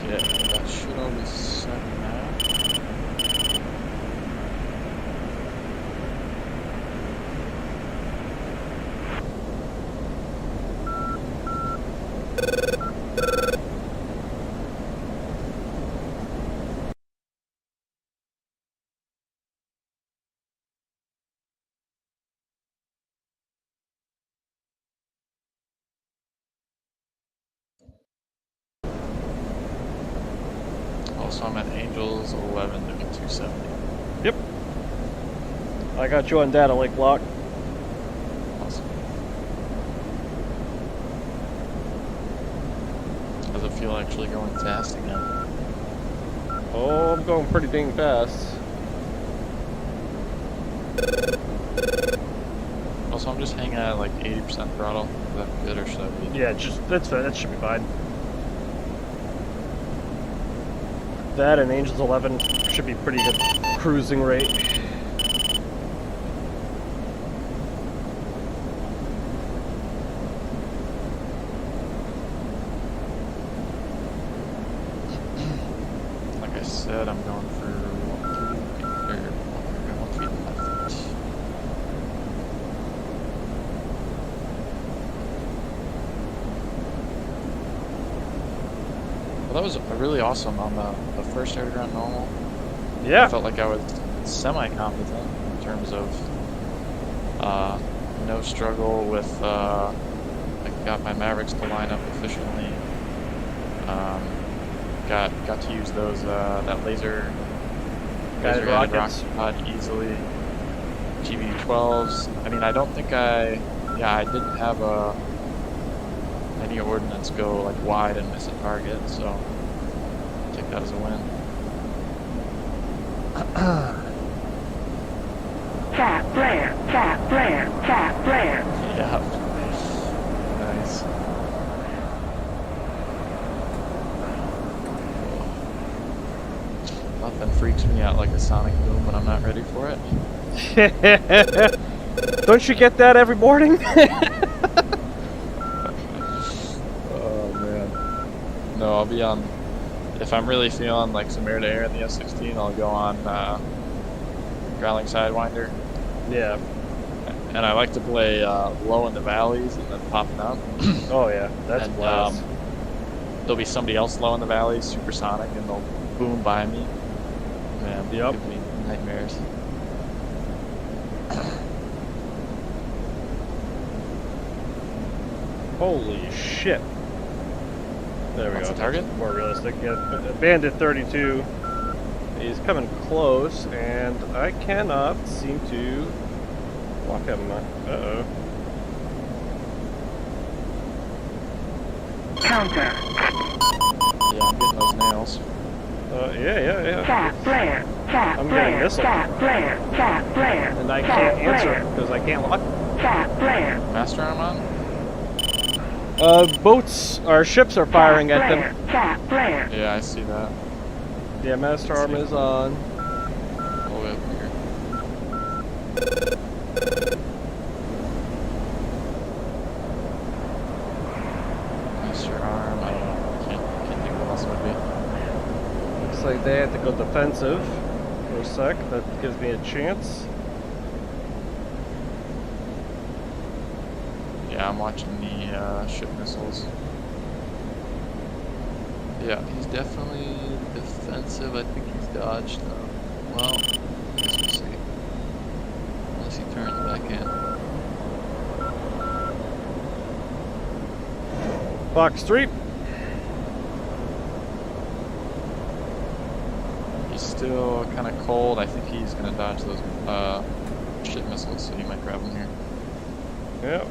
S1: Okay, that should all be set now. Also, I'm at Angels 11 to 270.
S2: Yep. I got you on data link lock.
S1: Awesome. Does it feel actually going fast again?
S2: Oh, I'm going pretty dang fast.
S1: Also, I'm just hanging at like 80% throttle. Is that good, or should I be?
S2: Yeah, just that's fine. That should be fine. That and Angels 11 should be pretty good cruising rate.
S1: Like I said, I'm going for 1 feet left. Well, that was really awesome on the first air-to-ground normal.
S2: Yeah.
S1: I felt like I was semi-competent in terms of no struggle with I got my Mavericks to line up efficiently. Got to use those that laser
S2: Guided
S1: guided
S2: rockets.
S1: rocket pod easily. GV12s. I mean, I don't think I didn't have any ordnance go like wide and miss a target, so I'll take that as a win.
S4: Cap flare, cap flare, cap flare.
S1: Yeah. Nice. freaks me out like a sonic boom when I'm not ready for it.
S2: Don't you get that every morning?
S1: Oh man. No, I'll be on. If I'm really feeling like some air to air in the S16, I'll go on growling sidewinder.
S2: Yeah.
S1: And I like to play low in the valleys and then popping up.
S2: Oh yeah, that's
S1: and,
S2: blast.
S1: There'll be somebody else low in the valleys, supersonic, and they'll boom by me. Man,
S2: Yep.
S1: give me nightmares.
S2: Holy shit. There we
S1: That's
S2: go.
S1: the target?
S2: More realistic. Yeah, Bandit 32. He's coming close, and I cannot seem to block him. Uh-oh.
S4: Counter.
S1: Yeah, I'm getting those nails.
S2: Yeah.
S4: Cat flare. Cat
S2: I'm getting
S4: flare.
S2: missile.
S4: Cat flare. Cat flare.
S2: And I
S4: cat
S2: can't answer
S4: flare.
S2: because I can't lock.
S4: Cat flare.
S1: Master arm on?
S2: Boats, or ships are firing at them.
S4: Cat flare.
S1: Yeah, I see that.
S2: Yeah, Master Arm is on.
S1: All the way up here. Master arm, I don't know. Can't think what else it would be.
S2: Looks like they have to go defensive for a sec. That gives me a chance.
S1: Yeah, I'm watching the ship missiles. Yeah, he's definitely defensive. I think he's dodged though. Well, I guess we'll see. Unless he turns back in.
S2: Fox 3.
S1: He's still kind of cold. I think he's gonna dodge those ship missiles, so you might grab him here.
S2: Yep.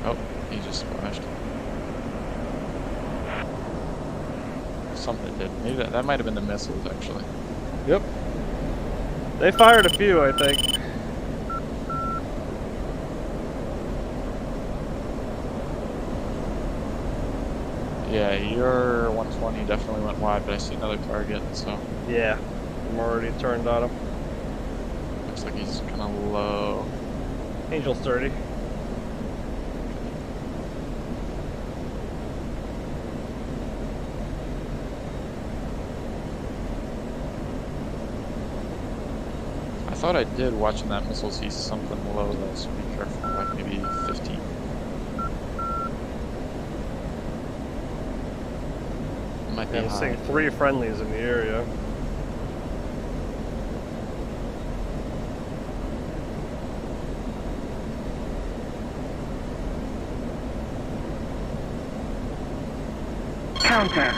S1: Oh, he just splashed. Something did. Maybe that might have been the missiles, actually.
S2: Yep. They fired a few, I think.
S1: Yeah, your 120 definitely went wide, but I see another target, so
S2: Yeah. I'm already turned on him.
S1: looks like he's kind of low.
S2: Angel's 30.
S1: I thought I did watching that missile see something low though, so be careful, like maybe 15. Might be
S2: I'm
S1: high.
S2: seeing 3 friendlies in the area.
S4: Counter.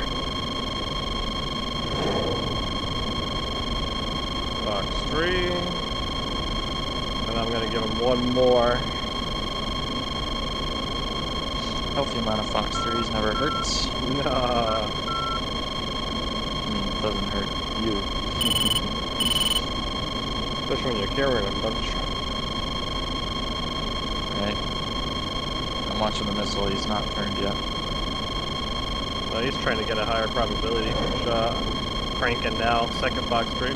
S2: Fox 3. And I'm gonna give him one more.
S1: Healthy amount of Fox 3s never hurts.
S2: Nah.
S1: I mean, it doesn't hurt you.
S2: Especially when you're carrying a bunch.
S1: Right? I'm watching the missile, he's not turned yet.
S2: He's trying to get a higher probability shot. I'm cranking now. Second Fox 3.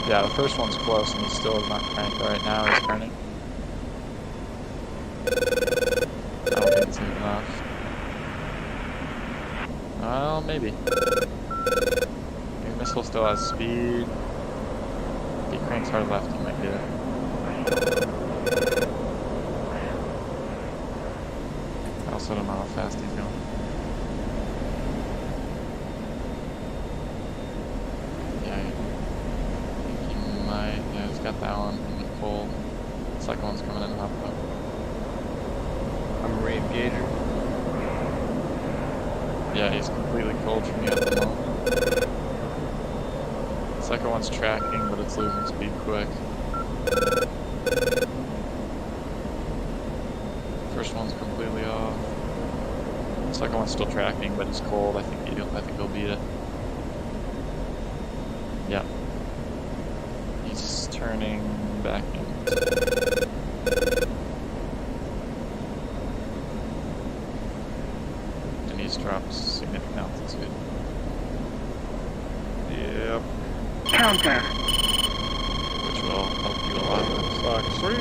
S1: Yeah, the first one's close and he still is not cranked. Alright, now he's turning. I don't think it's enough. Well, maybe. Your missile still has speed. If he cranks hard left, he might get it. I also don't know how fast he's going. Yeah, I think he might. Yeah, he's got that one in the cold. The second one's coming in hot though.
S2: I'm re-engaging.
S1: Yeah, he's completely cold from me at the moment. The second one's tracking, but it's losing speed quick. First one's completely off. The second one's still tracking, but he's cold. I think he'll beat it. Yeah. He's turning back in.
S4: Counter.
S1: which will help you a lot.
S2: Fox 3.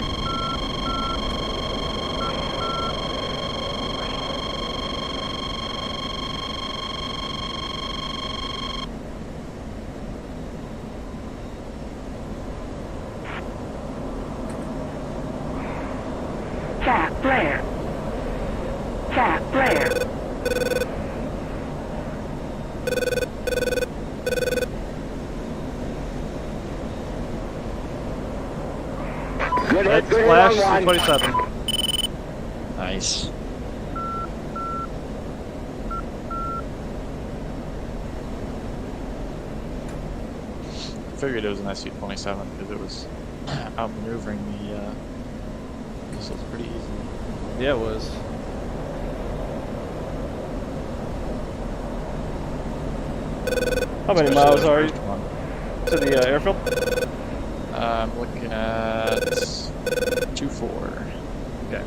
S4: Jack Blair. Jack Blair. Good
S2: Red
S4: hit, good hit
S2: Flash
S4: on one.
S2: 27.
S1: Nice. I figured it was an SU-27 because it was outmaneuvering the missiles pretty easily.
S2: Yeah, it was. How many
S1: Especially
S2: miles
S1: the
S2: are you
S1: first one.
S2: to the airfield?
S1: I'm looking at 2-4.
S2: Okay.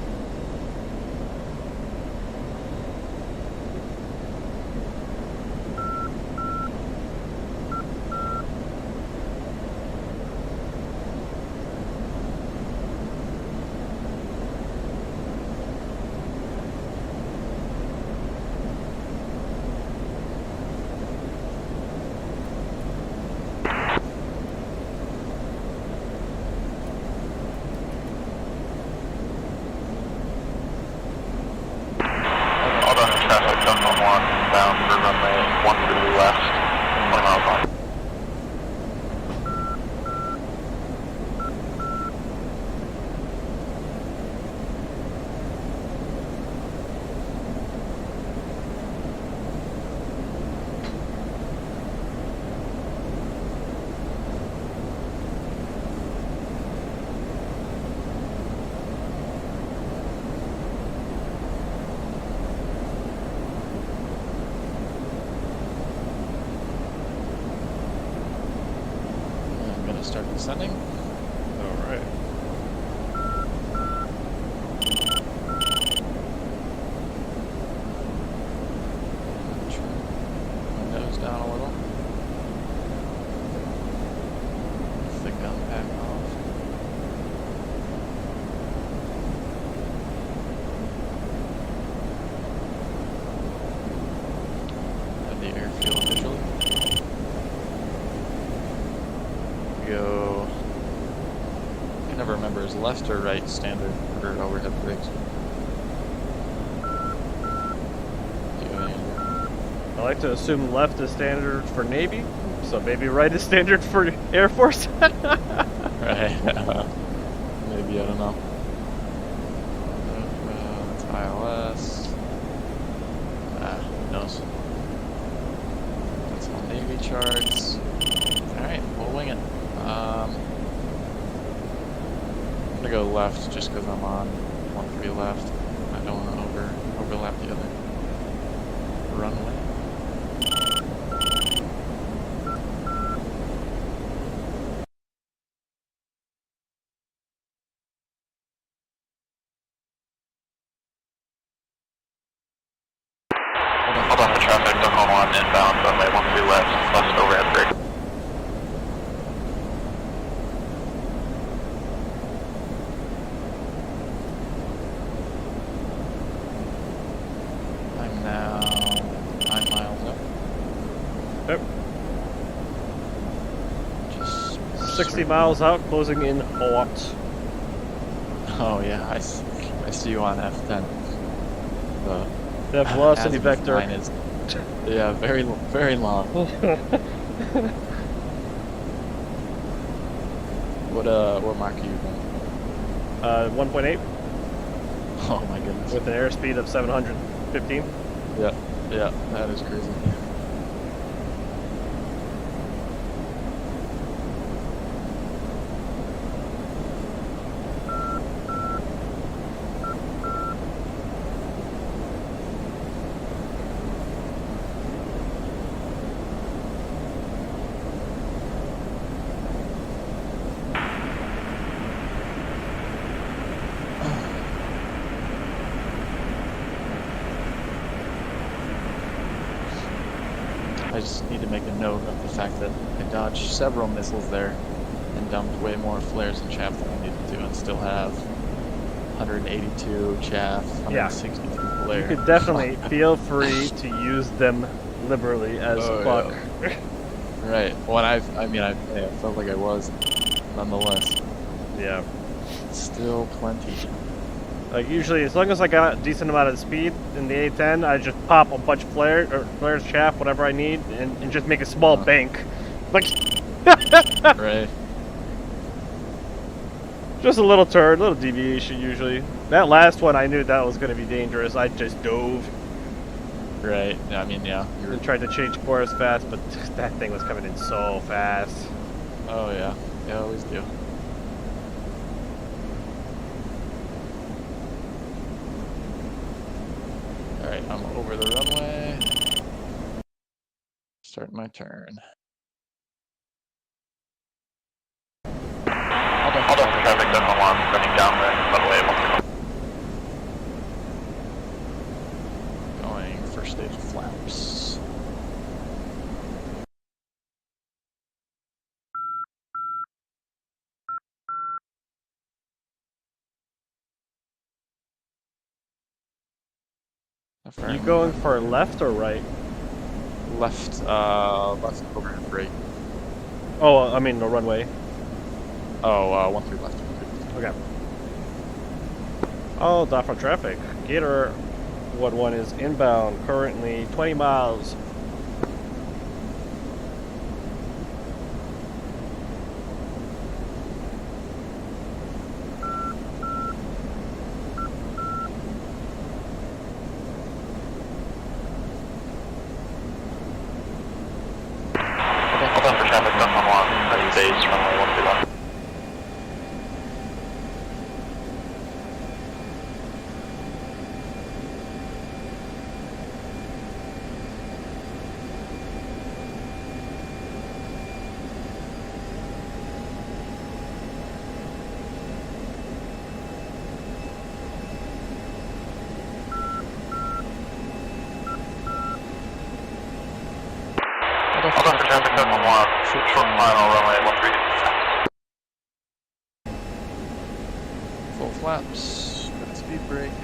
S4: Hold on, traffic, Duncan 1, bound for runway 13 left, 20 miles on.
S1: I'm gonna start descending.
S2: Alright.
S1: Turn my nose down a little. Lift the gun pack off. And the airfield visually. Go. I can never remember, is left or right standard for overhead brakes? Do you have any idea?
S2: I like to assume left is standard for Navy, so maybe right is standard for Air Force.
S1: Right. Maybe, I don't know. It's ILS. Who knows? That's all Navy charts. Alright, we'll wing it. I'm gonna go left just because I'm on 13 left. I don't want to overlap the other runway.
S4: Hold on for traffic, Duncan 1, inbound, runway 13 left, left overhead brake.
S1: I'm now 9 miles up.
S2: Yep.
S1: Just
S2: 60 miles out, closing in hot.
S1: Oh yeah, I see you on F10. The
S2: That velocity
S1: azimuth
S2: vector.
S1: line is, yeah, very long. What mark are you going?
S2: 1.8
S1: Oh my goodness.
S2: with an airspeed of 715.
S1: Yeah, that is crazy. I just need to make a note of the fact that I dodged several missiles there and dumped way more flares and chaff than I needed to, and still have 182 chaff, 162 flare.
S2: You could definitely feel free to use them liberally as buck.
S1: Yeah. Right. Well, I felt like I was, nonetheless.
S2: Yeah.
S1: Still plenty.
S2: Like usually, as long as I got a decent amount of speed in the A10, I just pop a bunch of flares, chaff, whatever I need, and just make a small bank. Like,
S1: right.
S2: Just a little turn, little deviation usually. That last one, I knew that was going to be dangerous. I just dove.
S1: Right. I mean, yeah.
S2: And tried to change course fast, but that thing was coming in so fast.
S1: Oh yeah. Yeah, I always do. Alright, I'm over the runway. Start my turn.
S4: Hold on for traffic, then one, running down the runway 131.
S1: Going first stage of flaps.
S2: You going for left or right?
S1: Left, left overhead brake.
S2: Oh, I mean the runway.
S1: Oh, 1-3 left.
S2: Okay. Oh, dot for traffic. Gator 1-1 is inbound, currently 20 miles.
S4: Hold on for traffic, then one, running base, runway 131. Hold on for traffic, then one, short final, runway 132.
S1: Full flaps. Good speed brake.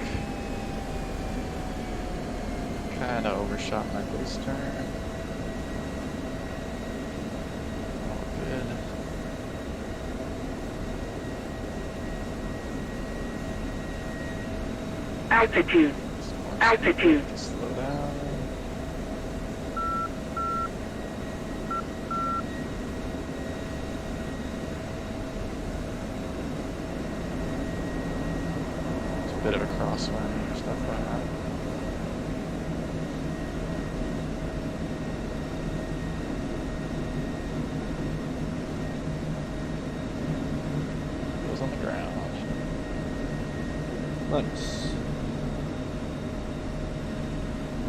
S1: Kinda overshot my base turn. All good.
S3: Altitude. Altitude.
S1: Slow down. It's a bit of a crosswind or stuff like that. Goes on the ground.
S2: Nice.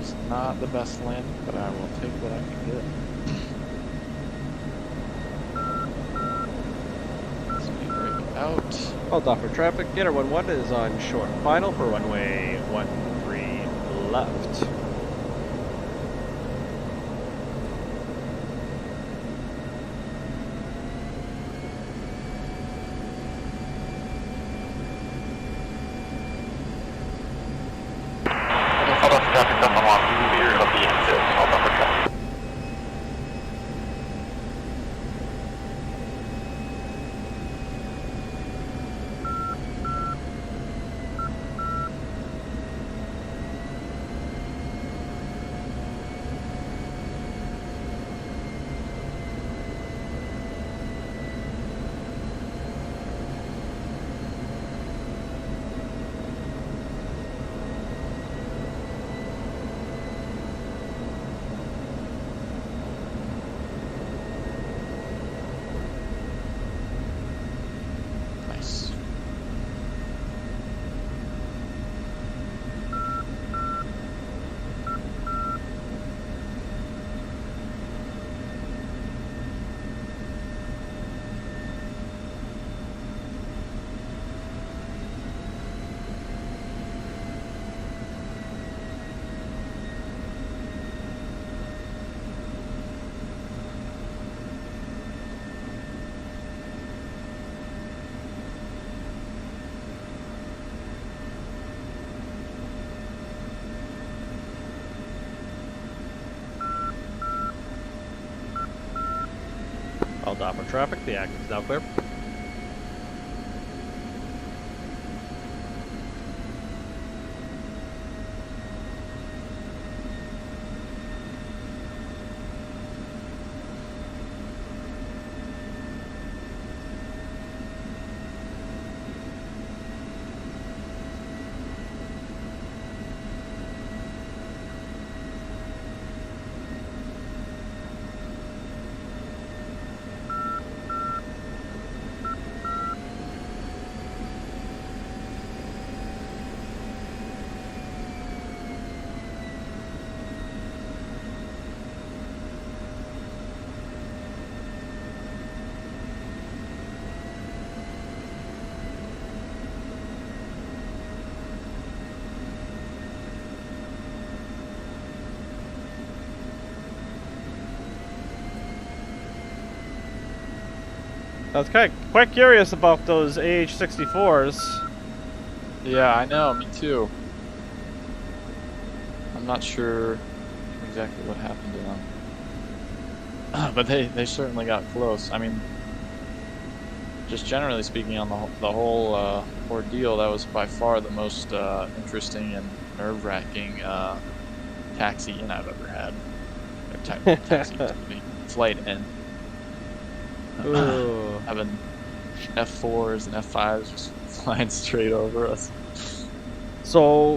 S1: It's not the best landing, but I will take what I can get. Speed brake out.
S2: Hold off for traffic. Gator 1-1 is on short final for runway 13 left.
S4: Hold on for traffic, then one, clear of the exit, hold on for traffic.
S2: All Doppler traffic, the active is now clear. I was quite curious about those AH-64s.
S1: Yeah, I know, me too. I'm not sure exactly what happened to them. But they certainly got close. I mean, just generally speaking on the whole ordeal, that was by far the most interesting and nerve-wracking taxi in I've ever had. Or taxi, flight in. Having F4s and F5s just flying straight over us.
S2: So